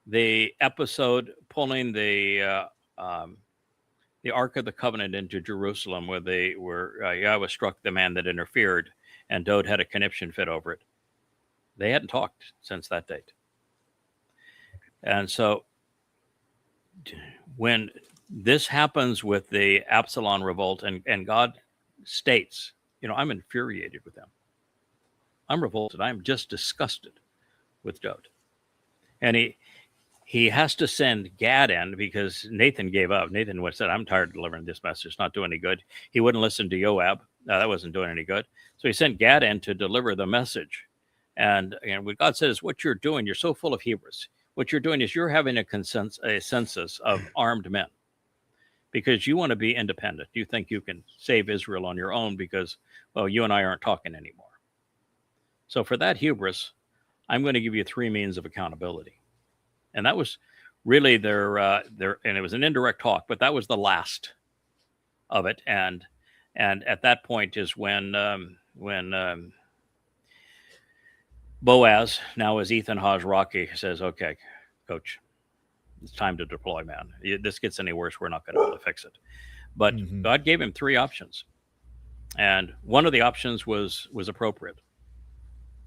the episode pulling the Ark of the Covenant into Jerusalem, where Yahweh struck the man that interfered, and Dode had a conniption fit over it. They hadn't talked since that date. And so when this happens with the Absalom revolt, and God states, I'm infuriated with them. I'm revolted. I'm just disgusted with Dode. And he has to send Gad in because Nathan gave up. Nathan said, I'm tired of delivering this message. It's not doing any good. He wouldn't listen to Joab. That wasn't doing any good. So he sent Gad in to deliver the message. And what God said is, what you're doing, you're so full of hubris. What you're doing is you're having a census of armed men because you want to be independent. You think you can save Israel on your own because, well, you and I aren't talking anymore. So for that hubris, I'm going to give you 3 means of accountability. And that was really their and it was an indirect talk, but that was the last of it. And at that point is when Boaz, now as Ethan Hajraki, says, okay, coach, it's time to deploy, man. This gets any worse, we're not going to be able to fix it. But God gave him 3 options. And one of the options was appropriate.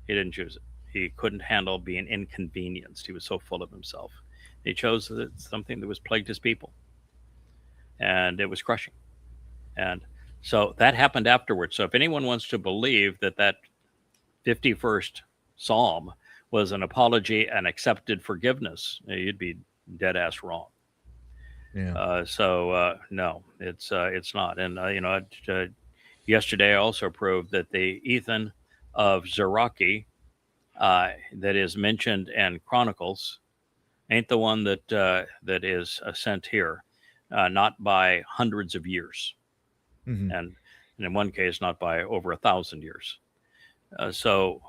He didn't choose it. He couldn't handle being inconvenienced. He was so full of himself. He chose something that was plagued his people. And it was crushing. And so that happened afterwards. So if anyone wants to believe that 51st Psalm was an apology and accepted forgiveness, you'd be dead ass wrong. Yeah. No, it's not. And yesterday I also proved that the Ethan of Zeraki that is mentioned in Chronicles ain't the one that is sent here, not by hundreds of years, and in one case not by over 1,000 years. So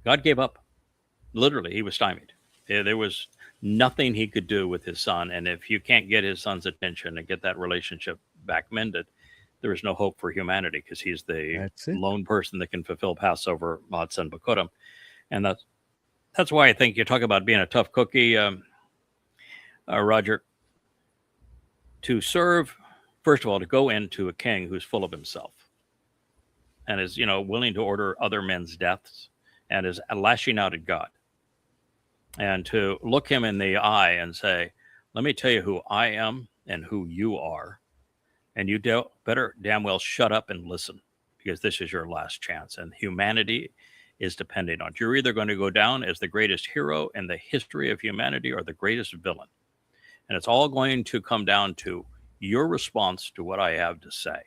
God gave up. Literally, he was stymied. There was nothing he could do with his son. And if you can't get his son's attention and get that relationship back mended, there is no hope for humanity because he's the lone person that can fulfill Passover, Matzah, and Bikurim. And that's why I think you talk about being a tough cookie, Roger, to serve, first of all, to go into a king who's full of himself and is, willing to order other men's deaths and is lashing out at God. And to look him in the eye and say, let me tell you who I am and who you are. And you better damn well shut up and listen because this is your last chance. And humanity is depending on it. You're either going to go down as the greatest hero in the history of humanity or the greatest villain. And it's all going to come down to your response to what I have to say.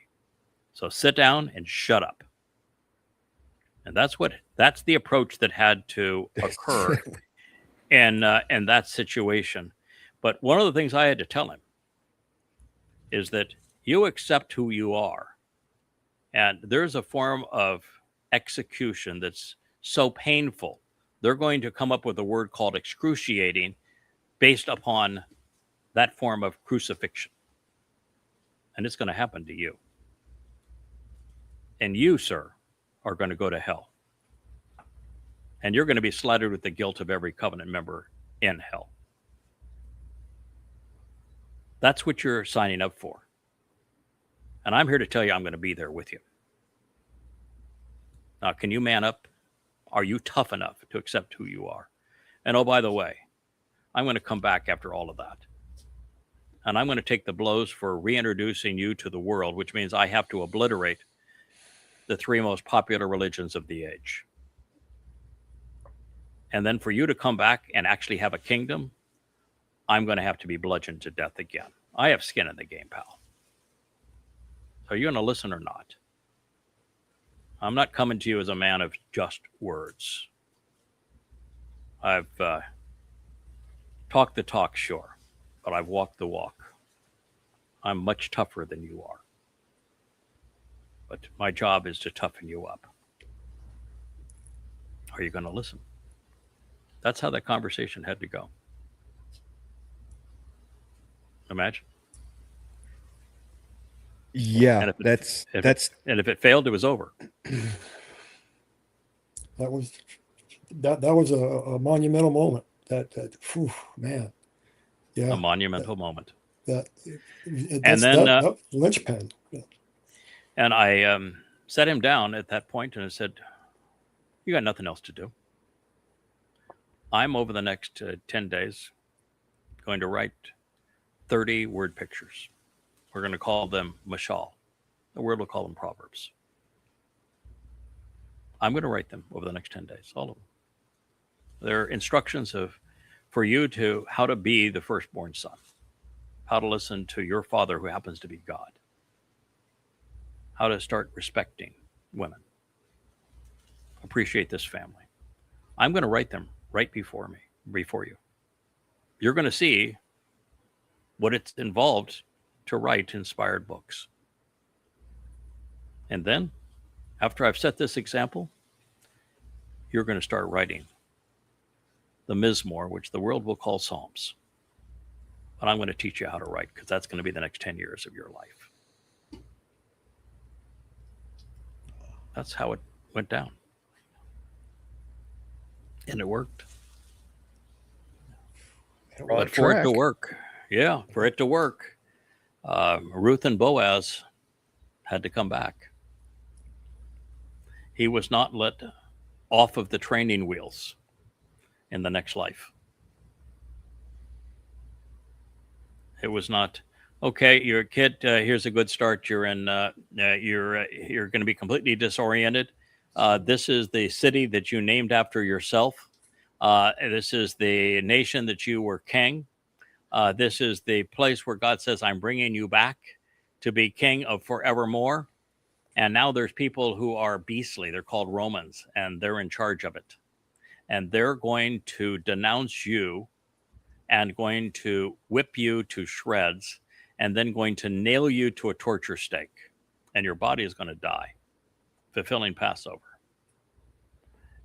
So sit down and shut up. And that's the approach that had to occur in that situation. But one of the things I had to tell him is that you accept who you are. And there's a form of execution that's so painful. They're going to come up with a word called excruciating based upon that form of crucifixion. And it's going to happen to you. And you, sir, are going to go to hell. And you're going to be slathered with the guilt of every covenant member in hell. That's what you're signing up for. And I'm here to tell you I'm going to be there with you. Now, can you man up? Are you tough enough to accept who you are? And oh, by the way, I'm going to come back after all of that. And I'm going to take the blows for reintroducing you to the world, which means I have to obliterate the 3 most popular religions of the age. And then for you to come back and actually have a kingdom, I'm going to have to be bludgeoned to death again. I have skin in the game, pal. Are you going to listen or not? I'm not coming to you as a man of just words. I've talked the talk, sure, but I've walked the walk. I'm much tougher than you are. But my job is to toughen you up. Are you going to listen? That's how that conversation had to go. Imagine. Yeah, and if it failed, it was over. That was a monumental moment. Whew, man, yeah, a monumental moment. That linchpin. And I set him down at that point and I said, You got nothing else to do. I'm over the next 10 days going to write 30 word pictures. We're going to call them mashal. The word will call them proverbs. I'm going to write them over the next 10 days, all of them. They're instructions for you to how to be the firstborn son, how to listen to your father who happens to be God, how to start respecting women, appreciate this family. I'm going to write them right before you. You're going to see what it's involved to write inspired books. And then, after I've set this example, you're going to start writing the Mizmor, which the world will call Psalms. But I'm going to teach you how to write, because that's going to be the next 10 years of your life. That's how it went down. And it worked. But for it to work, Ruth and Boaz had to come back. He was not let off of the training wheels in the next life. It was not, okay, you're a kid, here's a good start. You're in, you're going to be completely disoriented. This is the city that you named after yourself. This is the nation that you were king. This is the place where God says, I'm bringing you back to be king of forevermore. And now there's people who are beastly. They're called Romans, and they're in charge of it. And they're going to denounce you and going to whip you to shreds and then going to nail you to a torture stake. And your body is going to die, fulfilling Passover.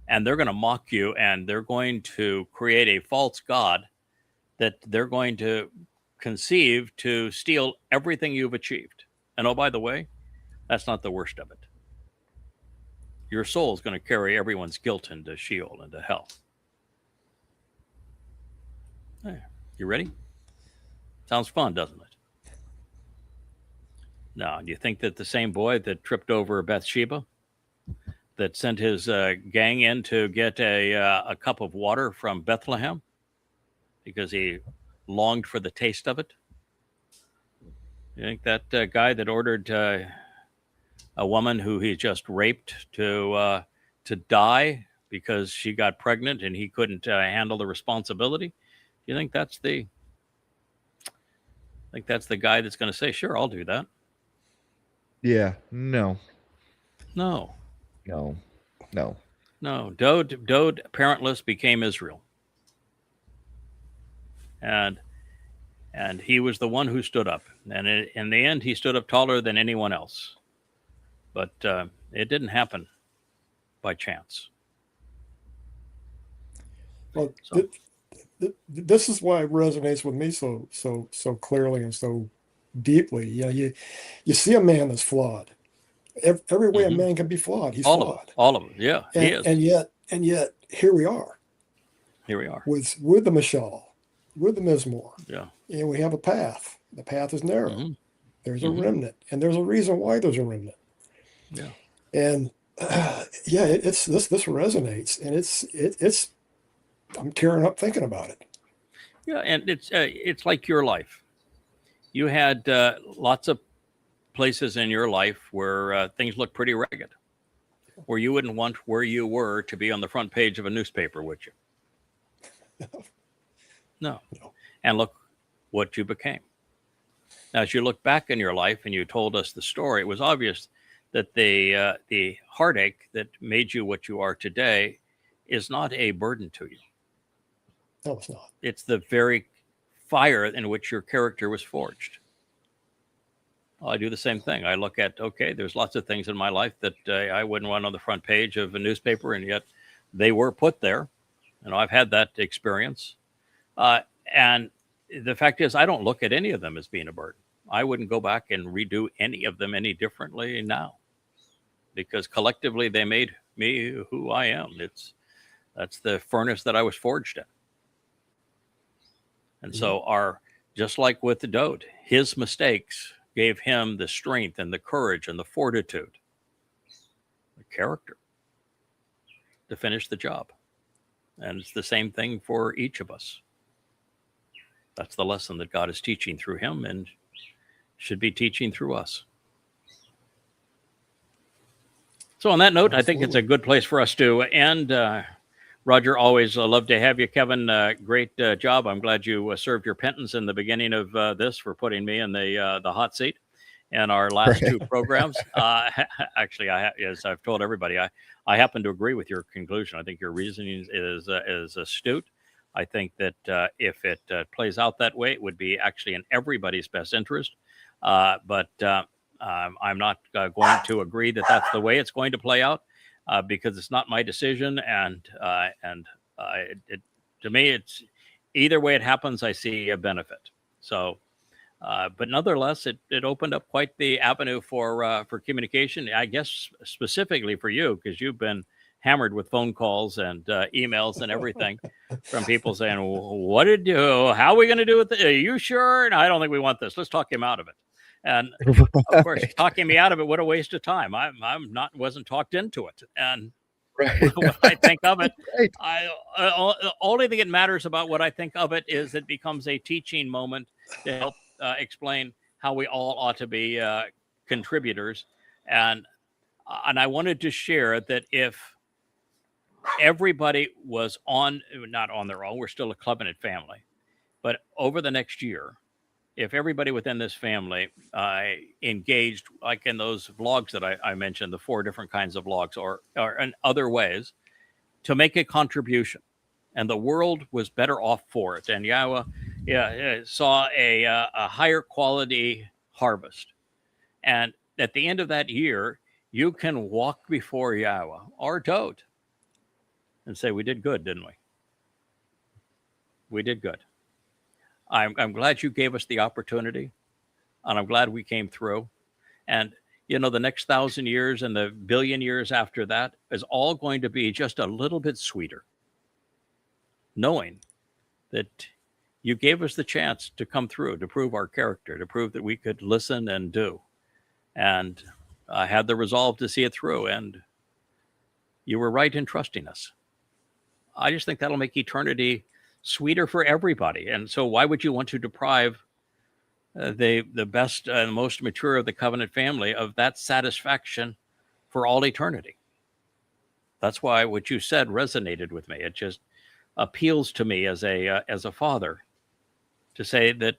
And they're going to mock you, and they're going to create a false god that they're going to conceive to steal everything you've achieved. And oh, by the way, that's not the worst of it. Your soul is going to carry everyone's guilt into Sheol, into hell. Hey, you ready? Sounds fun, doesn't it? Now, do you think that the same boy that tripped over Bathsheba, that sent his gang in to get a cup of water from Bethlehem because he longed for the taste of it? You think that guy that ordered a woman who he just raped to die because she got pregnant and he couldn't handle the responsibility? You think that's the guy that's going to say, "Sure, I'll do that"? Yeah. No. Dode, parentless, became Israel, and he was the one who stood up. And in the end, he stood up taller than anyone else. But it didn't happen by chance. Well, this is why it resonates with me so clearly and so deeply. You see a man that's flawed. Every way a man can be flawed, he's flawed. All of them, yeah. And yet here we are. With the Mashal, with the Mizmor. Yeah. And we have a path. The path is narrow. There's a remnant, and there's a reason why there's a remnant. Yeah. And it's this resonates, and it's I'm tearing up thinking about it. Yeah, and it's like your life. You had lots of places in your life where things look pretty ragged, where you wouldn't want where you were to be on the front page of a newspaper, would you? No. And look what you became. Now, as you look back in your life and you told us the story, it was obvious that the heartache that made you what you are today is not a burden to you. No, it's not. It's the very fire in which your character was forged. Well, I do the same thing. I look at, okay, there's lots of things in my life that I wouldn't want on the front page of a newspaper, and yet they were put there. You know, I've had that experience. And the fact is, I don't look at any of them as being a burden. I wouldn't go back and redo any of them any differently now, because collectively they made me who I am. That's the furnace that I was forged in. And so just like with the Dode, his mistakes gave him the strength and the courage and the fortitude, the character to finish the job. And it's the same thing for each of us. That's the lesson that God is teaching through him and should be teaching through us. So on that note, I think it's a good place for us to end. Roger, always love to have you. Kevin, great job. I'm glad you served your penance in the beginning of this for putting me in the hot seat in our last two programs. Actually, as I've told everybody, I happen to agree with your conclusion. I think your reasoning is astute. I think that if it plays out that way, it would be actually in everybody's best interest. But I'm not going to agree that that's the way it's going to play out because it's not my decision. And to me, it's either way it happens, I see a benefit. So, but nonetheless, it opened up quite the avenue for communication. I guess specifically for you, because you've been hammered with phone calls and emails and everything from people saying, "What did you? How are we going to do it? Are you sure?" And I don't think we want this. Let's talk him out of it. And of course, talking me out of it, what a waste of time. Wasn't talked into it. And what I think of it, only thing that matters about what I think of it is it becomes a teaching moment to help explain how we all ought to be contributors. And I wanted to share that if everybody was not on their own, we're still a covenant family, but over the next year, if everybody within this family engaged, like in those vlogs that I mentioned, the 4 different kinds of vlogs, or in other ways, to make a contribution, and the world was better off for it, and Yahweh saw a higher quality harvest, and at the end of that year, you can walk before Yahweh or don't and say, "We did good, didn't we? We did good." I'm glad you gave us the opportunity, and I'm glad we came through. And, the next 1,000 years and the billion years after that is all going to be just a little bit sweeter, knowing that you gave us the chance to come through, to prove our character, to prove that we could listen and do. And I had the resolve to see it through, and you were right in trusting us. I just think that'll make eternity sweeter for everybody. And so why would you want to deprive the best and most mature of the covenant family of that satisfaction for all eternity? That's why what you said resonated with me. It just appeals to me as a father to say that,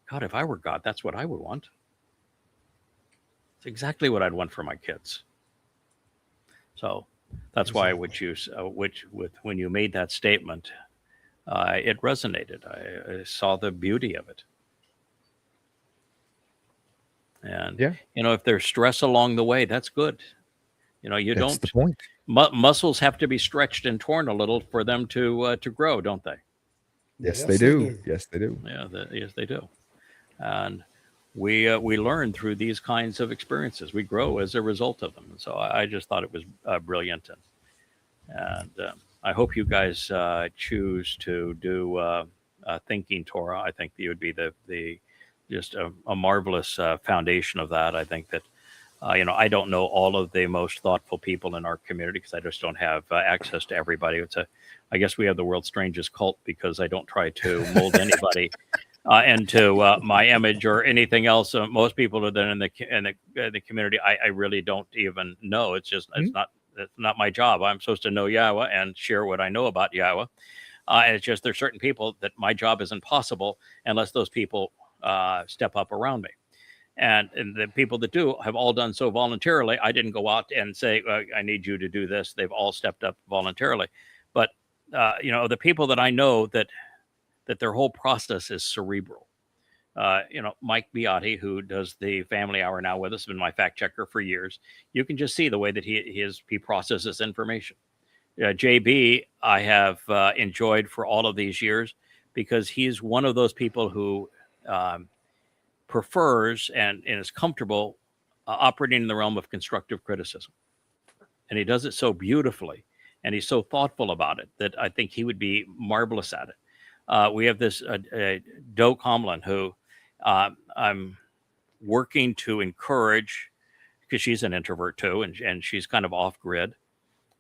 God, if I were God, that's what I would want. It's exactly what I'd want for my kids. So that's why when you made that statement, it resonated. I saw the beauty of it. And, if there's stress along the way, that's good. That's the point. Muscles have to be stretched and torn a little for them to grow, don't they? Yes, they do. Yes, they do. Yes, they do. And we learn through these kinds of experiences. We grow as a result of them. And so I just thought it was brilliant. And I hope you guys choose to do Thinking Torah. I think it would be the just a marvelous foundation of that. I think that, I don't know all of the most thoughtful people in our community because I just don't have access to everybody. I guess we have the world's strangest cult because I don't try to mold anybody into my image or anything else. Most people are then in the community, I really don't even know. It's just it's not my job. I'm supposed to know Yahweh and share what I know about Yahweh. And it's just there's certain people that my job isn't possible unless those people step up around me. And the people that do have all done so voluntarily. I didn't go out and say, I need you to do this. They've all stepped up voluntarily. But, the people that I know that their whole process is cerebral. Mike Beati, who does the Family Hour now with us, has been my fact checker for years. You can just see the way that he processes information. JB, I have enjoyed for all of these years because he's one of those people who prefers and is comfortable operating in the realm of constructive criticism. And he does it so beautifully, and he's so thoughtful about it that I think he would be marvelous at it. We have this Doe Comlin who I'm working to encourage, because she's an introvert too, and she's kind of off grid.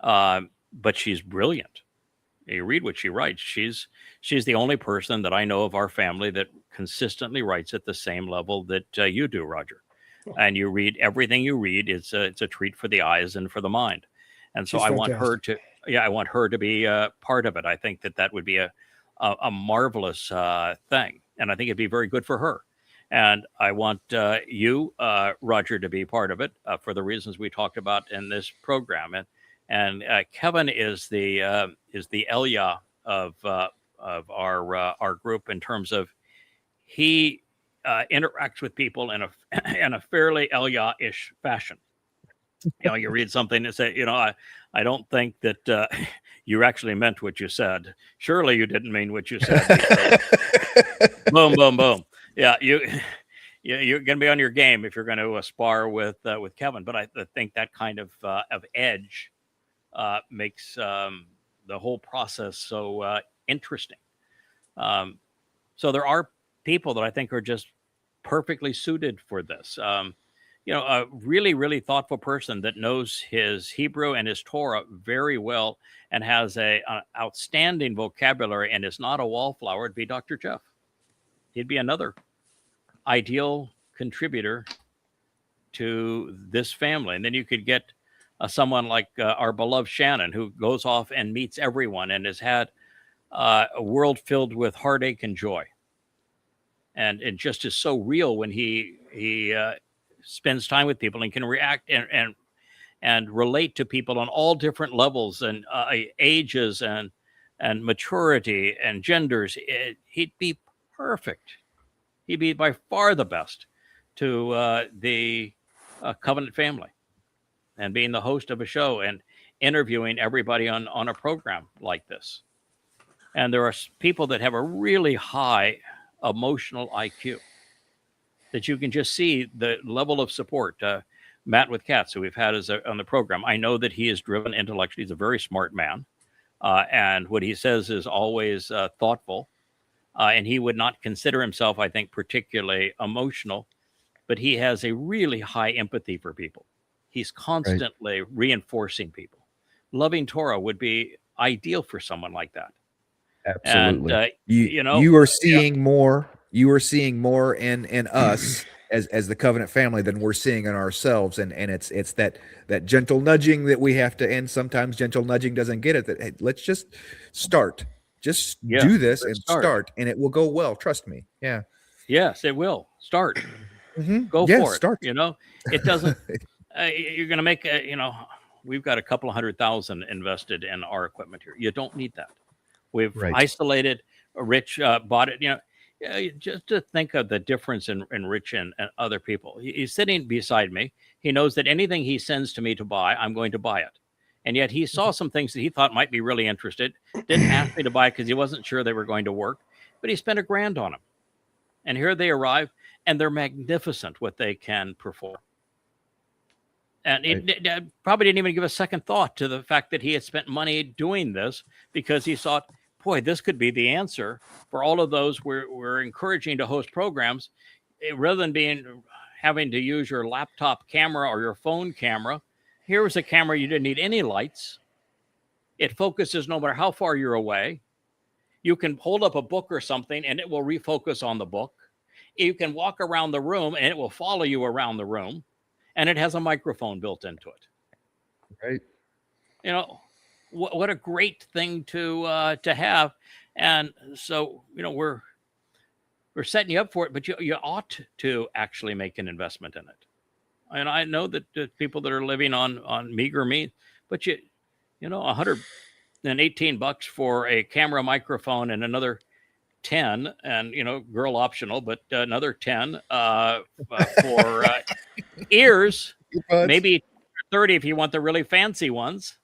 but she's brilliant. You read what she writes. She's the only person that I know of our family that consistently writes at the same level that you do, Roger. And you read everything you read. It's a treat for the eyes and for the mind. And so I want her to be part of it. I think that would be a marvelous thing, and I think it'd be very good for her. And I want you, Roger, to be part of it for the reasons we talked about in this program. And Kevin is the Elia of our group in terms of he interacts with people in a fairly Elia-ish fashion. You read something and say, I don't think that you actually meant what you said. Surely you didn't mean what you said. Boom, boom, boom. Yeah, you're going to be on your game if you're going to spar with Kevin. But I think that kind of edge makes the whole process so interesting. So there are people that I think are just perfectly suited for this. A really, really thoughtful person that knows his Hebrew and his Torah very well and has an outstanding vocabulary and is not a wallflower would be Dr. Jeff. He'd be another ideal contributor to this family. And then you could get someone like our beloved Shannon, who goes off and meets everyone and has had a world filled with heartache and joy. And it just is so real when he spends time with people and can react and relate to people on all different levels and ages and maturity and genders. He'd be perfect. He'd be by far the best to the Covenant family, and being the host of a show and interviewing everybody on a program like this. And there are people that have a really high emotional IQ that you can just see the level of support. Matt with Cats, who we've had on the program, I know that he is driven intellectually. He's a very smart man. And what he says is always thoughtful. And he would not consider himself, I think, particularly emotional, but he has a really high empathy for people. He's constantly reinforcing people. Loving Torah would be ideal for someone like that. Absolutely. And, you are seeing more. You are seeing more in us as the Covenant family than we're seeing in ourselves, and it's that gentle nudging that we have to. And sometimes gentle nudging doesn't get it. That hey, let's just start. Just do this and start, and it will go well. Trust me. Yeah. Yes, it will. Start. Go for it. Start. It doesn't. You're going to make we've got a couple of 100,000 invested in our equipment here. You don't need that. We've isolated. Rich bought it. Just to think of the difference in Rich and other people. He's sitting beside me. He knows that anything he sends to me to buy, I'm going to buy it. And yet he saw some things that he thought might be really interested. Didn't ask me to buy because he wasn't sure they were going to work. But he spent $1,000 on them. And here they arrive, and they're magnificent what they can perform. And it probably didn't even give a second thought to the fact that he had spent money doing this, because he thought, boy, this could be the answer for all of those we're encouraging to host programs. Rather than having to use your laptop camera or your phone camera, here was a camera you didn't need any lights. It focuses no matter how far you're away. You can hold up a book or something and it will refocus on the book. You can walk around the room and it will follow you around the room. And it has a microphone built into it. Right. What a great thing to have. And so, we're setting you up for it, but you ought to actually make an investment in it. And I know that people that are living on meager means, but $118 for a camera, microphone, and another 10, and girl optional, but another 10 for ears, maybe 30 if you want the really fancy ones.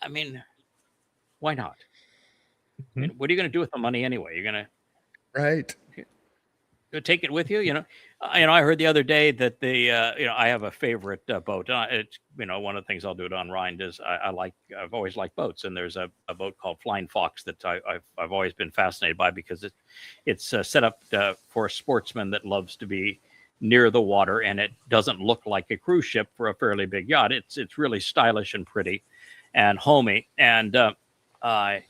I mean, why not? I mean, what are you going to do with the money anyway? You're going to take it with you. I heard the other day that I have a favorite boat. It's one of the things I'll do it on Rhine is I've always liked boats, and there's a boat called Flying Fox that I've always been fascinated by, because it's set up for a sportsman that loves to be near the water, and it doesn't look like a cruise ship for a fairly big yacht. It's really stylish and pretty. and Homey, and the guy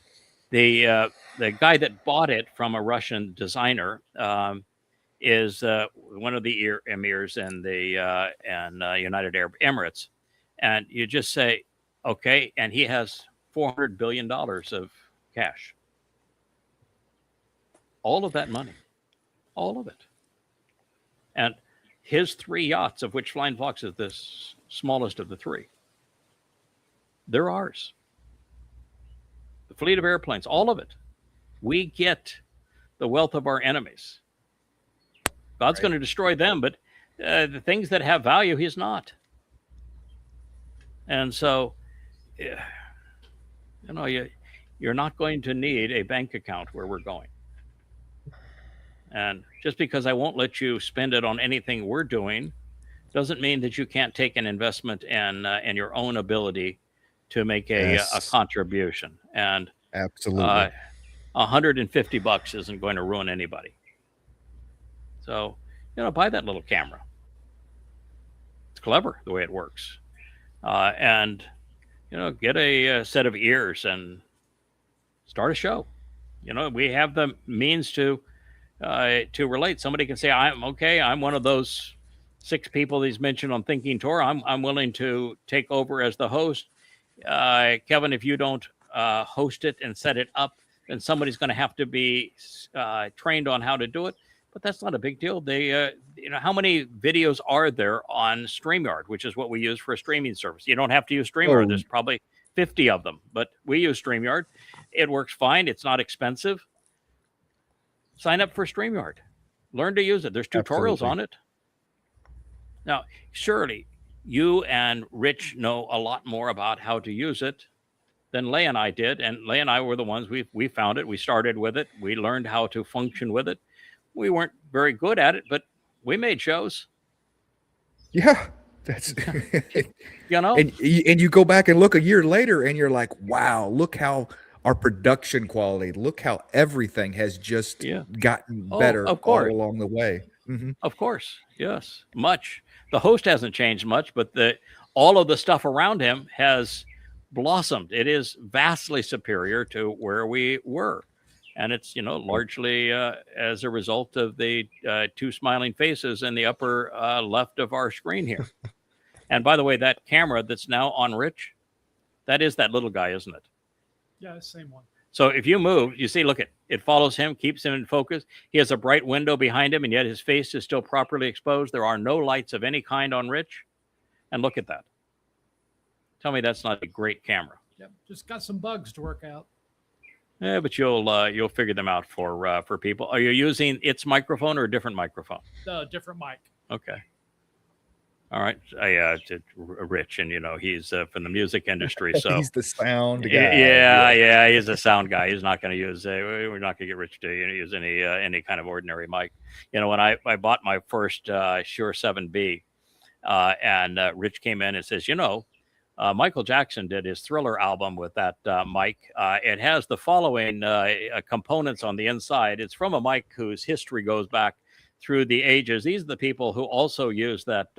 that bought it from a Russian designer is one of the emirs in the United Arab Emirates, and you just say, okay, and he has $400 billion of cash. All of that money, all of it. And his 3 yachts, of which Flying Fox is the smallest of the 3, they're ours. The fleet of airplanes, all of it. We get the wealth of our enemies. God's going to destroy them, but the things that have value, he's not. And so, you're not going to need a bank account where we're going. And just because I won't let you spend it on anything we're doing doesn't mean that you can't take an investment in your own ability to make a contribution. And absolutely, $150 isn't going to ruin anybody. So, buy that little camera. It's clever the way it works. And get a set of ears and start a show. We have the means to relate. Somebody can say, I'm one of those 6 people he's mentioned on Thinking Torah. I'm willing to take over as the host. Kevin, if you don't host it and set it up, then somebody's going to have to be trained on how to do it. But that's not a big deal. They, how many videos are there on StreamYard, which is what we use for a streaming service? You don't have to use StreamYard. There's probably 50 of them, but we use StreamYard. It works fine. It's not expensive. Sign up for StreamYard. Learn to use it. There's tutorials on it. Now, surely you and Rich know a lot more about how to use it than Leigh and I did. And Leigh and I were the ones, we found it. We started with it. We learned how to function with it. We weren't very good at it, but we made shows. Yeah, that's And you go back and look a year later, and you're like, wow, look how our production quality, look how everything has just gotten better all along the way. Mm-hmm. Of course, yes, much. The host hasn't changed much, but all of the stuff around him has blossomed. It is vastly superior to where we were. And it's, largely as a result of the 2 smiling faces in the upper left of our screen here. And by the way, that camera that's now on Rich, that is that little guy, isn't it? Yeah, same one. So if you move, you see, look, it follows him, keeps him in focus. He has a bright window behind him, and yet his face is still properly exposed. There are no lights of any kind on Rich. And look at that. Tell me that's not a great camera. Yep, just got some bugs to work out. Yeah, but you'll figure them out for people. Are you using its microphone or a different microphone? Different mic. Okay. All right. To Rich, and he's from the music industry, so he's the sound guy. Yeah, he's a sound guy. He's not going to use. We're not going to get Rich to use any kind of ordinary mic. When I bought my first Shure 7B, and Rich came in and says, Michael Jackson did his Thriller album with that mic. It has the following components on the inside. It's from a mic whose history goes back through the ages. These are the people who also use that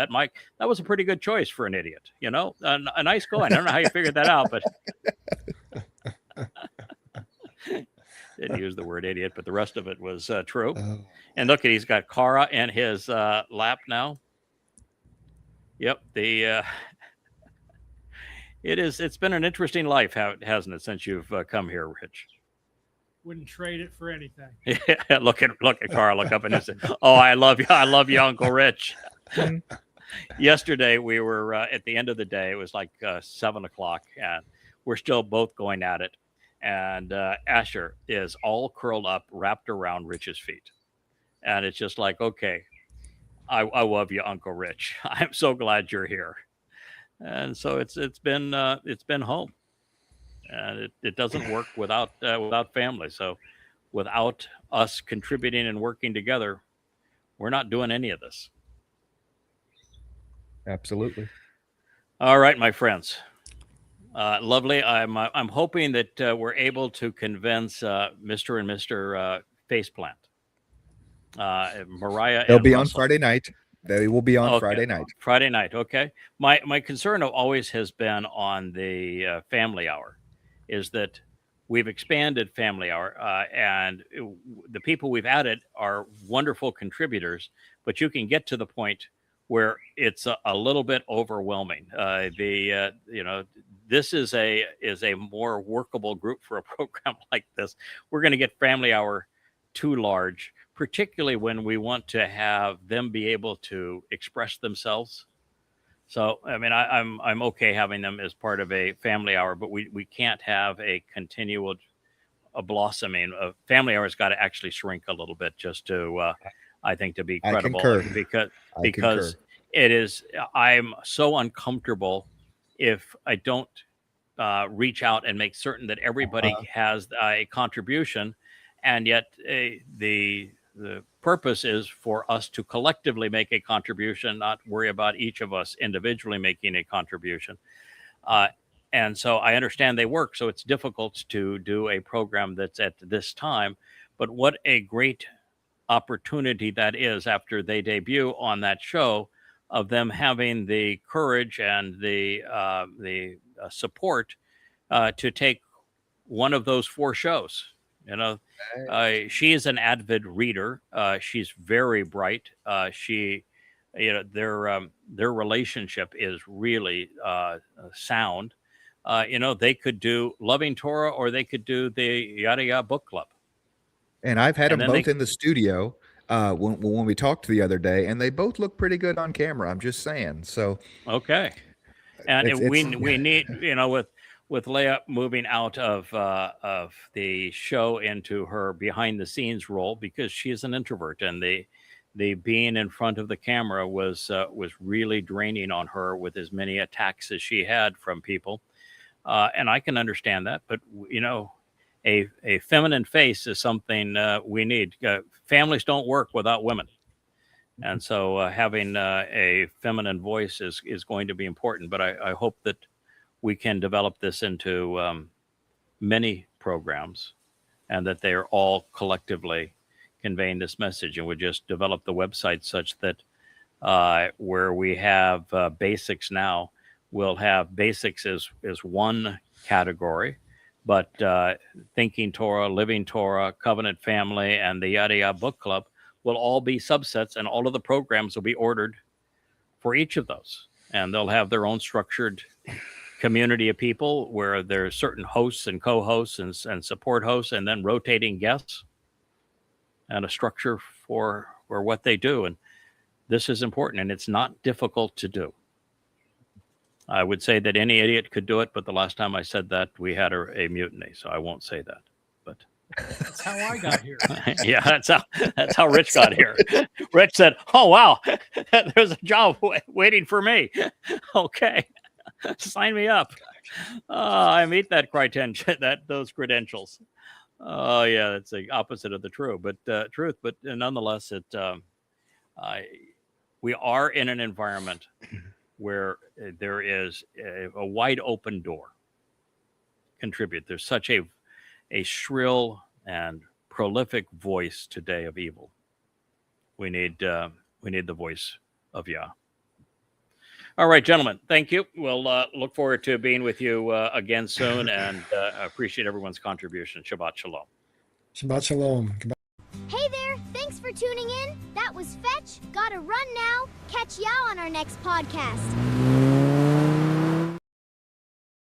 mic. That was a pretty good choice for an idiot, a nice going. I don't know how you figured that out, but didn't use the word idiot, but the rest of it was true. And look, he's got Cara in his lap now. Yep, It's been an interesting life, hasn't it, since you've come here, Rich? Wouldn't trade it for anything. Yeah, look at Carl, look up and say, "Oh, I love you, Uncle Rich." Yesterday we were at the end of the day. It was like 7 o'clock, and we're still both going at it. And Asher is all curled up, wrapped around Rich's feet, and it's just like, okay, I love you, Uncle Rich. I'm so glad you're here. And so it's been home, and it doesn't work without family. So without us contributing and working together, we're not doing any of this. Absolutely. All right, my friends. Lovely. I'm hoping that we're able to convince Mr. and Mr. Faceplant, Mariah. They'll be Russell on Friday night. They will be on Okay. Friday night. Friday night. Okay. My concern always has been on the family hour, is that we've expanded family hour, and the people we've added are wonderful contributors, but you can get to the point where it's a little bit overwhelming. This is a more workable group for a program like this. We're going to get family hour too large, particularly when we want to have them be able to express themselves. So, I mean, I'm okay having them as part of a family hour, but we can't have a continual blossoming. Family hour has got to actually shrink a little bit just to, I think, to be credible. Because it is, I'm so uncomfortable if I don't reach out and make certain that everybody has a contribution, and yet the purpose is for us to collectively make a contribution, not worry about each of us individually making a contribution. And so I understand they work, so it's difficult to do a program that's at this time, but what a great opportunity that is after they debut on that show, of them having the courage and the support to take one of those 4 shows. She is an avid reader. She's very bright. Their relationship is really sound. They could do Loving Torah, or they could do the Yada Yada Book Club. And I've had them both in the studio when we talked the other day, and they both look pretty good on camera. I'm just saying. So okay, and we need, with Leah moving out of the show into her behind the scenes role, because she is an introvert, and the being in front of the camera was really draining on her, with as many attacks as she had from people. And I can understand that, but a feminine face is something we need. Families don't work without women. And so having a feminine voice is going to be important. But I hope that we can develop this into many programs, and that they are all collectively conveying this message. And we just develop the website such that where we have basics now, we'll have basics as one category, but Thinking Torah, Living Torah, Covenant Family, and the Yada Yada Book Club will all be subsets, and all of the programs will be ordered for each of those. And they'll have their own structured community of people, where there's certain hosts and co-hosts and support hosts, and then rotating guests, and a structure for what they do. And this is important, and it's not difficult to do. I would say that any idiot could do it, but the last time I said that, we had a mutiny, so I won't say that. But that's how I got here. Yeah, that's how Rich got here. Rich said, "Oh wow, there's a job waiting for me. Okay, sign me up. I meet that criteria, those credentials." Oh yeah, that's the opposite of the truth. But nonetheless, we are in an environment where there is a wide open door. Contribute. There's such a shrill and prolific voice today of evil. We need the voice of Yah. All right, gentlemen, thank you. We'll look forward to being with you again soon, and I appreciate everyone's contribution. Shabbat Shalom. Shabbat Shalom. Hey there, thanks for tuning in. That was Fetch. Gotta run now. Catch Yah on our next podcast.